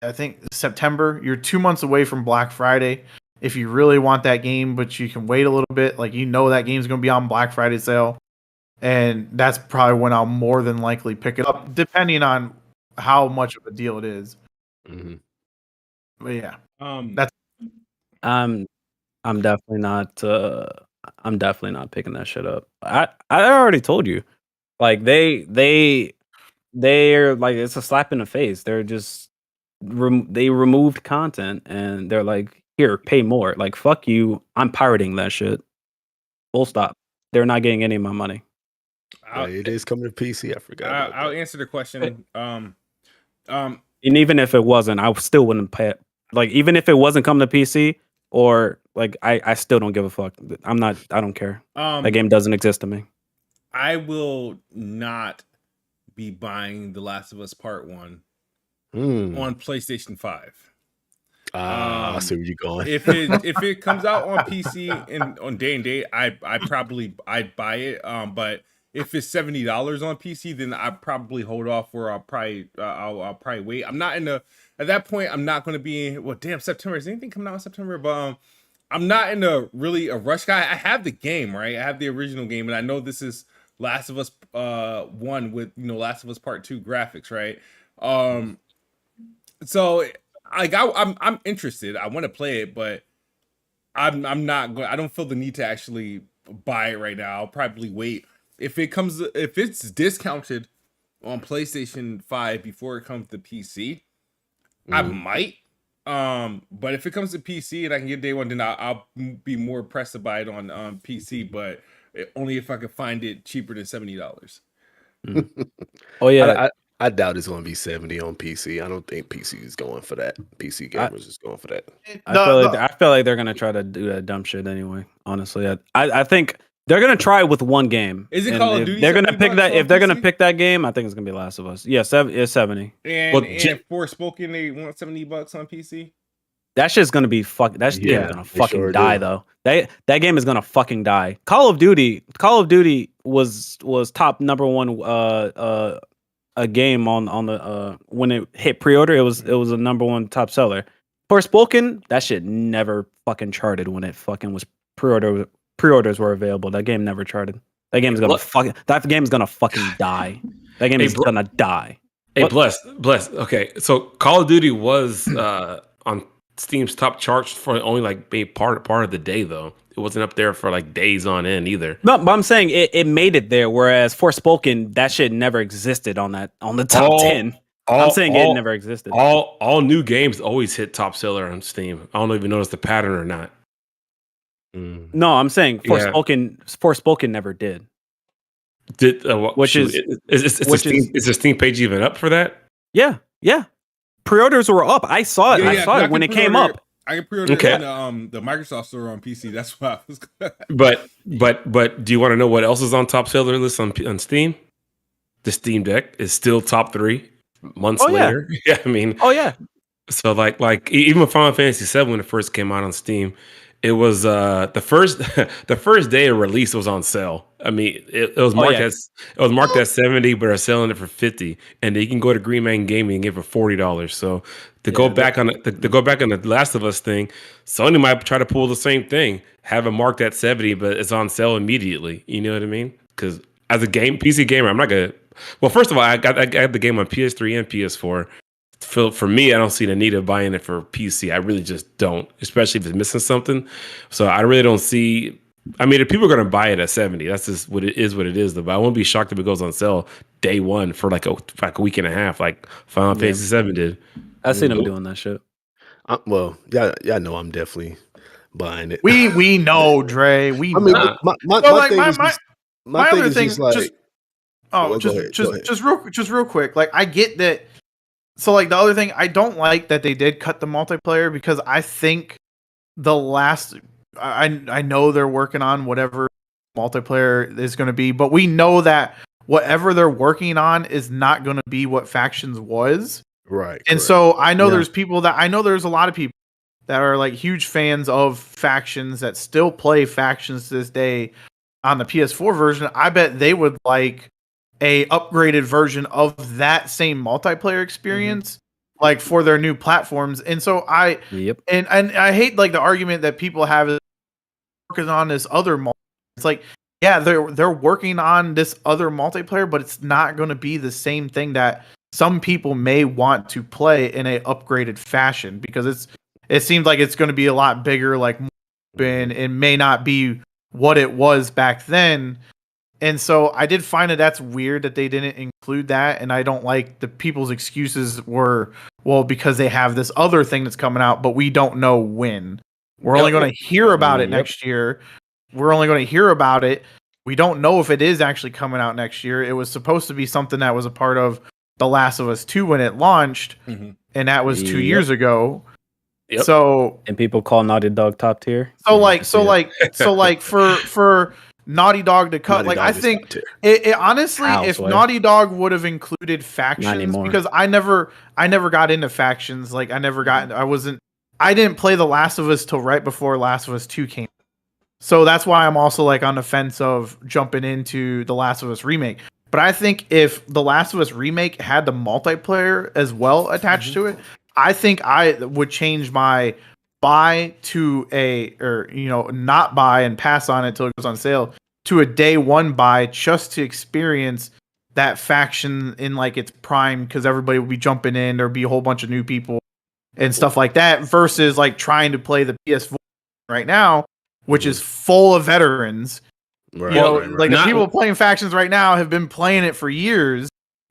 I think September, you're 2 months away from Black Friday. If you really want that game, but you can wait a little bit, like that game's going to be on Black Friday sale. And that's probably when I'll more than likely pick it up, depending on how much of a deal it is. But yeah, that's. I'm definitely not. I'm definitely not picking that shit up. I already told you, like they're like it's a slap in the face. They're just they removed content and they're like, here, pay more. Like fuck you, I'm pirating that shit. Full stop. They're not getting any of my money. It is coming to PC. I forgot. I'll answer the question. And even if it wasn't, I still wouldn't pay it. Like even if it wasn't coming to PC, or like I still don't give a fuck. I don't care. That game doesn't exist to me. I will not be buying The Last of Us Part 1 on PlayStation 5. I see where you're going. if it comes out on PC and on day and date, I'd buy it. But if it's $70 on PC, then I probably hold off, or I'll probably wait. I'm not at that point. I'm not going to be in. Well, damn, September. Is anything coming out in September? But I'm not in a rush guy. I have the game, right? I have the original game, and I know this is Last of Us 1 with Last of Us Part 2 graphics, right? So I'm interested. I want to play it, but I'm not going. I don't feel the need to actually buy it right now. I'll probably wait. If it's discounted on PlayStation 5 before it comes to PC, I might. But if it comes to PC and I can get day one, then I'll be more pressed to buy it on PC. But only if I could find it cheaper than $70. Oh yeah. I doubt it's going to be 70 on PC. I don't think PC is going for that. PC gamers is going for that. I feel like they're going to try to do that dumb shit anyway. Honestly, I think they're going to try with one game. Is it Call of Duty? They're going to pick that. If they're going to pick that game, I think it's going to be Last of Us. Yeah, it's 70. And Forspoken, they want $70 on PC. That shit's going to be fucking. That game is going to fucking die though. That game is going to fucking die. Call of Duty was top number one a game on the when it hit pre-order, it was a number one top seller. Forspoken, that shit never fucking charted when it fucking was pre-orders were available. That game never charted. That game is gonna fucking die. That game is gonna die. Hey, bless. Okay, so Call of Duty was on Steam's top charts for only like being part of the day though. It wasn't up there for like days on end either. No, but I'm saying it made it there. Whereas Forspoken, that shit never existed on the top 10. I'm saying it never existed. All new games always hit top seller on Steam. I don't even notice the pattern or not. No, I'm saying Forspoken never did. Is the Steam page even up for that? Yeah. Pre-orders were up. I saw it. I saw it when it came up. I can pre-order it in the Microsoft store on PC. That's why I was. But do you want to know what else is on top seller list on Steam? The Steam Deck is still top 3 months later. Yeah, I mean. Oh yeah. So like even Final Fantasy VII when it first came out on Steam, it was the first day of release was on sale. I mean, it was marked at 70, but are selling it for 50, and then you can go to Green Man Gaming and get it for $40. So to go back on the Last of Us thing, Sony might try to pull the same thing, have it marked at 70, but it's on sale immediately. You know what I mean? Because as a PC gamer, I'm not gonna. Well, first of all, I got the game on PS3 and PS4. For me, I don't see the need of buying it for PC. I really just don't, especially if it's missing something. So I really don't see. I mean, if people are going to buy it at 70, that's just what it is. Though. But I won't be shocked if it goes on sale day one for like a week and a half, like Final Fantasy VII did. I seen them doing that shit. Well, yeah, know I'm definitely buying it. We know, Dre. My other thing is like. Just real quick. Like, I get that. So, like, the other thing, I don't like that they did cut the multiplayer because I think I know they're working on whatever multiplayer is going to be, but we know that whatever they're working on is not going to be what Factions was. Right. And so I know there's a lot of people that are like huge fans of Factions that still play Factions to this day on the PS4 version. I bet they would like a upgraded version of that same multiplayer experience, like for their new platforms. And so I hate like the argument that people have is working on this other it's like, yeah, they're working on this other multiplayer, but it's not going to be the same thing that some people may want to play in a upgraded fashion because it seems like it's going to be a lot bigger, like more open. It may not be what it was back then. And so I did find that's weird that they didn't include that. And I don't like the people's excuses were, well, because they have this other thing that's coming out, but we don't know when. We're only going to hear about it next year. We're only going to hear about it. We don't know if it is actually coming out next year. It was supposed to be something that was a part of The Last of Us 2 when it launched. And that was 2 years ago. Yep. So And people call Naughty Dog top tier. so like for Naughty Dog to cut, Naughty like Dog I is think top tier. it honestly, How, if Sway? Naughty Dog would have included factions, anymore. because I never got into factions. Like I didn't play The Last of Us till right before Last of Us 2 came. So that's why I'm also like on the fence of jumping into The Last of Us Remake. But I think if The Last of Us Remake had the multiplayer as well attached to it, I think I would change my buy to not buy and pass on it until it goes on sale to a day one buy, just to experience that faction in like its prime, because everybody will be jumping in, there'll be a whole bunch of new people and stuff like that, versus like trying to play the PS4 right now, which is full of veterans. Right, You know, right. like the people playing factions right now have been playing it for years.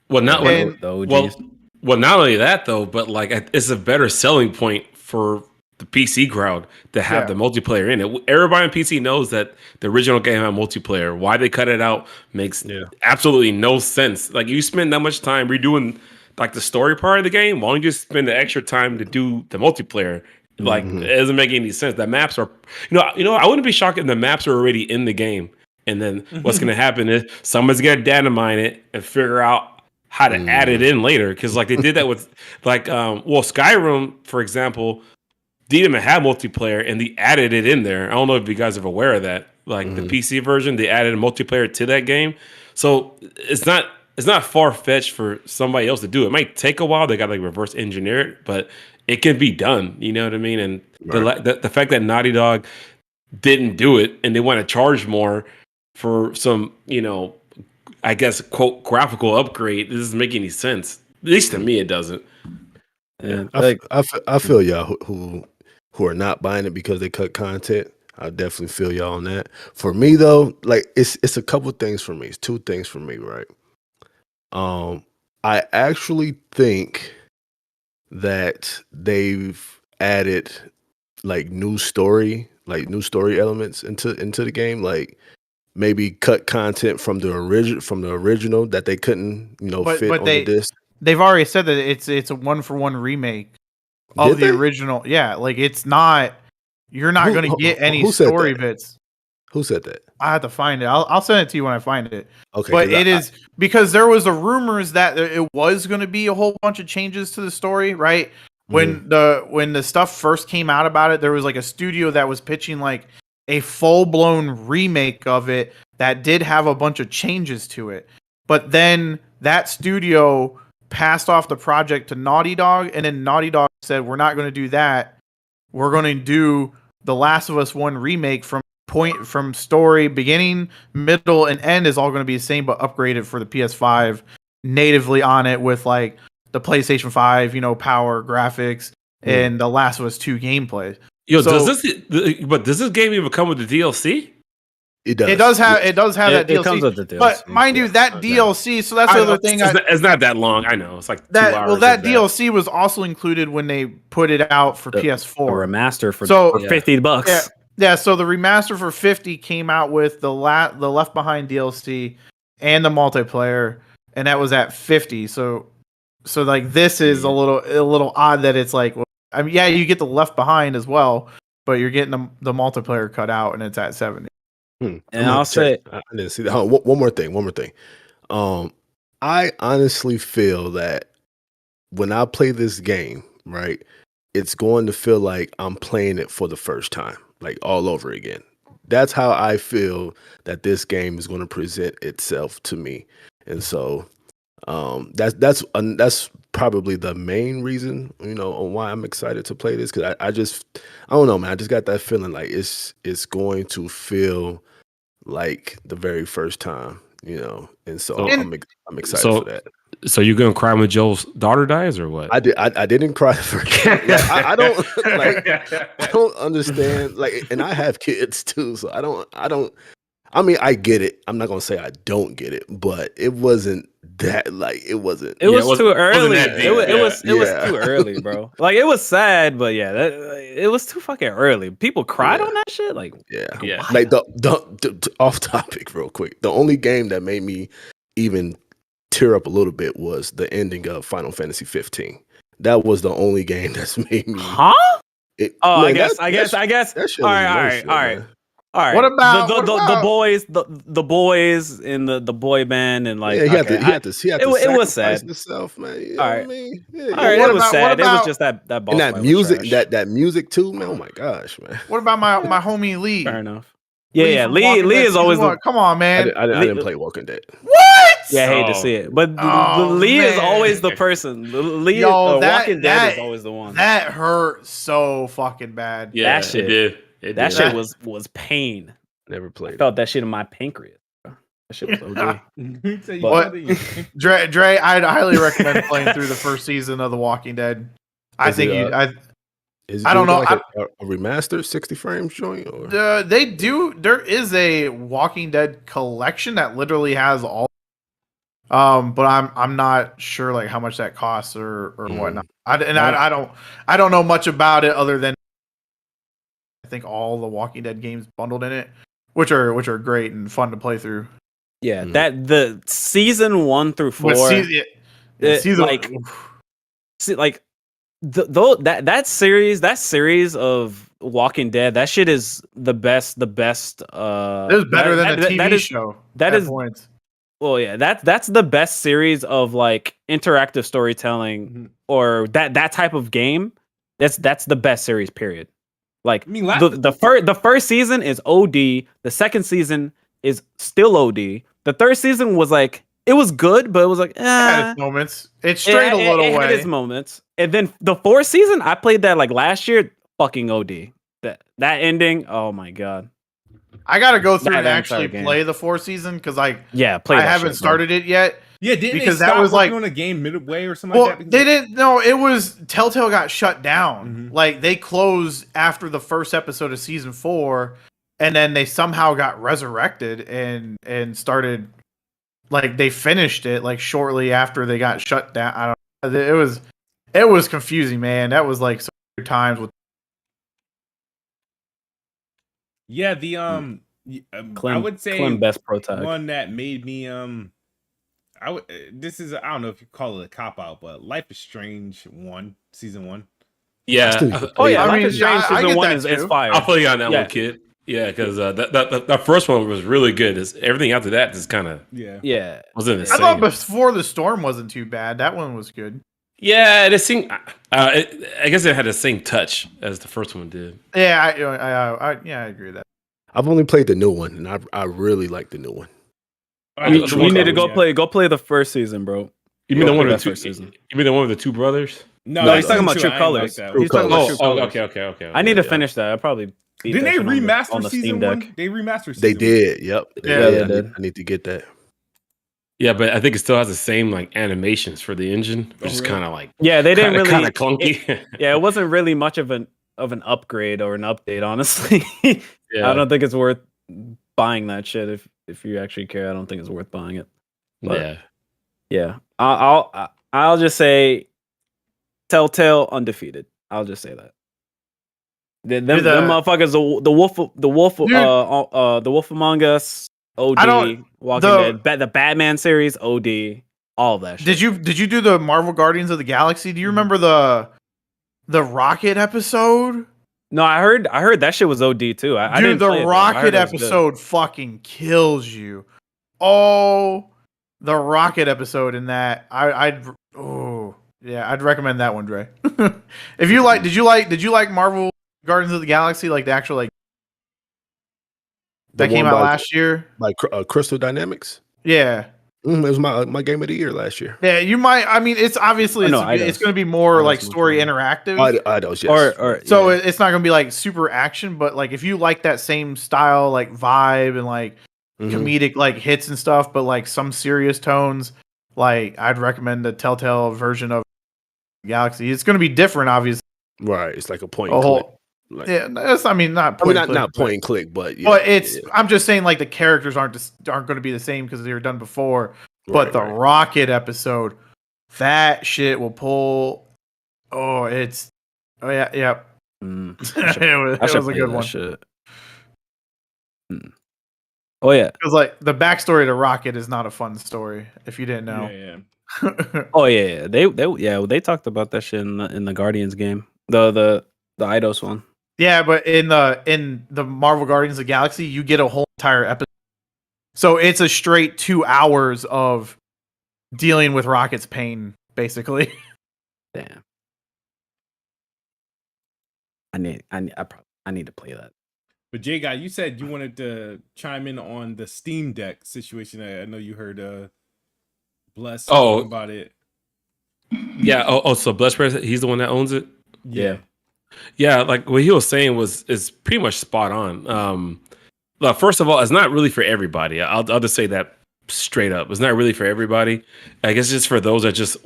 Well, not And- The OGs. well, not only that though, but like it's a better selling point for the PC crowd to have the multiplayer in it. Everybody on PC knows that the original game had multiplayer. Why they cut it out makes absolutely no sense. Like you spend that much time redoing like the story part of the game. Why don't you just spend the extra time to do the multiplayer? Like it doesn't make any sense. The maps are, I wouldn't be shocked if the maps are already in the game. And then what's going to happen is someone's going to data mine it and figure out how to add it in later. Because like they did that with like, Skyrim, for example, didn't even have multiplayer and they added it in there. I don't know if you guys are aware of that. Like the PC version, they added a multiplayer to that game. So it's not far fetched for somebody else to do it. It might take a while. They got to like reverse engineer it, but it can be done. You know what I mean? And the fact that Naughty Dog didn't do it and they want to charge more for some, I guess, quote, graphical upgrade, this doesn't make any sense. At least to me, it doesn't. Yeah, I feel y'all who are not buying it because they cut content. I definitely feel y'all on that. For me though, like it's a couple things for me. It's two things for me, right? I actually think that they've added like new story elements into the game, like maybe cut content from the original that they couldn't fit on the disc. They've already said that it's a 1-for-1 remake of the original. Yeah, like it's not. You're not going to get any story bits. Who said that? I have to find it. I'll send it to you when I find it. Okay, but it is because there was a rumors that it was going to be a whole bunch of changes to the story, right? When the stuff first came out about it, there was like a studio that was pitching like a full-blown remake of it that did have a bunch of changes to it. But then that studio passed off the project to Naughty Dog, and then Naughty Dog said, we're not going to do that. We're going to do The Last of Us 1 remake from story, beginning, middle, and end is all going to be the same, but upgraded for the PS5 natively on it with like the PlayStation 5, power graphics and The Last of Us 2 gameplay. Does this game even come with the DLC? It does. It does have that DLC. It comes with the DLC. But mind you, that DLC. So that's the other thing. It's not that long. I know it's like 2 hours. Well, that DLC was also included when they put it out for PS4. A remaster for $50. Yeah. So the remaster for $50 came out with the Left Behind DLC and the multiplayer, and that was at $50. So like this is a little odd that it's like, well, I mean, yeah, you get the Left Behind as well, but you're getting the multiplayer cut out, and it's at $70. And I'll say, I didn't see that. One more thing. I honestly feel that when I play this game, right, it's going to feel like I'm playing it for the first time, like all over again. That's how I feel that this game is going to present itself to me, and so that's probably the main reason, on why I'm excited to play this, because I don't know, man. I just got that feeling like it's going to feel like the very first time, and so I'm excited for that. So you're gonna cry when Joel's daughter dies, or what? I didn't cry for I don't understand, like, and I have kids too, so I don't. I mean, I get it. I'm not gonna say I don't get it, but it wasn't that, like, it wasn't. It was too early. It was too early, bro. Like, it was sad, but it was too fucking early. People cried on that shit. Like, yeah. Like the off topic, real quick. The only game that made me even tear up a little bit was the ending of Final Fantasy 15. That was the only game that's made me. Huh? I man, guess. that shit All was right. emotional, man. All right. What about the boys in the boy band and like Yeah, he had okay, to it was sacrifice sad. sad. Himself, man. You know All what I right. mean? Yeah, All yeah. right, what it was about- sad. what It was about- just that boss And that fight music, was trash. that music too, man. Oh my gosh, man. What about my homie Lee? Fair enough. Yeah, from Walking Lee Dead is always season the one. Come on, man. I didn't play Walking Dead. What? yeah. I hate to Oh. see it, but Oh, Lee is man. always the person. Lee, Yo, Walking Dead is always the one. That hurt so fucking bad. Yeah, That shit. it did. It That did. shit was pain. Never I played. felt that shit in my pancreas. Bro. That shit was OD. So you What? put it- Dre, I'd highly recommend playing through the first season of The Walking Dead. I Is think it, you. Is I don't know, Like a remastered 60 frames joint? Or? They do. There is a Walking Dead collection that literally has all. But I'm not sure like how much that costs or whatnot. I don't know much about it other than I think all the Walking Dead games bundled in it, which are great and fun to play through. Yeah, that the season 1 through 4. But season like, that series of Walking Dead, that shit is the best. it was better than a TV show. That at is points. well, yeah. That's the best series of like interactive storytelling or that type of game. That's the best series. Period. Like I mean, the first season is OD. The second season is still OD. The third season was like it was good, but it was like It had its moments. It strayed a little it way. had its moments. And then the fourth season, I played that like last year. Fucking OD. That ending. Oh my god. I gotta go through That and entire actually game. play the fourth season because Play. I That haven't shit, started it yet. Yeah, didn't Because they that stop was like working on a game midway or something well, like that? they didn't. No, it was Telltale got shut down. Mhm. Like they closed after the first episode of season 4, and then they somehow got resurrected and started like they finished it like shortly after they got shut down. I don't know. It was confusing, man. That was like so many times with Yeah, the I would say Clem best pro tag. one that made me I would this is I don't know if you call it a cop out, but Life is Strange season 1. Yeah. Oh yeah, I Life mean, is Strange I season get 1 that is too. fire. I'll play you on that Yeah. one, kid. Yeah, because that first one was really good. Everything after that just kind of Yeah. wasn't the I same. thought Before the Storm wasn't too bad. That one was good. Yeah, it seemed. I guess it had the same touch as the first one did. Yeah, I agree with that. I've only played the new one, and I really like the new one. You need to go play the first season, bro. You mean the one with That's the first season. You mean the one with the two brothers? No, he's talking about season True 2, I ain't like Colors. that True He's talking about True Colors. Colors. Okay. I need to finish that. I probably beat Didn't that they shit remaster on the season Steam Deck. 1? They remastered season They 1. did. Yep. Yeah, they I did. I need to get that. Yeah, but I think it still has the same like animations for the engine, which is really? kind of like Yeah, they didn't really. kind of clunky. Yeah, it wasn't really much of an upgrade or an update, honestly. Yeah. I don't think it's worth buying that shit if you actually care. I don't think it's worth buying it. But, Yeah. Yeah. I'll just say Telltale undefeated. I'll just say that. Them motherfuckers, the Wolf Among Us, OD, Walking Dead, the Batman series, OD, all of that shit. Did you do the Marvel Guardians of the Galaxy? Do you remember the Rocket episode? No, I heard that shit was OD too. I didn't play it, the though. I heard Rocket it was good. episode fucking kills you. Oh, the Rocket episode in that I'd recommend that one, Dre. If you like, did you like Marvel Guardians of the Galaxy, like the actual like that came out last year? Like Crystal Dynamics. Yeah. It was my game of the year last year. Yeah, you might. I mean, it's obviously it's going to be more like story interactive. Eidos, yes. Or So yeah. it's not going to be like super action, but like if you like that same style, like vibe and like comedic like hits and stuff, but like some serious tones, like I'd recommend the Telltale version of Galaxy. It's going to be different, obviously. Right, it's like a point and click. Like, Yeah, that's not not point and click, but yeah, but it's. I'm just saying, like the characters aren't going to be the same because they were done before. But the Rocket episode, that shit will pull. Oh yeah. It was a good one. Shit. Oh yeah. Because like the backstory to Rocket is not a fun story if you didn't know. Yeah. Oh yeah. They talked about that shit in the Guardians game. The The Eidos one. Yeah, but in the Marvel Guardians of the Galaxy, you get a whole entire episode. So it's a straight 2 hours of dealing with Rocket's pain, basically. Damn. I need to play that. But Jay Guy, you said you wanted to chime in on the Steam Deck situation. I know you heard Bless talking about it. Yeah. So Bless, he's the one that owns it. Yeah. Yeah, like what he was saying is pretty much spot on. Well, first of all, it's not really for everybody. I'll just say that straight up. It's not really for everybody. I guess it's just for those that just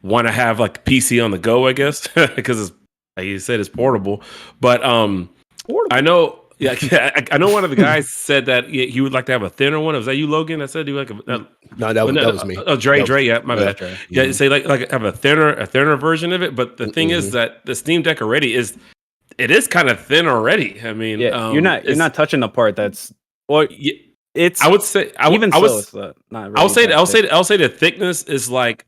want to have like PC on the go, I guess, because it's like you said, it's portable. But I know, I know one of the guys said that he would like to have a thinner one. Was that you, Logan? I said you like no, that was me. Oh, Dre, yeah, my bad. Dre. Yeah, say like have a thinner version of it. But the thing is that the Steam Deck already is kind of thin already. I mean, you're not touching the part that's it's. I would say it's not. Really I'll say the thickness is like.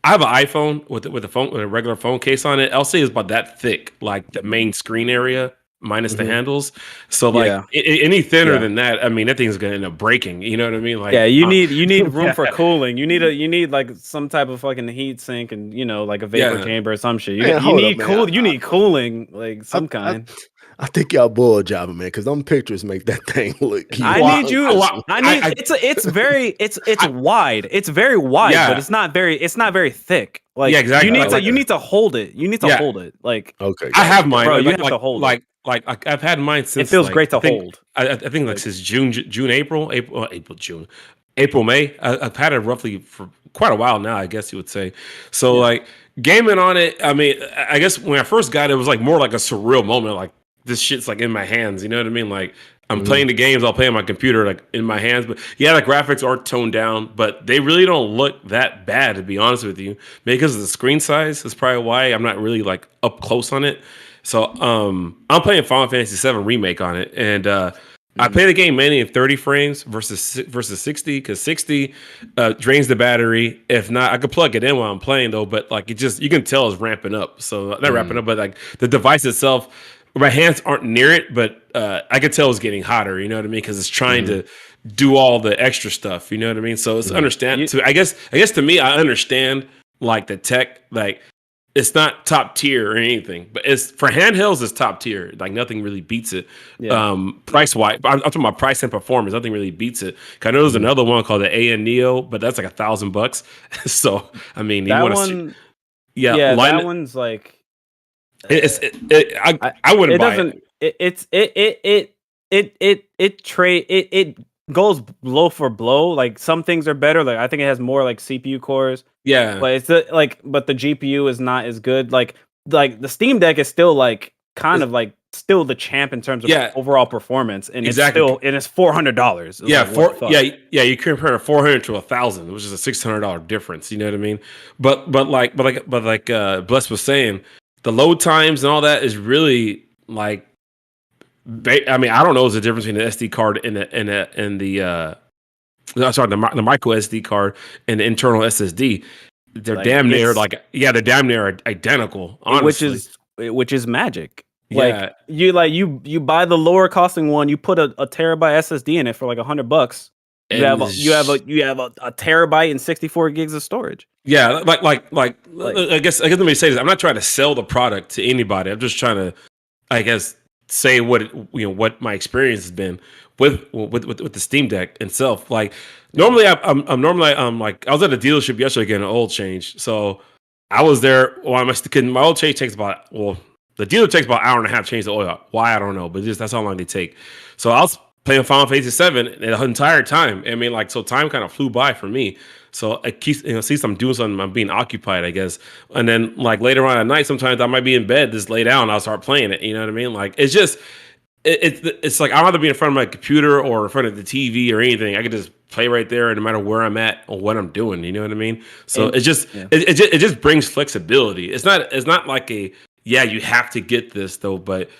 I have an iPhone with a regular phone case on it. I'll say it's about that thick, like the main screen area minus the handles. So like any thinner than that, I mean that thing's gonna end up breaking. You know what I mean? Like you need room for cooling. You need like some type of fucking heat sink and like a vapor chamber or some shit. You need cooling like some kind. I think y'all bull jobbing, man, because them pictures make that thing look. It's wide. It's very wide, but it's not very thick. Like exactly. You need to hold it. You need to hold it. Like okay, I have mine. Bro, you have to hold it. Like I've had mine since. It feels great to hold. I think like since April, May. I've had it roughly for quite a while now, I guess you would say. So like gaming on it. I mean, I guess when I first got it, it was like more like a surreal moment. Like this shit's like in my hands. You know what I mean? Like I'm playing the games. I'll play on my computer like in my hands. But yeah, the graphics are toned down, but they really don't look that bad to be honest with you. Maybe because of the screen size is probably why I'm not really like up close on it. So I'm playing Final Fantasy VII Remake on it, and I play the game mainly in 30 frames versus 60 because 60 drains the battery. If not, I could plug it in while I'm playing though. But like you can tell it's ramping up. So not ramping up, but like the device itself. My hands aren't near it, but I could tell it's getting hotter. You know what I mean? Because it's trying to do all the extra stuff. You know what I mean? So it's understand. I guess to me, I understand like the tech. Like it's not top tier or anything, but it's for handhelds. It's top tier. Like nothing really beats it. Yeah. Price wise, I'm talking about price and performance. Nothing really beats it. I know there's another one called the AN Neo, but that's like $1,000. So I mean, that one, that one's like. I wouldn't buy it. It goes blow for blow. Like some things are better. Like I think it has more like CPU cores. Yeah, but it's but the GPU is not as good. Like the Steam Deck is still like kind of like still the champ in terms of overall performance, and it's $400. Yeah, you compare a 400 to 1,000, which is a $600 difference. You know what I mean? But like Bless was saying. The load times and all that is really like, I mean, I don't know what's the difference between the SD card and the micro SD card and the internal SSD. They're like, damn near identical, honestly. Which is magic. Yeah. Like you buy the lower costing one, you put a terabyte SSD in it for like $100. You have a terabyte and 64 gigs of storage. Yeah, like I guess let me say this. I'm not trying to sell the product to anybody. I'm just trying to, I guess, say what my experience has been with the Steam Deck itself. Like normally, I'm like I was at a dealership yesterday getting an oil change. So I was there. Well, my oil change takes the dealer takes about an hour and a half to change the oil. Why I don't know, but that's how long they take. So I was playing Final Fantasy VII the entire time. I mean, like, so time kind of flew by for me. So I keep, since I'm doing something, I'm being occupied, I guess. And then, like, later on at night, sometimes I might be in bed, just lay down, and I'll start playing it. You know what I mean? Like, it's just, it's like, I'd rather be in front of my computer or in front of the TV or anything. I could just play right there, no matter where I'm at or what I'm doing. You know what I mean? So it just brings flexibility. It's not like you have to get this though, but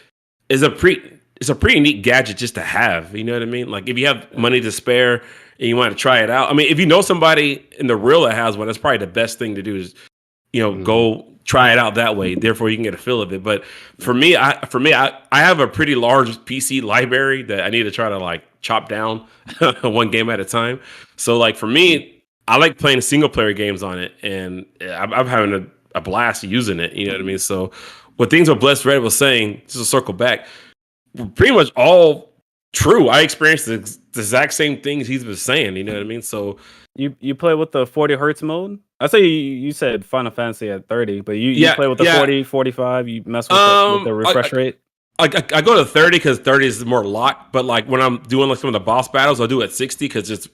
it's a pretty neat gadget just to have. You know what I mean? Like if you have money to spare and you want to try it out. I mean, if you know somebody in the real that has one, that's probably the best thing to do is, go try it out that way. Therefore, you can get a feel of it. But for me, I have a pretty large PC library that I need to try to like chop down one game at a time. So like for me, I like playing single player games on it, and I'm having a blast using it. You know what I mean? So what things what Blessed Red was saying, just to circle back, pretty much all true. I experienced the exact same things he's been saying. You know what I mean? So you play with the 40 hertz mode? I say you said Final Fantasy at 30, but you play with the 40, 45. You mess with the refresh rate. I go to 30 because 30 is more locked, but like when I'm doing like some of the boss battles, I'll do it at 60 because it's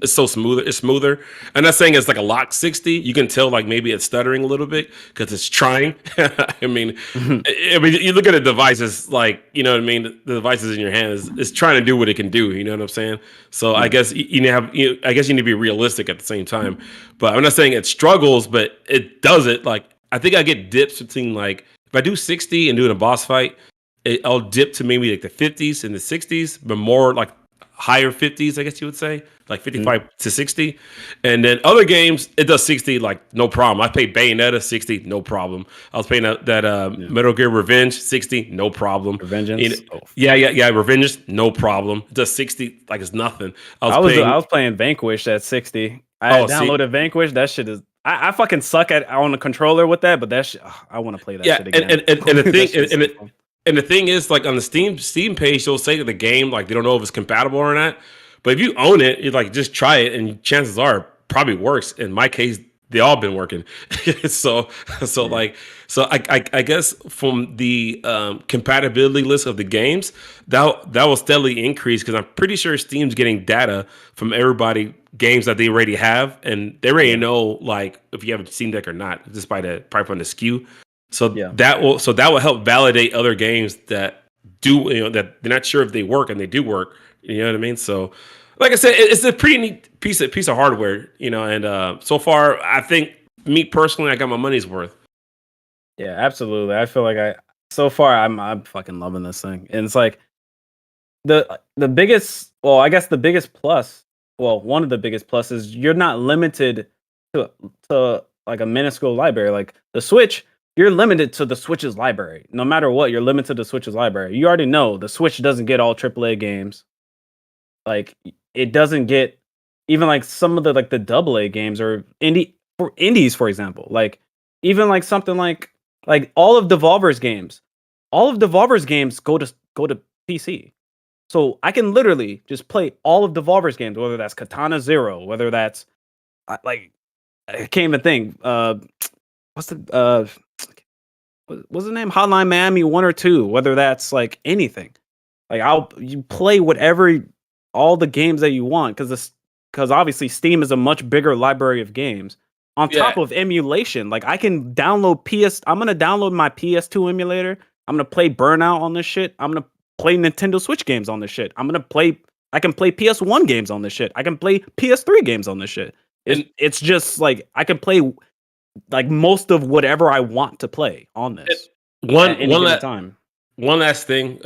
so smoother. It's smoother. I'm not saying it's like a locked 60. You can tell like maybe it's stuttering a little bit because it's trying. I mean, you look at the devices, like, you know what I mean. The devices in your hand is trying to do what it can do. You know what I'm saying? So I guess you need to be realistic at the same time. But I'm not saying it struggles, but it does it. Like I think I get dips between like. If I do 60 and doing a boss fight, I'll dip to maybe like the 50s and the 60s, but more like higher 50s, I guess you would say, like 55 to 60. And then other games, it does 60, like no problem. I played Bayonetta 60, no problem. I was playing that Metal Gear Revenge 60, no problem. Revengeance? Yeah, Revengeance, no problem. It does 60 like it's nothing. I was playing Vanquish at 60. I downloaded Vanquish. That shit is. I fucking suck on the controller with that, but that shit, I want to play that shit again. And the thing is, like on the Steam page, they'll say that the game, like they don't know if it's compatible or not. But if you own it, you like just try it, and chances are it probably works. In my case, they all been working. I guess from the compatibility list of the games, that will steadily increase because I'm pretty sure Steam's getting data from everybody games that they already have, and they already know like if you have a Steam Deck or not just by the probably from the SKU. So that will help validate other games that do that they're not sure if they work and they do work. You know what I mean? So. Like I said, it's a pretty neat piece of hardware, and so far, I think me personally, I got my money's worth. Yeah, absolutely. I feel like so far I'm fucking loving this thing, and it's like the biggest. Well, I guess the biggest plus. Well, one of the biggest pluses, you're not limited to like a minuscule library. Like the Switch, you're limited to the Switch's library. No matter what, you're limited to the Switch's library. You already know the Switch doesn't get all AAA games. Like it doesn't get even like some of the like the AA games or indies, for example. Like even like something like all of Devolver's games. All of Devolver's games go to PC. So I can literally just play all of Devolver's games, whether that's Katana Zero, whether that's like I can't even think. What's the name? Hotline Miami 1 or 2, whether that's like anything. Like you play whatever all the games that you want because obviously Steam is a much bigger library of games on top of emulation. Like I can download I'm gonna download my PS2 emulator. I'm gonna play Burnout on this shit. I'm gonna play Nintendo Switch games on this shit. I can play PS1 games on this shit. I can play PS3 games on this shit. It's just like I can play like most of whatever I want to play on this. One last thing.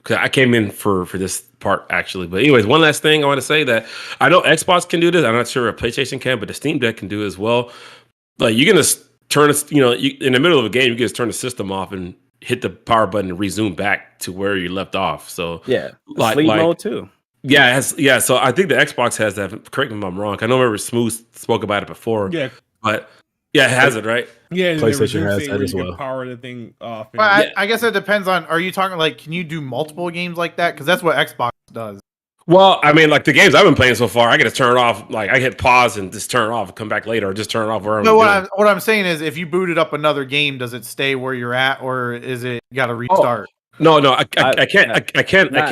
Cause I came in for this part actually, but anyways, one last thing I want to say that I know Xbox can do this. I'm not sure if PlayStation can, but the Steam Deck can do it as well. Like you're gonna turn it, in the middle of a game, you can just turn the system off and hit the power button and resume back to where you left off. So sleep mode too. Yeah, So I think the Xbox has that. Correct me if I'm wrong. I know remember Smooth spoke about it before. Yeah, but. Yeah, it has it, right? Yeah, PlayStation has that as well. Power the thing off. I guess it depends on. Are you talking like? Can you do multiple games like that? Because that's what Xbox does. Well, I mean, like the games I've been playing so far, I get to turn it off. Like I hit pause and just turn it off, and come back later, or just turn it off wherever. So what I'm saying is, if you booted up another game, does it stay where you're at, or is it got to restart? No, I can't. I can't. I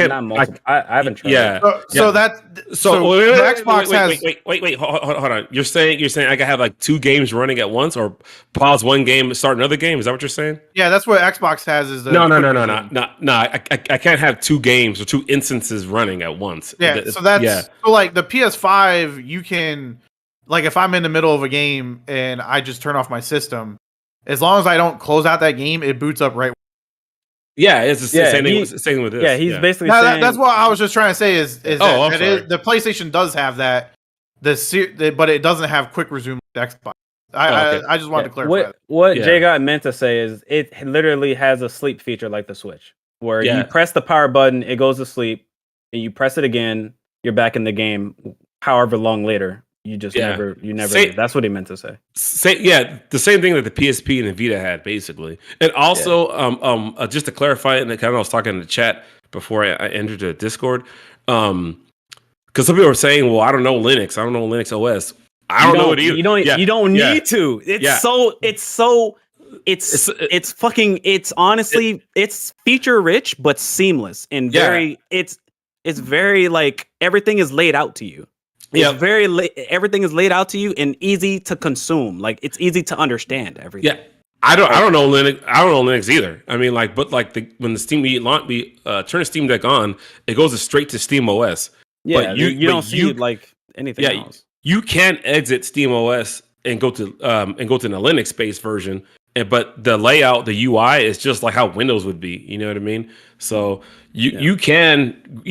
haven't tried. Yeah. So the Xbox has. Wait. Hold on. You're saying I can have like two games running at once, or pause one game and start another game? Is that what you're saying? Yeah, that's what Xbox has. Is no. I can't have two games or two instances running at once. Yeah. So that's so like the PS5, you can like if I'm in the middle of a game and I just turn off my system, as long as I don't close out that game, it boots up right. Yeah, it's the same thing with this. Yeah, he's basically saying... That's what I was just trying to say is the PlayStation does have that, but it doesn't have quick resume like Xbox. I just wanted to clarify. What Jay got meant to say is it literally has a sleep feature like the Switch, where you press the power button, it goes to sleep, and you press it again, you're back in the game. However long later, you just never. That's what he meant to say. The same thing that the PSP and the Vita had, basically. And also, just to clarify, and I was talking in the chat before I entered the Discord, because some people were saying, "Well, I don't know Linux. I don't know Linux OS." I don't know it either. You don't need to. It's honestly it's feature rich but seamless and very it's very like everything is laid out to you. Everything is laid out to you and easy to consume. Like it's easy to understand everything. Yeah. I don't know Linux. I don't know Linux either. I mean, like, but like when the Steam turn the Steam Deck on, it goes straight to Steam OS. Yeah, but you don't see like anything else. You can exit Steam OS and go to the Linux based version, but the layout, the UI is just like how Windows would be. You know what I mean? So you can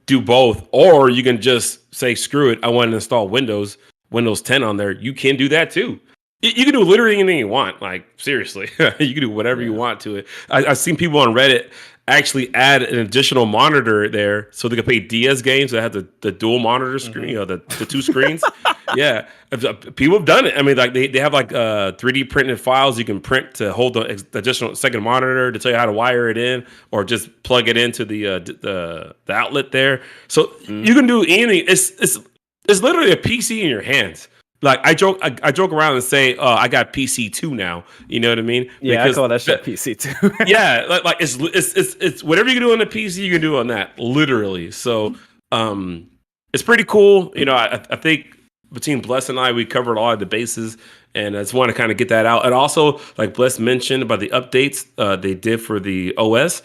do both, or you can just say screw it. I want to install Windows 10 on there. You can do that too. You can do literally anything you want. Like seriously, you can do whatever you want to it. I've seen people on Reddit actually add an additional monitor there so they can play DS games that have the dual monitor screen, the two screens. People have done it. I mean, like they have like 3D printed files you can print to hold the additional second monitor to tell you how to wire it in, or just plug it into the outlet there. So you can do anything. It's literally a PC in your hands. Like I joke around and say, I got PC 2 now. You know what I mean? Yeah, because I call that shit PC 2. Yeah, like it's whatever you can do on the PC, you can do on that, literally. So it's pretty cool. I think between Bless and I, we covered all of the bases, and I just want to kind of get that out. And also, like Bless mentioned about the updates they did for the OS.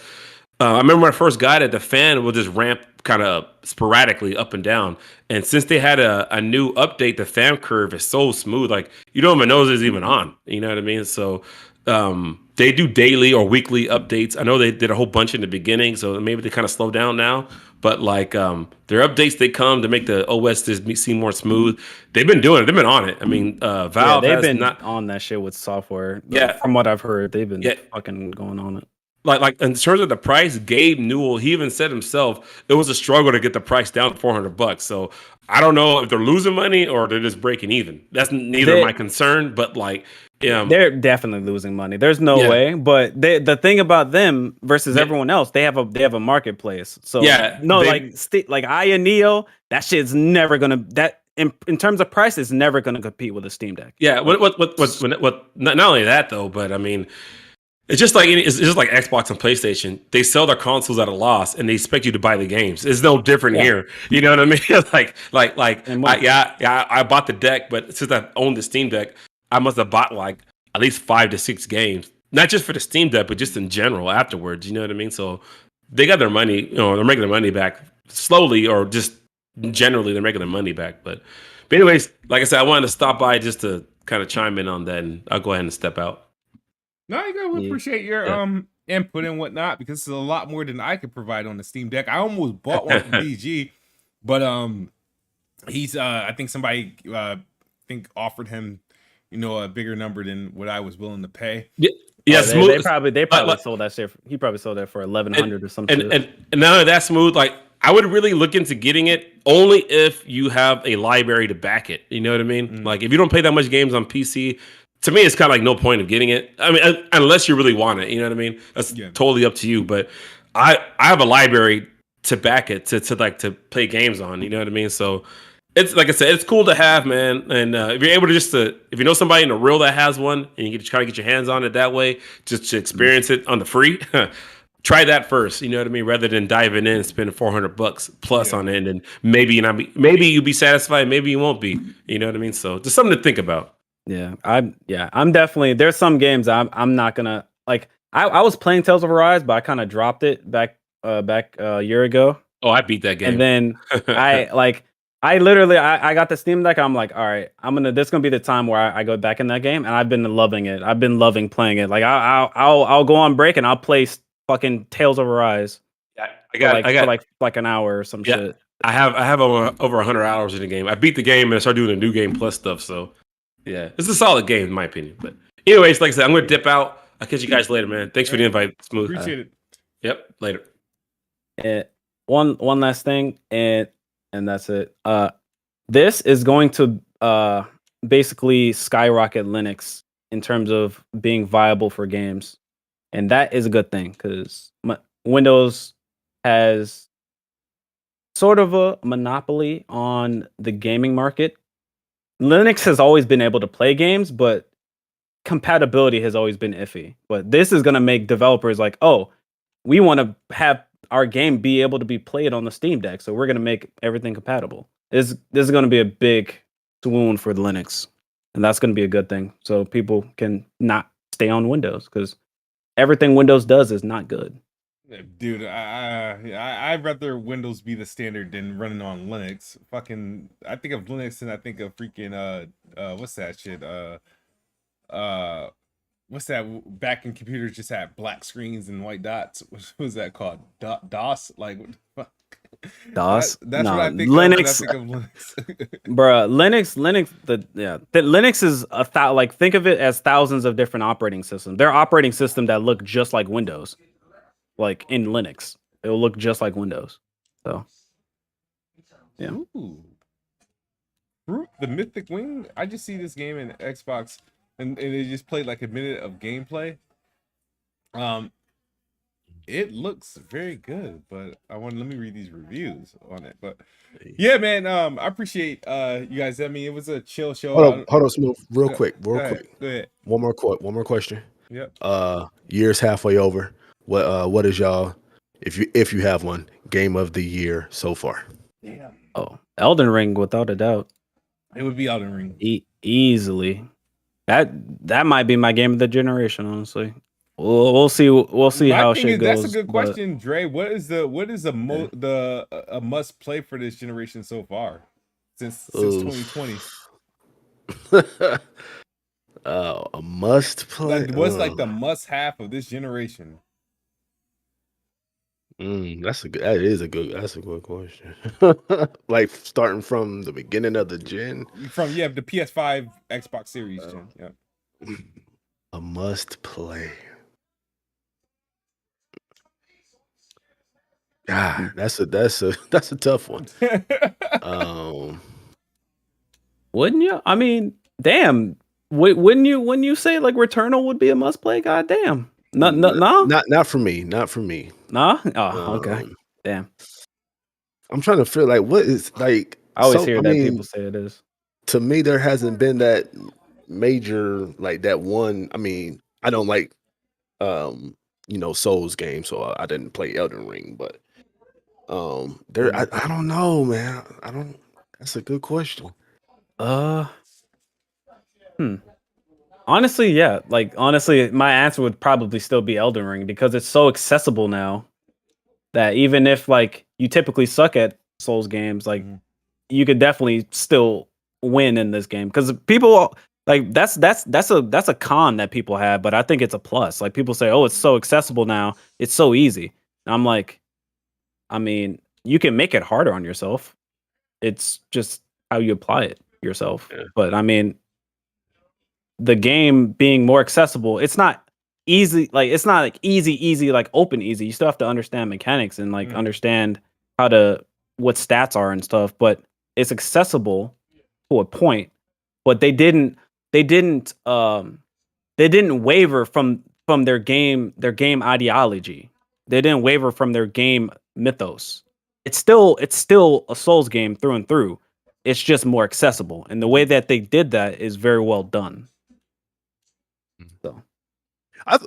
I remember when I first got it, the fan would just ramp kind of sporadically up and down. And since they had a new update, the fan curve is so smooth, like you don't even know it's even on. You know what I mean? So they do daily or weekly updates. I know they did a whole bunch in the beginning, so maybe they kind of slow down now. But like their updates, they come to make the OS just seem more smooth. They've been doing it. They've been on it. I mean, Valve they've been on that shit with software. Yeah, from what I've heard, they've been fucking going on it. Like in terms of the price, Gabe Newell, he even said himself, it was a struggle to get the price down to $400. So I don't know if they're losing money or they're just breaking even. That's neither my concern, but like, they're definitely losing money. There's no way. But the thing about them versus everyone else, they have a marketplace. So like I and Neo, that shit's never gonna in terms of price, it's never gonna compete with a Steam Deck. Yeah. What not only that though, but I mean. It's just like Xbox and PlayStation. They sell their consoles at a loss, and they expect you to buy the games. It's no different here. You know what I mean? I bought the deck, but since I owned the Steam Deck, I must have bought like at least 5 to 6 games, not just for the Steam Deck, but just in general afterwards. You know what I mean? So they got their money. They're making their money back slowly, or just generally they're making their money back. But anyways, like I said, I wanted to stop by just to kind of chime in on that, and I'll go ahead and step out. No, I gotta appreciate your input and whatnot, because it's a lot more than I could provide on the Steam Deck. I almost bought one from DG, but he's I think somebody offered him a bigger number than what I was willing to pay. They probably sold that shit. He probably sold that for $1,100 or something. And now that that's smooth, like I would really look into getting it only if you have a library to back it. You know what I mean? Like if you don't play that much games on PC. To me, it's kind of like no point of getting it. I mean, unless you really want it, you know what I mean? That's totally up to you. But I have a library to back it to play games on. You know what I mean? So it's like I said, it's cool to have, man. And if you're able to if you know somebody in the real that has one, and you can try to get your hands on it that way, just to experience it on the free. Try that first, you know what I mean? Rather than diving in and spending $400 plus on it, and maybe you'll be satisfied, maybe you won't be. You know what I mean? So just something to think about. I'm definitely, there's some games I'm not gonna like. I was playing Tales of Arise, but I kind of dropped it back a year ago. Oh, I beat that game. And then I literally got the Steam Deck. I'm like, all right, this is gonna be the time where I go back in that game, and I've been loving it. I've been loving playing it. Like I'll go on break and I'll play fucking Tales of Arise. Yeah, I got like an hour or some shit. I have over 100 hours in the game. I beat the game and I started doing the new game plus stuff. So Yeah, it's a solid game in my opinion. But anyways, like I said, I'm gonna dip out. I'll catch you guys later, man. Thanks for the invite. Smooth. Appreciate it. Yep. Later. And one last thing, and that's it. This is going to basically skyrocket Linux in terms of being viable for games, and that is a good thing because Windows has sort of a monopoly on the gaming market. Linux has always been able to play games, but compatibility has always been iffy. But this is going to make developers like, oh, we want to have our game be able to be played on the Steam Deck, so we're going to make everything compatible. This is going to be a big swoon for the Linux, and that's going to be a good thing. So people can not stay on Windows because everything Windows does is not good. Dude, I'd rather Windows be the standard than running on Linux. Fucking, I think of Linux and I think of freaking what's that shit? What's that? Back in computers just had black screens and white dots. What was that called? DOS? Like what the fuck? DOS? That's No, what I think Linux. of when I think of Linux. Bruh, Linux, the Linux is like think of it as thousands of different operating systems. There are operating systems that look just like Windows, like in Linux, it will look just like Windows. So, yeah. Ooh. Fruit, the Mythic Wing. I just see this game in Xbox, and they just played like a minute of gameplay. It looks very good, but let me read these reviews on it. But yeah, man, I appreciate you guys. I mean, it was a chill show. Hold on, Smooth, real quick. Go ahead. One more question. Yep. Year's halfway over. What is y'all, if you have one, game of the year so far? Yeah. Oh, Elden Ring, without a doubt. It would be Elden Ring. Easily. That might be my game of the generation, honestly. We'll see. We'll see how shit goes. That's a good question, Dre. What is a must play for this generation so far since 2020? A must play. Like, what's like the must have of this generation? That's a good question. Like starting from the beginning of the gen, from the PS5, Xbox Series gen. Yeah. A must play. God, that's a tough one. Wouldn't you? I mean, damn. Wouldn't you say like Returnal would be a must play? God damn. No. Not for me. Nah. Oh, okay. Damn. I'm trying to feel like what is like. I always hear that people say it is. To me, there hasn't been that major like that one. I mean, I don't like Souls games, so I didn't play Elden Ring, but I don't know, man. That's a good question. Honestly, yeah. Like honestly, my answer would probably still be Elden Ring because it's so accessible now that even if like you typically suck at Souls games, like you could definitely still win in this game because people like that's a con that people have, but I think it's a plus. Like people say, "Oh, it's so accessible now. It's so easy." And I'm like, I mean, you can make it harder on yourself. It's just how you apply it yourself. Yeah. But I mean, the game being more accessible, it's not easy. Like it's not like easy, like open easy. You still have to understand mechanics and like understand what stats are and stuff. But it's accessible to a point. But they didn't waver from their game ideology. They didn't waver from their game mythos. It's still a Souls game through and through. It's just more accessible, and the way that they did that is very well done. So, I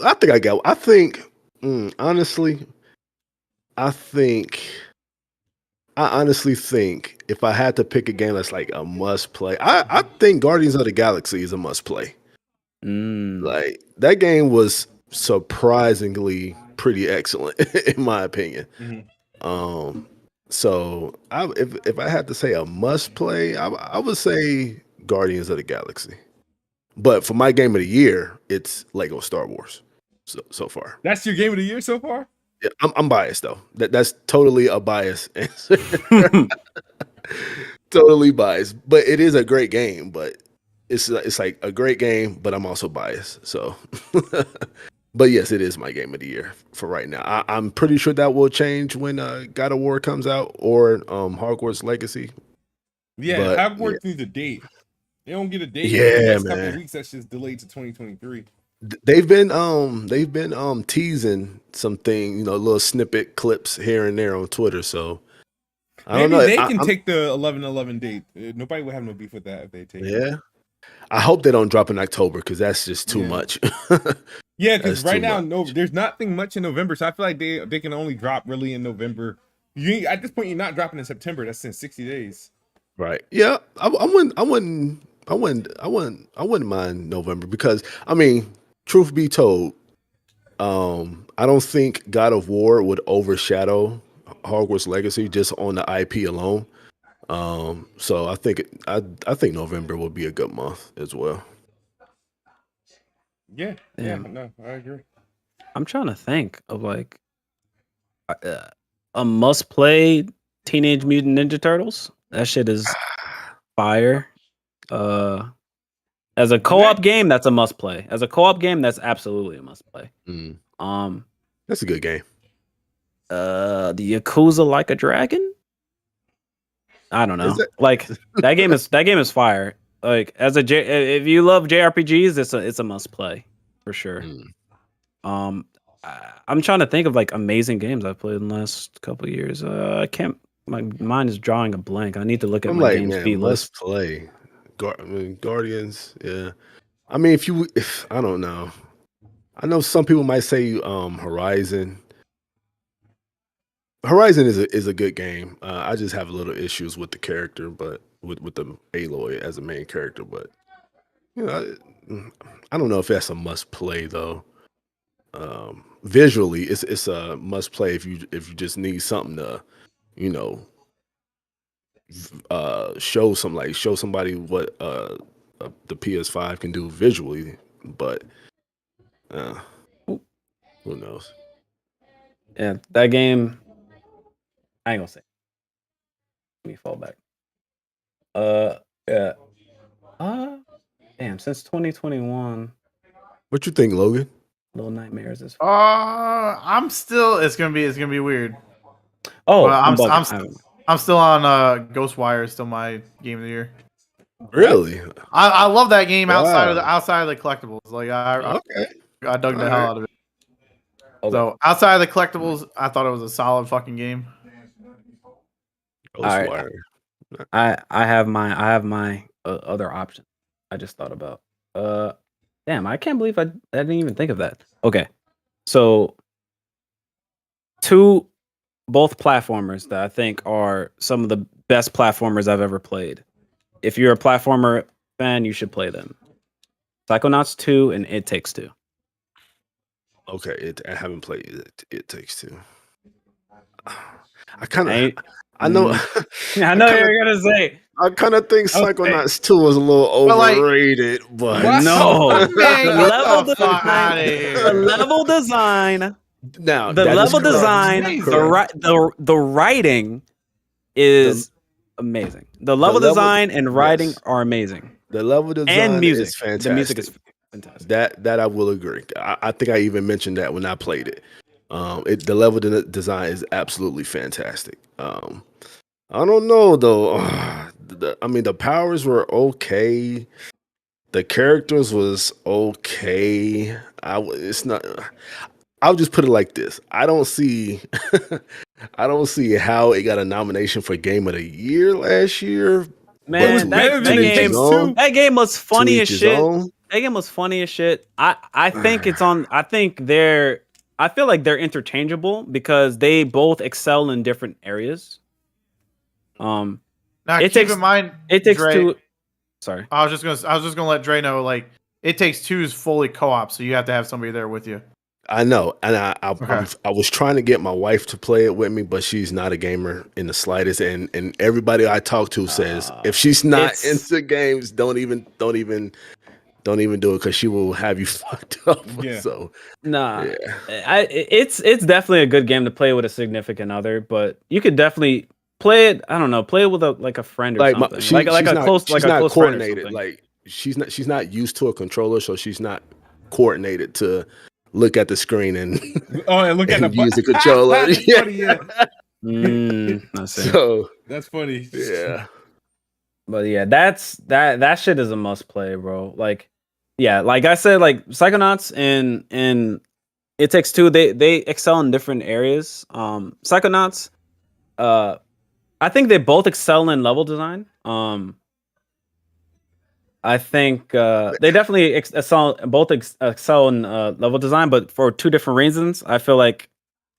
honestly think if I had to pick a game that's like a must play, I think Guardians of the Galaxy is a must play. Like that game was surprisingly pretty excellent in my opinion. So if I had to say a must play, I would say Guardians of the Galaxy. But for my game of the year, it's Lego Star Wars. So far, that's your game of the year so far. Yeah, I'm biased though. That's totally a biased answer. Totally biased, but it is a great game. But it's like a great game, but I'm also biased. So, but yes, it is my game of the year for right now. I'm pretty sure that will change when God of War comes out or Hogwarts Legacy. Yeah, But, Hogwarts needs a date. They don't get a date. Yeah, for the next couple man. of weeks. That's just delayed to 2023. They've been teasing something, little snippet clips here and there on Twitter. So I don't Maybe know. they can take the 11/11 date. Nobody would have no beef with that if they take it. Yeah. I hope they don't drop in October because that's just too much. Yeah, because That's right too now, much. there's nothing much in November, so I feel like they can only drop really in November. At this point, you're not dropping in September. That's in 60 days. Right. Yeah. I wouldn't mind November because truth be told, I don't think God of War would overshadow Hogwarts Legacy just on the IP alone. So I think November will be a good month as well. Yeah, no, I agree. I'm trying to think of like a must-play Teenage Mutant Ninja Turtles. That shit is fire. As a co-op game, that's a must-play. As a co-op game, that's absolutely a must-play. That's a good game. The Yakuza Like a Dragon. I don't know. Like that game is fire. Like if you love JRPGs, it's a must play for sure. I'm trying to think of like amazing games I've played in the last couple of years. I can't. My mind is drawing a blank. I need to look at my game speed list. Must play. Guardians. Yeah. If I don't know. I know some people might say Horizon. Horizon is a good game. I just have a little issues with the character, but with the Aloy as a main character. But I don't know if that's a must play though. Visually, it's a must play if you just need something to, show somebody what the PS5 can do visually. But who knows? Yeah, that game. I ain't gonna say. Let me fall back. Yeah. Damn, since 2021. What you think, Logan? Little Nightmares is. I'm still. It's gonna be weird. Oh, but I'm still on Ghostwire. Is still my game of the year. Really? I love that game outside of the collectibles. Like I dug the hell out of it. Okay. So outside of the collectibles, I thought it was a solid fucking game. Ghostwire. I have my other option. I just thought about. Damn, I can't believe I didn't even think of that. Okay, so both platformers that I think are some of the best platformers I've ever played. If you're a platformer fan, you should play them. Psychonauts 2 and It Takes Two. Okay, I haven't played It Takes Two. I know. I know you're gonna say. I kind of think Psychonauts 2 was a little overrated, but no. The level design. Now the level design. The writing is amazing. The level design and writing are amazing. The level design and music is fantastic. The music is fantastic. That I will agree. I think I even mentioned that when I played it. The level design is absolutely fantastic. I don't know though. The powers were okay. The characters was okay. It's not. I'll just put it like this. I don't see how it got a nomination for Game of the Year last year. Man, that game was funny as shit. That game was funny as shit. I think it's on. I feel like they're interchangeable because they both excel in different areas. Now keep in mind, It Takes Dre, Two. Sorry, I was just gonna let Dre know. Like, It Takes Two is fully co-op, so you have to have somebody there with you. I know, and I was trying to get my wife to play it with me, but she's not a gamer in the slightest. And everybody I talk to says if she's not into games, don't even do it because she will have you fucked up. Yeah. So it's definitely a good game to play with a significant other, but you could definitely play it. I don't know, play it with a friend or something. She's not coordinated. Like she's not used to a controller, so she's not coordinated to look at the screen and and look at the use the controller. That's funny, yeah. I see. So That's funny. yeah. But yeah, that shit is a must play, bro. Like, yeah, like I said, like Psychonauts and It Takes Two, they excel in different areas. Psychonauts, I think they both excel in level design. I think they definitely excel in level design, but for two different reasons. I feel like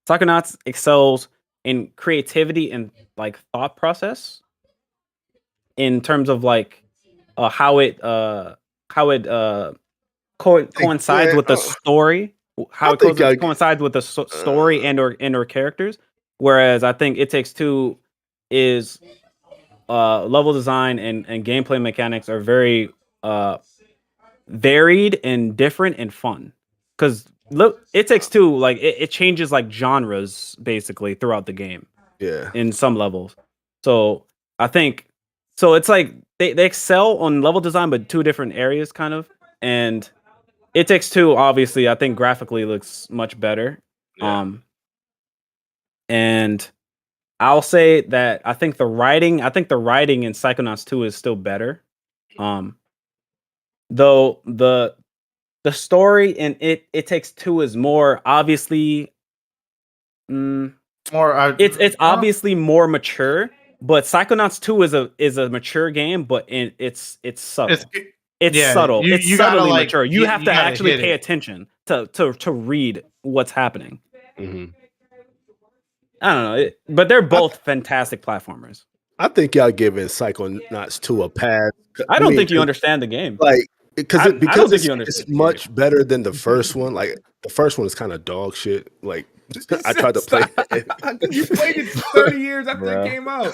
Psychonauts excels in creativity and like thought process in terms of like how it coincides with the story, how it coincides with the story and or characters. Whereas I think It Takes Two is level design and gameplay mechanics are very varied and different and fun. Because look, It Takes Two, like it changes like genres basically throughout the game. Yeah. In some levels. So I think so it's like they excel on level design, but two different areas kind of. And It Takes Two, obviously, I think graphically looks much better. Yeah. And I'll say that I think the writing in Psychonauts 2 is still better. Though the story in It Takes Two is more obviously it's obviously more mature, but Psychonauts 2 is a mature game, but it's subtle. It's subtle. It's subtly like, mature. You have to actually pay attention to read what's happening. Mm-hmm. I don't know, but they're both fantastic platformers. I think y'all giving Psychonauts 2 a pass. I don't think you understand the game. Like because it's much game. better than the first one. Like the first one is kind of dog shit. Like I tried to play it. You played it 30 years after it came out.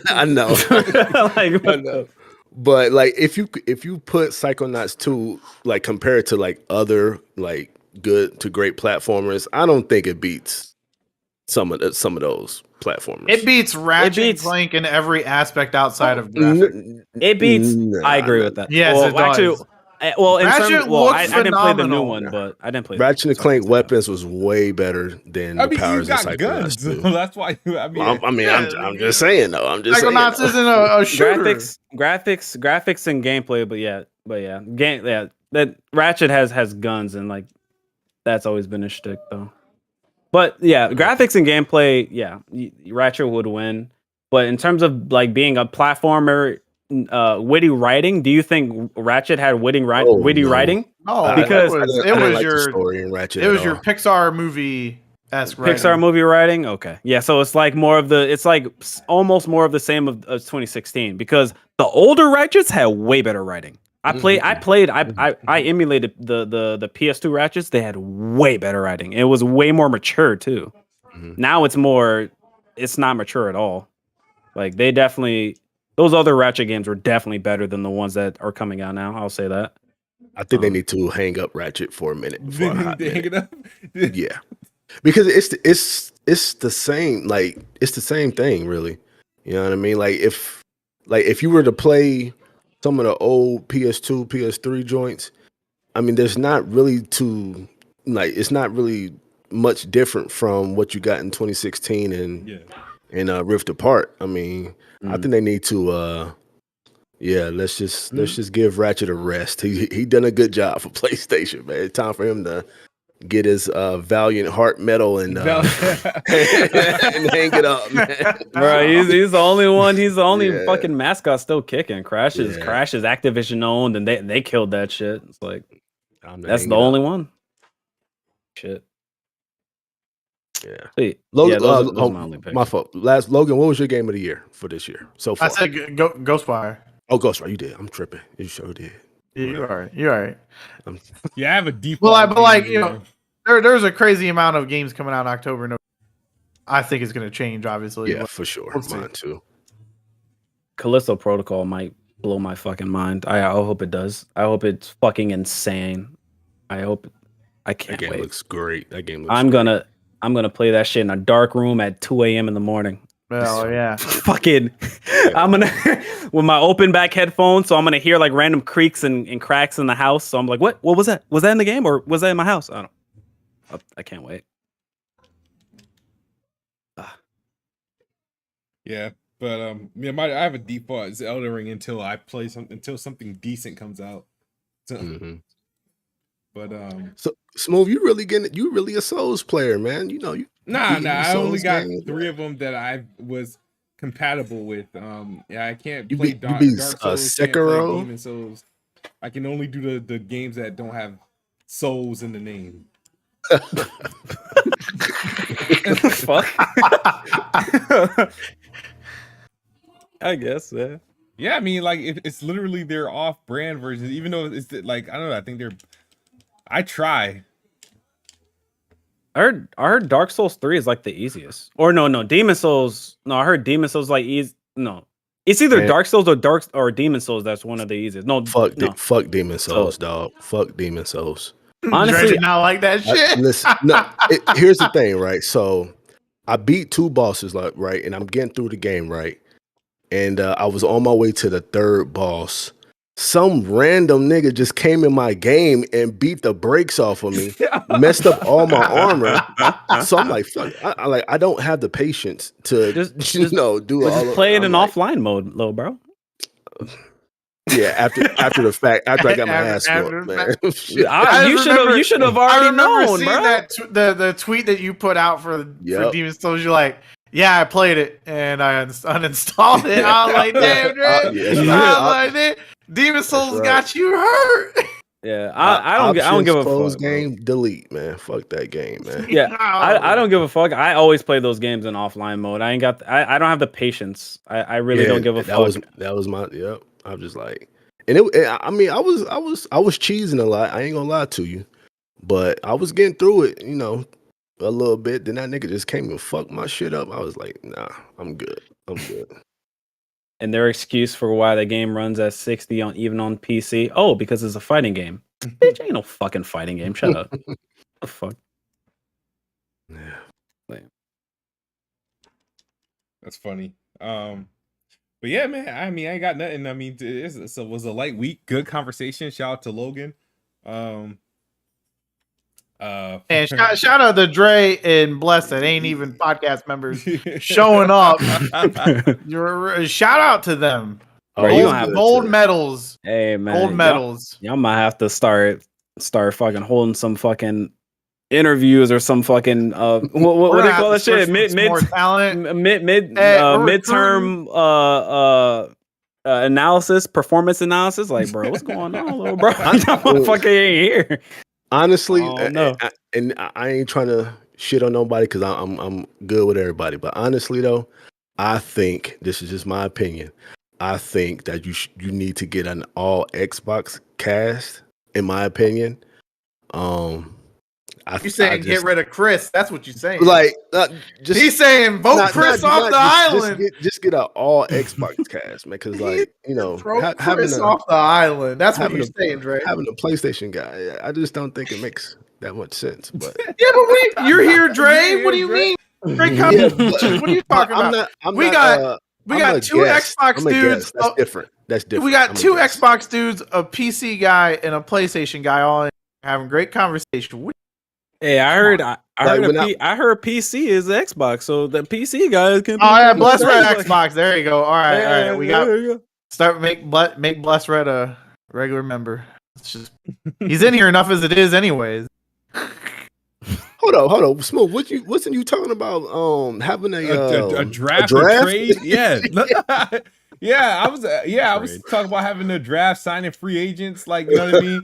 I know. Like, I know. But like if you put Psychonauts 2 like compared to like other like good to great platformers, I don't think it beats some of those platformers. It beats Ratchet and Clank in every aspect outside of graphics. It beats. I agree with that. Yes, well, it does. Actually, well, in Ratchet terms, well, I didn't play the new phenomenal. one, but I didn't play Ratchet and Clank weapons was way better than the powers you Oh, got of guns. Psychonauts 2. That's why. I'm just saying though. I'm just saying. Psychonauts isn't a shooter. graphics and gameplay, but yeah, that Ratchet has guns and like that's always been a shtick though. But yeah, graphics and gameplay, yeah, Ratchet would win. But in terms of like being a platformer, witty writing, do you think Ratchet had witty writing? No, because it was like your story in Ratchet. It was your Pixar movie-esque writing. Pixar movie writing. Okay, yeah. So it's like almost more of the same of 2016 because the older Ratchets had way better writing. I emulated the PS2 Ratchets. They had way better writing. It was way more mature too. Mm-hmm. Now it's not mature at all. Like those other Ratchet games were definitely better than the ones that are coming out now. I'll say that. I think they need to hang up Ratchet for a minute. For a hot hang it up. Yeah, because it's the same. Like it's the same thing, really. You know what I mean? Like if you were to play some of the old PS2, PS3 joints, I mean, there's not really it's not really much different from what you got in 2016 and Rift Apart. I mean, I think they need to let's just give Ratchet a rest. He done a good job for PlayStation, man. It's time for him to get his Valiant Heart medal and hang it up, man. Bro, he's the only one. He's the only fucking mascot still kicking. Crash is Activision owned, and they killed that shit. It's like that's the only one. Shit. Yeah. Sweet. Logan, those are my only picks. My fault. Logan, what was your game of the year for this year so far? I said Ghostwire. Oh, Ghostwire, you did. I'm tripping. You sure did. Yeah, you're all right. You're all right. Yeah, I have a deep. Well, but like you know, there's a crazy amount of games coming out in October. No, I think it's going to change. Obviously, yeah, for sure. Mine too. Callisto Protocol might blow my fucking mind. I hope it does. I hope it's fucking insane. I can't wait. That game looks great. I'm gonna play that shit in a dark room at 2 a.m. in the morning. Oh yeah. Fucking, I'm gonna with my open back headphones, so I'm gonna hear like random creaks and cracks in the house. So I'm like, what? What was that? Was that in the game or was that in my house? I don't. I can't wait. Yeah, but I have a default. It's Elden Ring until I play until something decent comes out. So, but so Smooth, you really a Souls player, man. You know you. Nah. I only got games, 3 of them that I was compatible with. Yeah, I can't You play be Dark Souls. Can't play Sekiro? Demon Souls. I can only do the games that don't have souls in the name. Fuck. I guess, yeah. Yeah, I mean, like it's literally their off-brand versions, even though it's like I don't know. I think I try. I heard Dark Souls 3 is like the easiest. Or no, Demon Souls. No, I heard Demon Souls like easy. No, it's either Man. Dark Souls or Demon Souls. That's one of the easiest. No, Fuck no. Demon Souls, dog. Fuck Demon Souls. Honestly, Dre did not like that shit. Listen, no, here's the thing, right? So I beat 2 bosses, like, right, and I'm getting through the game, right, and I was on my way to the 3rd boss. Some random nigga just came in my game and beat the brakes off of me, messed up all my armor. So I'm like, fuck, I don't have the patience to do all. Play it in offline mode, little bro. Yeah, after the fact, after I got my ass whooped, man. You should have already known, seeing bro. that the tweet that you put out for Demon Souls. You're like, yeah, I played it and I uninstalled it. I was like, damn, Dre. I was like, Demon Souls got you hurt. Yeah, I don't give a fuck. Game, delete, man. Fuck that game, man. Yeah, I don't give a fuck. I always play those games in offline mode. I don't have the patience. I really don't give a fuck. That was my I'm just like, and I mean, I was cheesing a lot. I ain't gonna lie to you, but I was getting through it, a little bit. Then that nigga just came and fucked my shit up. I was like, nah, I'm good. And their excuse for why the game runs at 60 even on PC, because it's a fighting game. Bitch, ain't no fucking fighting game. Shut up. What the fuck? Yeah. That's funny. But yeah, man. I mean, I ain't got nothing. I mean, it was a light week. Good conversation. Shout out to Logan. And shout out to Dre and Bless that ain't even podcast members showing up. Shout out to them. Gold medals. Hey man, gold medals. Y'all might have to start fucking holding some fucking interviews or some fucking what do you call that shit? Midterm analysis, performance analysis. Like, bro, what's going on, little bro? I'm fucking ain't here. Honestly, no. And I ain't trying to shit on nobody because I'm good with everybody. But honestly, though, I think this is just my opinion. I think that you need to get an all Xbox cast. In my opinion, you saying get rid of Chris? That's what you're saying. Like, he's saying vote Chris off the island. Just get an all Xbox cast, man. Because having Chris off the island. That's what you're saying, Dre. Having a PlayStation guy, I just don't think it makes that much sense. But you're here, Dre. What do you mean? Dre, what are you talking about? We got two Xbox dudes. That's different. We got 2 Xbox dudes, a PC guy, and a PlayStation guy all having great conversation. Hey, I heard PC is Xbox, so the PC guys can. Oh yeah, Bless Red Xbox. There you go. All right. We got start make Bless Red a regular member. He's in here enough as it is, anyways. Hold on, Smooth. Wasn't you talking about having a draft? Trade? Yeah. Yeah, I was talking about having a draft, signing free agents, like, you know what I mean?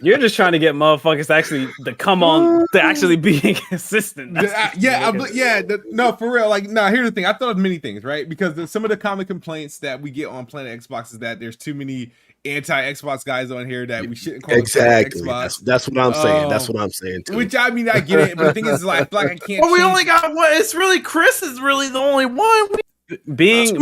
You're just trying to get motherfuckers to actually to actually be consistent. No, for real. Like, here's the thing. I thought of many things, right? Because some of the common complaints that we get on Planet Xbox is that there's too many anti-Xbox guys on here that we shouldn't call exactly. Xbox. That's what I'm saying. That's what I'm saying too. Which, I mean, I get it, but the thing is, like, I feel like I can't. Well, we only got one. It's really Chris is really the only one. Being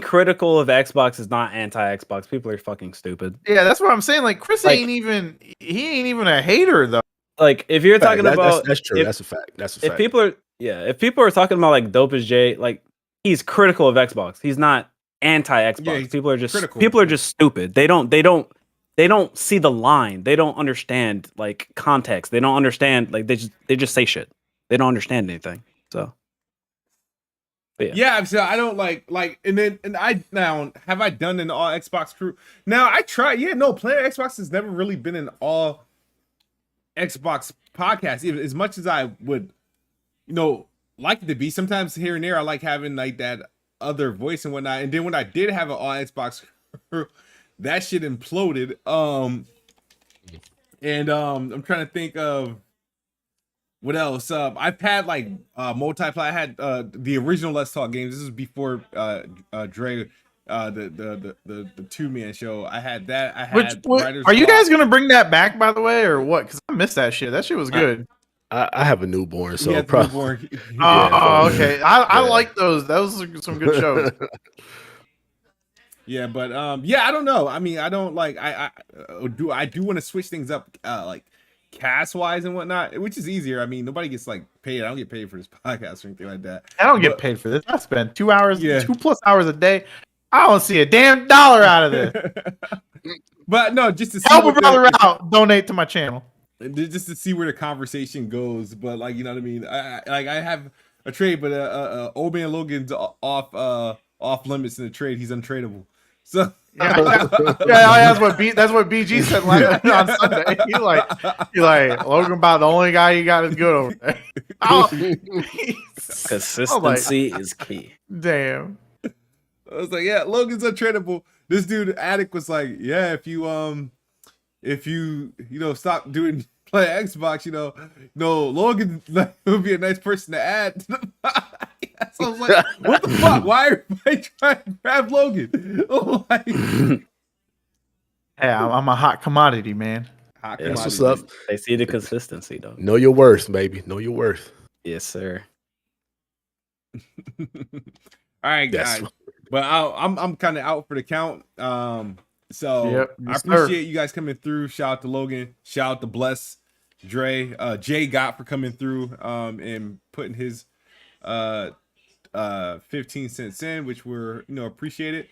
critical of Xbox is not anti-Xbox. People are fucking stupid. Yeah, that's what I'm saying. Like, Chris ain't even a hater though. Like, if you're talking about that's true. That's a fact. That's a fact. If people are Yeah, if people are talking about like Dope as J, like he's critical of Xbox. He's not anti-Xbox. Yeah, people are just critical. people are just stupid. They don't see the line. They don't understand like context. They don't understand like they just say shit. They don't understand anything. So yeah, so I don't like and I now have I done an all Xbox crew? Now I try, playing Xbox has never really been an all Xbox podcast, even as much as I would, like it to be. Sometimes here and there, I like having like that other voice and whatnot. And then when I did have an all Xbox crew, that shit imploded. I'm trying to think of what else. I've had like multiplayer. I had the original Let's Talk games. This is before Dre, the 2-man show. I had that. I had are you guys gonna bring that back, by the way, or what? Because I missed that shit. That shit was good. I have a newborn, so probably. Okay. I like those. Those are some good shows. Yeah, but I don't know. I mean, I don't like. I do want to switch things up, like cast wise and whatnot, which is easier. I mean, nobody gets like paid. I don't get paid for this podcast or anything like that. I don't get paid for this. I spend 2 hours, 2+ hours a day. I don't see a damn dollar out of this. But no, just to see help a brother out, donate to my channel. Just to see where the conversation goes. But like, you know what I mean? I have a trade, but Ole Man Logan's off limits in the trade. He's untradeable. So that's what BG said on Sunday. He like Logan about the only guy you got is good over there. Consistency is key. Damn. I was like, yeah, Logan's untradeable. This dude Addict was like, yeah, if you stop play Xbox, Logan would be a nice person to add. So I was like, what the fuck? Why are everybody trying to grab Logan? Hey, I'm a hot commodity, man. That's what's up. They see the consistency, though. Know your worth, baby. Know your worth. Yes, sir. All right, guys. But I'm kind of out for the count. So I appreciate you guys coming through. Shout out to Logan. Shout out to Bless, Dre, Jay Gott for coming through and putting his 15 cents in, which we're appreciated.